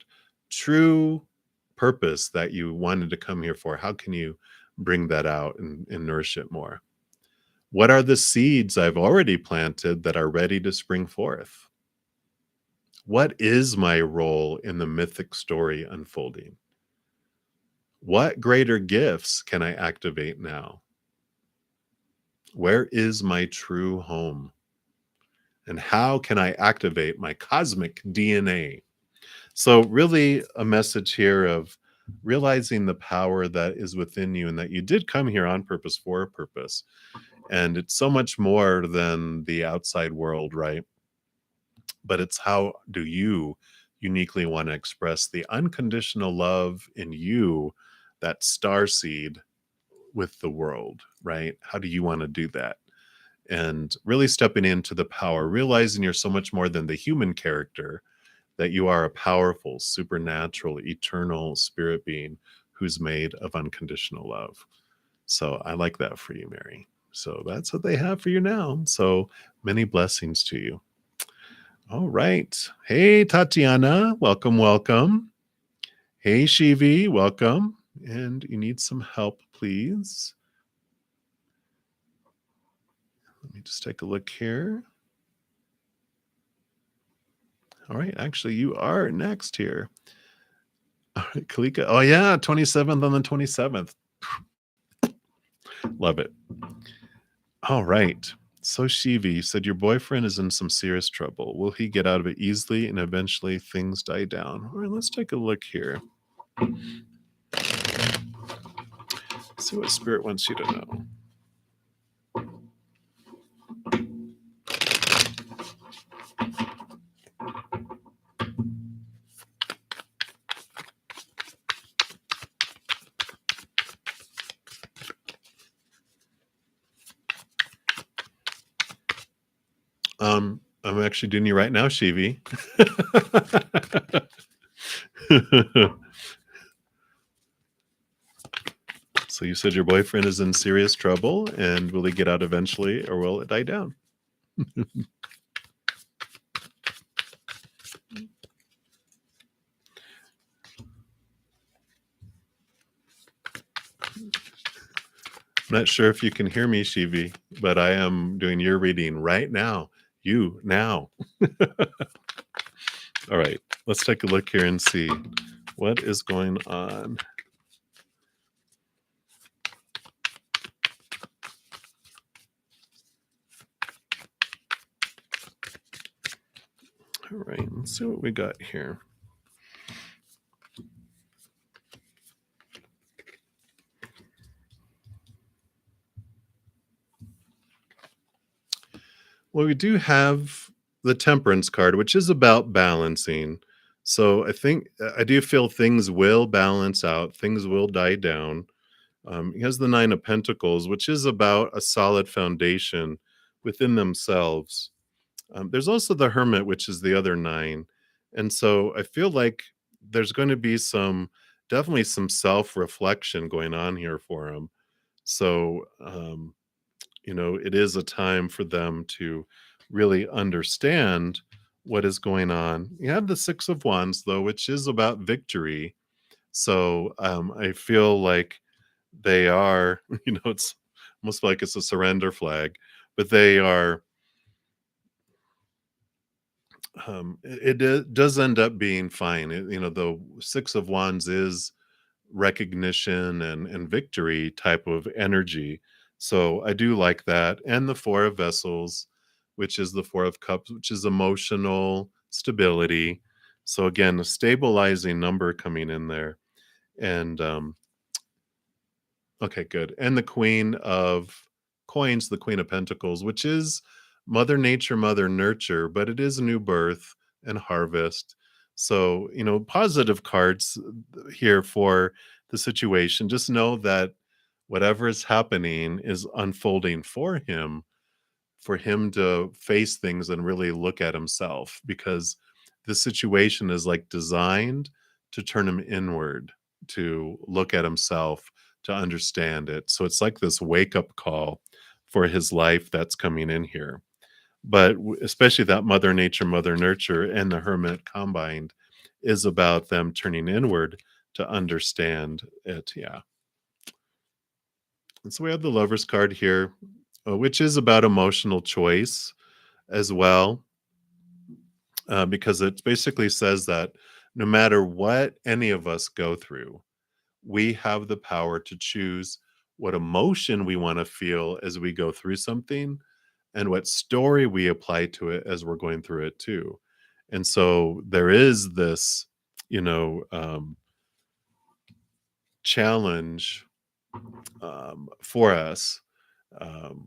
true purpose that you wanted to come here for, how can you bring that out and nourish it more? What are the seeds I've already planted that are ready to spring forth? What is my role in the mythic story unfolding? What greater gifts can I activate now? Where is my true home? And how can I activate my cosmic DNA? So really a message here of realizing the power that is within you and that you did come here on purpose for a purpose. And it's so much more than the outside world, right? But it's how do you uniquely want to express the unconditional love in you, that star seed, with the world, right? How do you want to do that? And really stepping into the power, realizing you're so much more than the human character, that you are a powerful, supernatural, eternal spirit being who's made of unconditional love. So I like that for you, Mary. So that's what they have for you now. So many blessings to you. All right. Hey, Tatiana. Welcome, welcome. Hey, Shivi. Welcome. And you need some help, please. Let me just take a look here. All right. Actually, you are next here. All right, Kalika. Oh, yeah. 27th on the 27th. Love it. All right. So Shivi said, your boyfriend is in some serious trouble. Will he get out of it easily and eventually things die down? All right, let's take a look here. See what spirit wants you to know. I'm actually doing you right now, Shivi. So you said your boyfriend is in serious trouble, and will he get out eventually, or will it die down? I'm not sure if you can hear me, Shivi, but I am doing your reading right now. You now. All right, let's take a look here and see what is going on. All right, let's see what we got here. Well, we do have the Temperance card, which is about balancing. So I think I do feel things will balance out, things will die down. He has the Nine of Pentacles, which is about a solid foundation within themselves. There's also the Hermit, which is the other nine. And so I feel like there's going to be definitely some self reflection going on here for him. So, it is a time for them to really understand what is going on. You have the Six of Wands, though, which is about victory. So I feel like they are, it's almost like it's a surrender flag, but they are, does end up being fine. The Six of Wands is recognition and victory type of energy. So I do like that. And the Four of Vessels, which is the Four of Cups, which is emotional stability. So again, a stabilizing number coming in there. And okay, good. And the Queen of Coins, the Queen of Pentacles, which is Mother Nature, Mother Nurture, but it is new birth and harvest. So, positive cards here for the situation. Just know that whatever is happening is unfolding for him to face things and really look at himself, because the situation is like designed to turn him inward, to look at himself, to understand it. So it's like this wake up call for his life that's coming in here. But especially that Mother Nature, Mother Nurture, and the Hermit combined is about them turning inward to understand it. Yeah. And so we have the Lover's card here, which is about emotional choice as well, because it basically says that no matter what any of us go through, we have the power to choose what emotion we want to feel as we go through something, and what story we apply to it as we're going through it too. And so there is this, challenge for us,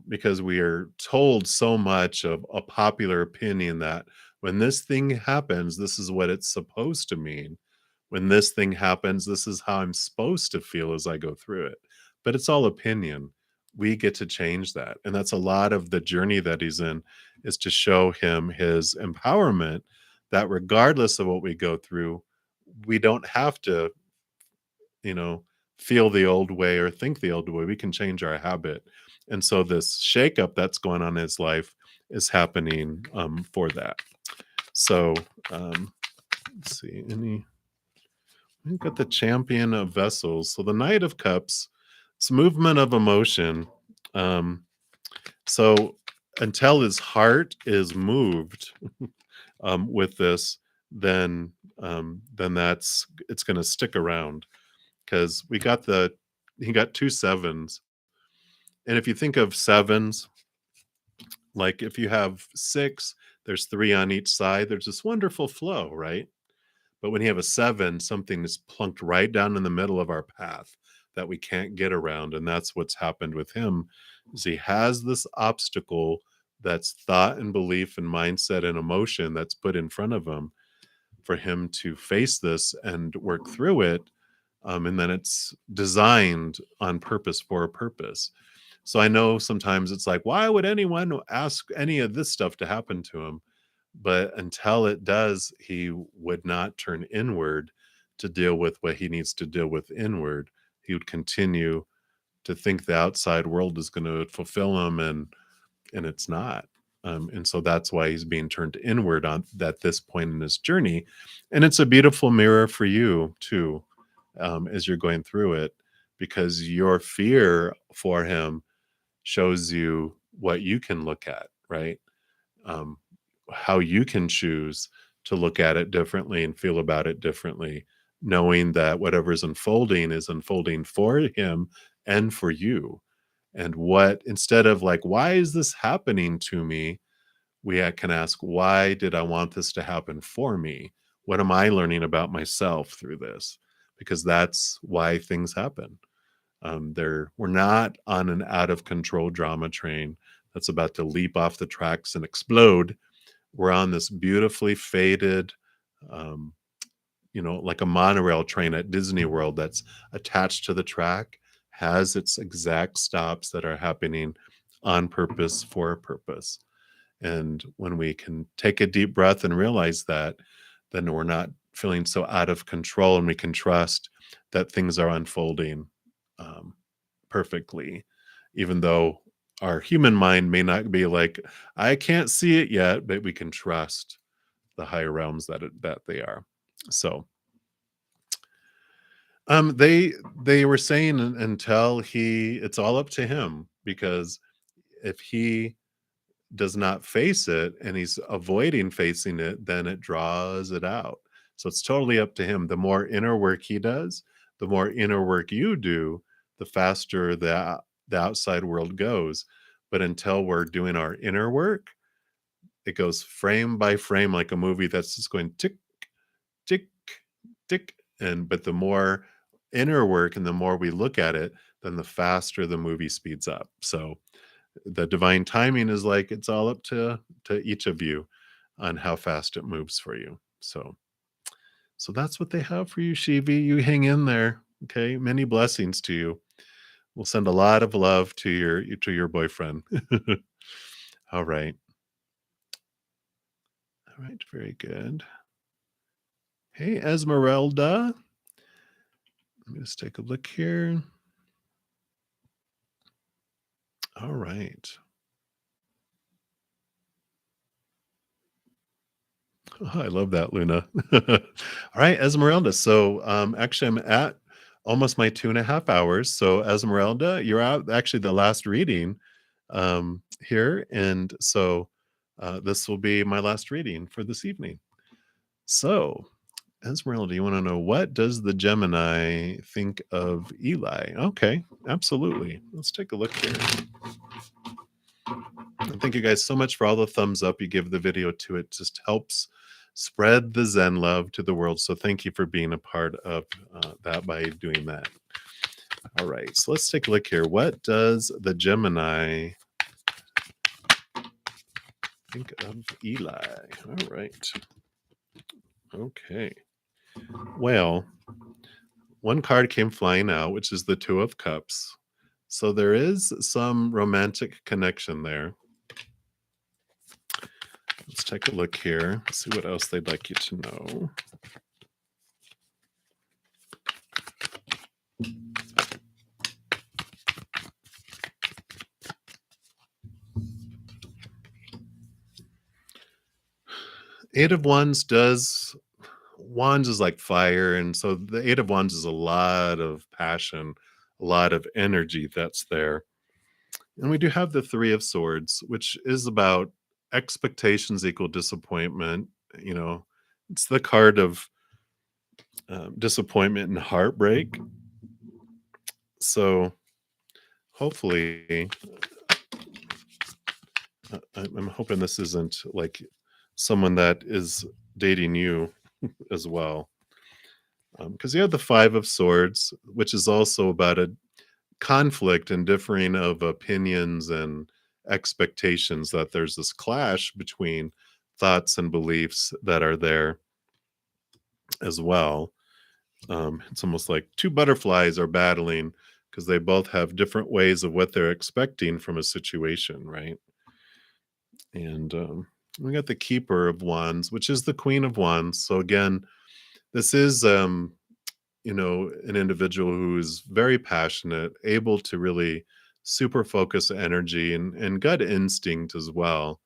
because we are told so much of a popular opinion that when this thing happens, this is what it's supposed to mean. When this thing happens, this is how I'm supposed to feel as I go through it. But it's all opinion. We get to change that. And that's a lot of the journey that he's in, is to show him his empowerment, that regardless of what we go through, we don't have to, you know, feel the old way or think the old way. We can change our habit. And so this shakeup that's going on in his life is happening for that. So let's see, we've got the Champion of Vessels. So the Knight of Cups, it's movement of emotion. So until his heart is moved with this, then it's going to stick around, because he got two sevens. And if you think of sevens, like if you have six, there's three on each side, there's this wonderful flow, right? But when you have a seven, something is plunked right down in the middle of our path. that we can't get around, and that's what's happened with him, is he has this obstacle that's thought and belief and mindset and emotion that's put in front of him for him to face this and work through it. And then it's designed on purpose for a purpose. So I know sometimes it's like, why would anyone ask any of this stuff to happen to him? But until it does, he would not turn inward to deal with what he needs to deal with inward. He would continue to think the outside world is going to fulfill him, and it's not. And so that's why he's being turned inward on at this point in his journey. And it's a beautiful mirror for you too, as you're going through it, because your fear for him shows you what you can look at, right? Um, how you can choose to look at it differently and feel about it differently, knowing that whatever's unfolding is unfolding for him and for you. And what, instead of like, why is this happening to me? Can ask, why did I want this to happen for me? What am I learning about myself through this? Because that's why things happen. We're not on an out of control drama train that's about to leap off the tracks and explode. We're on this beautifully faded, um, like a monorail train at Disney World that's attached to the track, has its exact stops that are happening on purpose for a purpose. And when we can take a deep breath and realize that, then we're not feeling so out of control, and we can trust that things are unfolding um, perfectly, even though our human mind may not be like, I can't see it yet, but we can trust the higher realms that they are. So they were saying until it's all up to him, because if he does not face it and he's avoiding facing it, then it draws it out. So it's totally up to him. The more inner work he does, the more inner work you do, the faster the outside world goes. But until we're doing our inner work, it goes frame by frame like a movie that's just going tick, tick, tick. But the more inner work and the more we look at it, then the faster the movie speeds up. So the divine timing is like, it's all up to each of you on how fast it moves for you. So that's what they have for you, Shivi. You hang in there. Okay, many blessings to you. We'll send a lot of love to your boyfriend. All right. All right, very good. Hey, Esmeralda. Let me just take a look here. All right. Oh, I love that, Luna. All right, Esmeralda. So actually I'm at almost my 2.5 hours. So Esmeralda, you're out actually the last reading here. And so this will be my last reading for this evening. So Esmeralda, you want to know, what does the Gemini think of Eli? Okay, absolutely. Let's take a look here. And thank you guys so much for all the thumbs up you give the video to. It just helps spread the Zen love to the world. So thank you for being a part of that by doing that. All right, so let's take a look here. What does the Gemini think of Eli? All right. Okay. Well, one card came flying out, which is the Two of Cups. So there is some romantic connection there. Let's take a look here, see what else they'd like you to know. Eight of Wands Wands is like fire, and so the Eight of Wands is a lot of passion, a lot of energy that's there. And we do have the Three of Swords, which is about expectations equal disappointment. It's the card of disappointment and heartbreak. So hopefully, I'm hoping this isn't like someone that is dating you as well. Because you have the Five of Swords, which is also about a conflict and differing of opinions and expectations, that there's this clash between thoughts and beliefs that are there as well. It's almost like two butterflies are battling because they both have different ways of what they're expecting from a situation, right? And we got the Keeper of Wands, which is the Queen of Wands. So again, this is an individual who is very passionate, able to really super focus energy and gut instinct as well.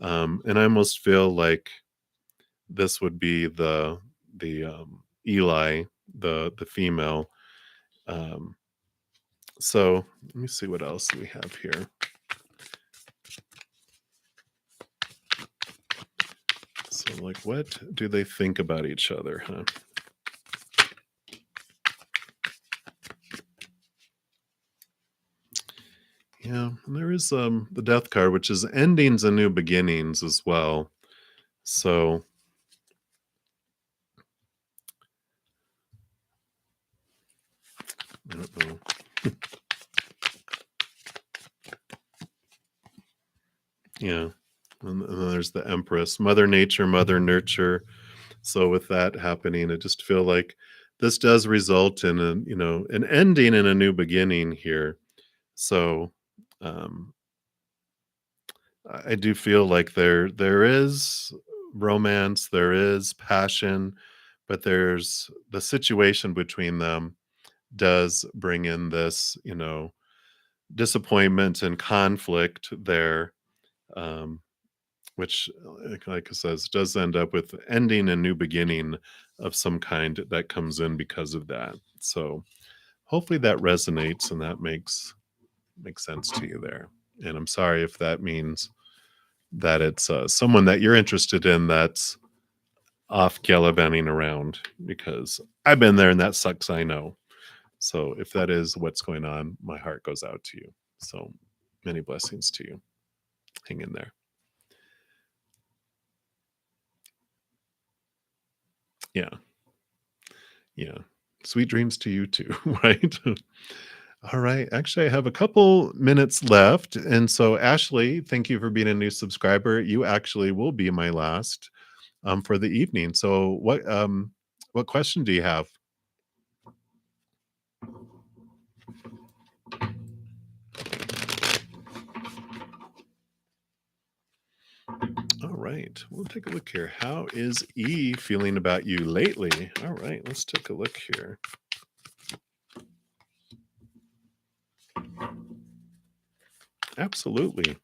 And I almost feel like this would be the Eli, the female. Um, so let me see what else we have here. So, like, what do they think about each other, huh? Yeah, and there is the Death card, which is endings and new beginnings as well. So, I don't know. Yeah. And then there's the Empress, Mother Nature, Mother Nurture. So with that happening, I just feel like this does result in an ending and a new beginning here. So um I do feel like there is romance, there is passion, but there's the situation between them does bring in this, disappointment and conflict there. Um, which, like I says, does end up with ending and new beginning of some kind that comes in because of that. So hopefully that resonates and that makes sense to you there. And I'm sorry if that means that it's someone that you're interested in that's off gallivanting around, because I've been there and that sucks. I know. So if that is what's going on, my heart goes out to you. So many blessings to you. Hang in there. Yeah. Yeah. Sweet dreams to you too, right? All right. Actually, I have a couple minutes left. And so, Ashley, thank you for being a new subscriber. You actually will be my last for the evening. So, what question do you have? All right. We'll take a look here. How is E feeling about you lately? All right. Let's take a look here. Absolutely.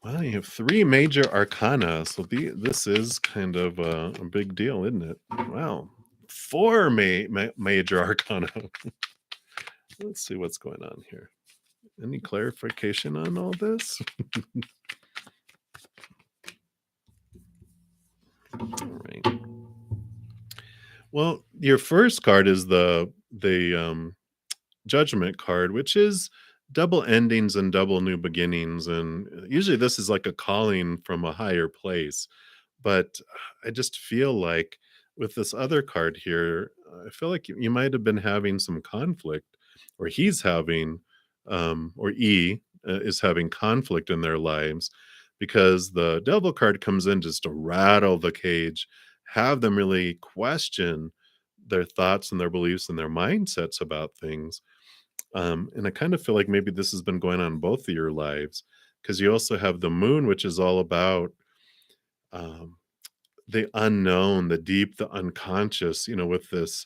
Well, you have three major arcana. So this is kind of a big deal, isn't it? Wow. Four major arcana. Let's see what's going on here. Any clarification on all this? All right. Well, your first card is the judgment card, which is double endings and double new beginnings. And usually this is like a calling from a higher place. But I just feel like with this other card here, I feel like you might have been having some conflict, or he's having, or E is having conflict in their lives, because the devil card comes in just to rattle the cage, have them really question their thoughts and their beliefs and their mindsets about things. And I kind of feel like maybe this has been going on in both of your lives, because you also have the moon, which is all about um, the unknown, the deep, the unconscious, with this,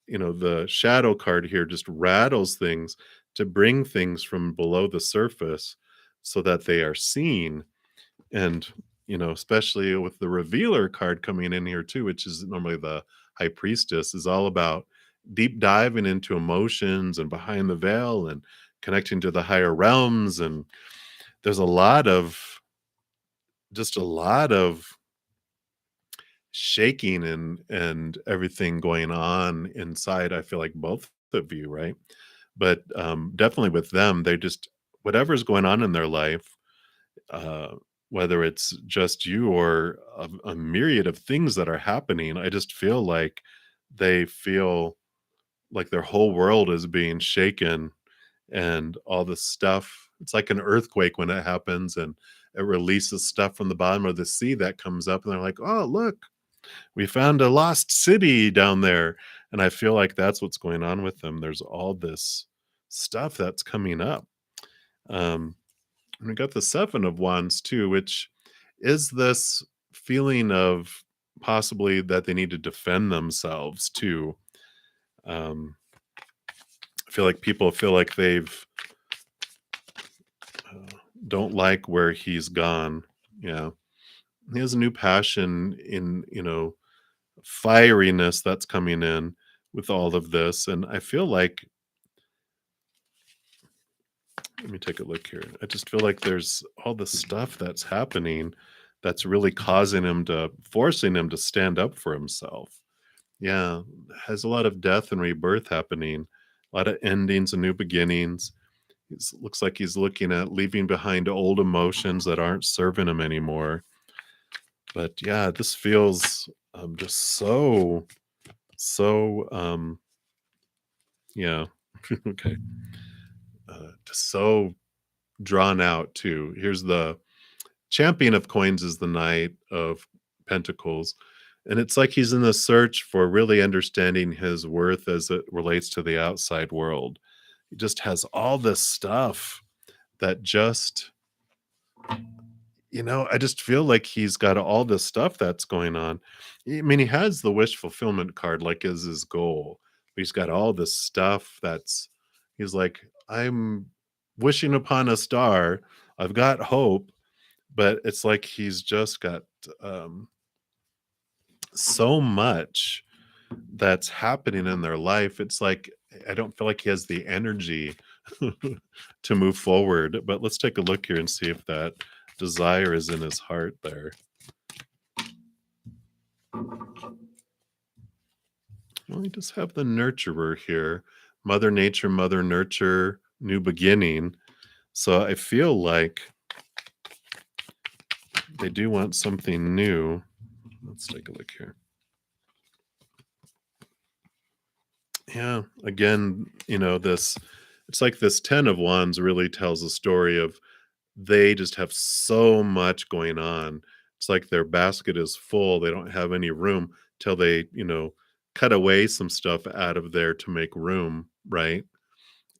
the shadow card here just rattles things to bring things from below the surface so that they are seen. And, especially with the revealer card coming in here too, which is normally the high priestess, is all about deep diving into emotions and behind the veil and connecting to the higher realms. And there's a lot of shaking and everything going on inside. I feel like both of you, right? But definitely with them, they just, whatever's going on in their life, uh whether it's just you or a myriad of things that are happening. I just feel like they feel like their whole world is being shaken and all this stuff. It's like an earthquake when it happens and it releases stuff from the bottom of the sea that comes up and they're like, "Oh, look, we found a lost city down there." And I feel like that's what's going on with them. There's all this stuff that's coming up. Um, and we got the 7 of Wands too, which is this feeling of possibly that they need to defend themselves too. Um, I feel like people feel like they've don't like where he's gone. Yeah. He has a new passion in, fieriness that's coming in with all of this. And I feel like, let me take a look here. I just feel like there's all this stuff that's happening that's really forcing him to stand up for himself. Yeah. Has a lot of death and rebirth happening, a lot of endings and new beginnings. Looks like he's looking at leaving behind old emotions that aren't serving him anymore. But yeah, this feels just so, yeah, okay, just so drawn out too. Here's the champion of coins is the Knight of Pentacles. And it's like he's in the search for really understanding his worth as it relates to the outside world. He just has all this stuff that just, I just feel like he's got all this stuff that's going on. I mean, he has the wish fulfillment card, like, is his goal. But he's got all this stuff he's like, I'm wishing upon a star. I've got hope, but it's like he's just got um, so much that's happening in their life. It's like, I don't feel like he has the energy to move forward. But let's take a look here and see if that desire is in his heart there. Well, we just have the nurturer here. Mother Nature, Mother Nurture, new beginning. So I feel like they do want something new. Let's take a look here. Yeah, again, it's like this 10 of Wands really tells a story of they just have so much going on. It's like their basket is full. They don't have any room till they, cut away some stuff out of there to make room, right?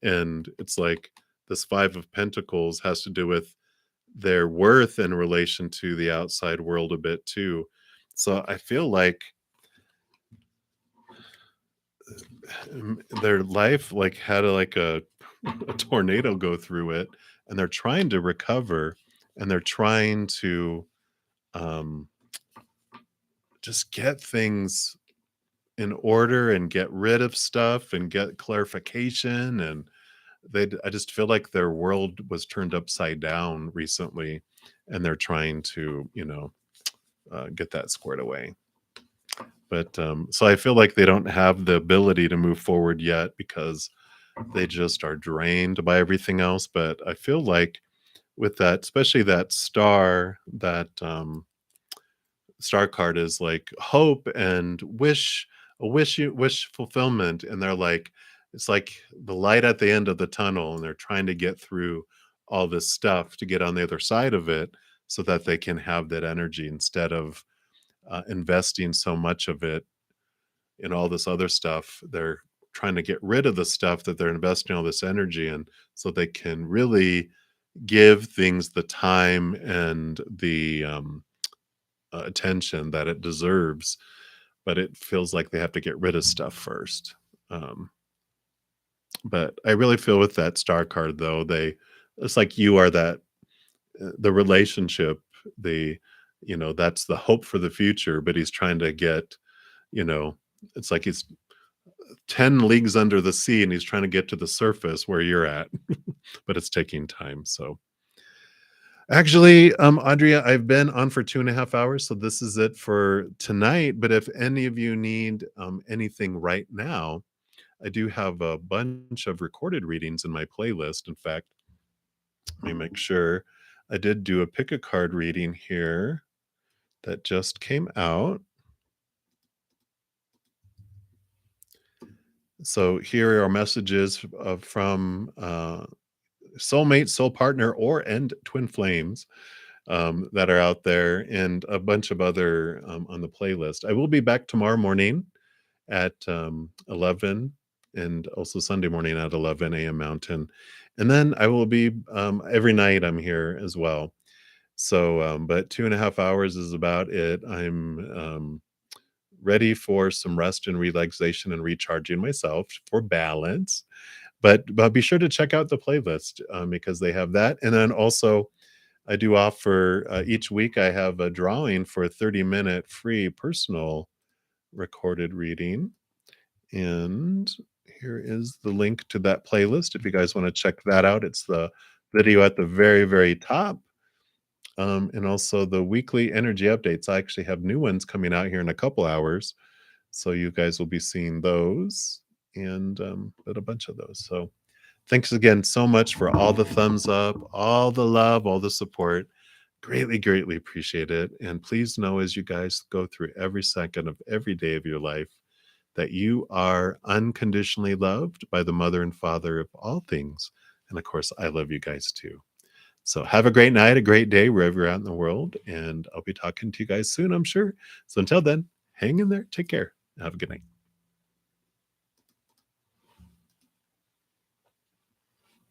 And it's like this 5 of Pentacles has to do with their worth in relation to the outside world a bit too. So I feel like their life like had a tornado go through it, and they're trying to recover, and they're trying to um just get things in order and get rid of stuff and get clarification. And I just feel like their world was turned upside down recently, and they're trying to get that squared away. But so I feel like they don't have the ability to move forward yet because they just are drained by everything else. But I feel like with that, especially that star card is like hope and wish fulfillment. And they're like, it's like the light at the end of the tunnel, and they're trying to get through all this stuff to get on the other side of it so that they can have that energy instead of investing so much of it in all this other stuff. They're trying to get rid of the stuff that they're investing all this energy in so they can really give things the time and the attention that it deserves. But it feels like they have to get rid of stuff first. Um, but I really feel with that star card though, it's like you are that the relationship, the that's the hope for the future, but he's trying to get, you know, it's like he's 10 leagues under the sea and he's trying to get to the surface where you're at, but it's taking time. So actually, Audrey, I've been on for 2.5 hours, so this is it for tonight. But if any of you need anything right now, I do have a bunch of recorded readings in my playlist. In fact, let me make sure. I did do a pick a card reading here that just came out. So here are messages from soulmate, soul partner, or and twin flames that are out there, and a bunch of other on the playlist. I will be back tomorrow morning at 11, and also Sunday morning at 11 a.m. Mountain. And then I will be every night I'm here as well. So, but 2.5 hours is about it. I'm ready for some rest and relaxation and recharging myself for balance. But be sure to check out the playlist because they have that. And then also, I do offer each week, I have a drawing for a 30-minute free personal recorded reading. And here is the link to that playlist if you guys want to check that out. It's the video at the very, very top. And also the weekly energy updates. I actually have new ones coming out here in a couple hours. So you guys will be seeing those and but a bunch of those. So thanks again so much for all the thumbs up, all the love, all the support. Greatly, greatly appreciate it. And please know as you guys go through every second of every day of your life that you are unconditionally loved by the mother and father of all things. And of course, I love you guys too. So have a great night, a great day wherever you're at in the world. And I'll be talking to you guys soon, I'm sure. So until then, hang in there. Take care. Have a good night.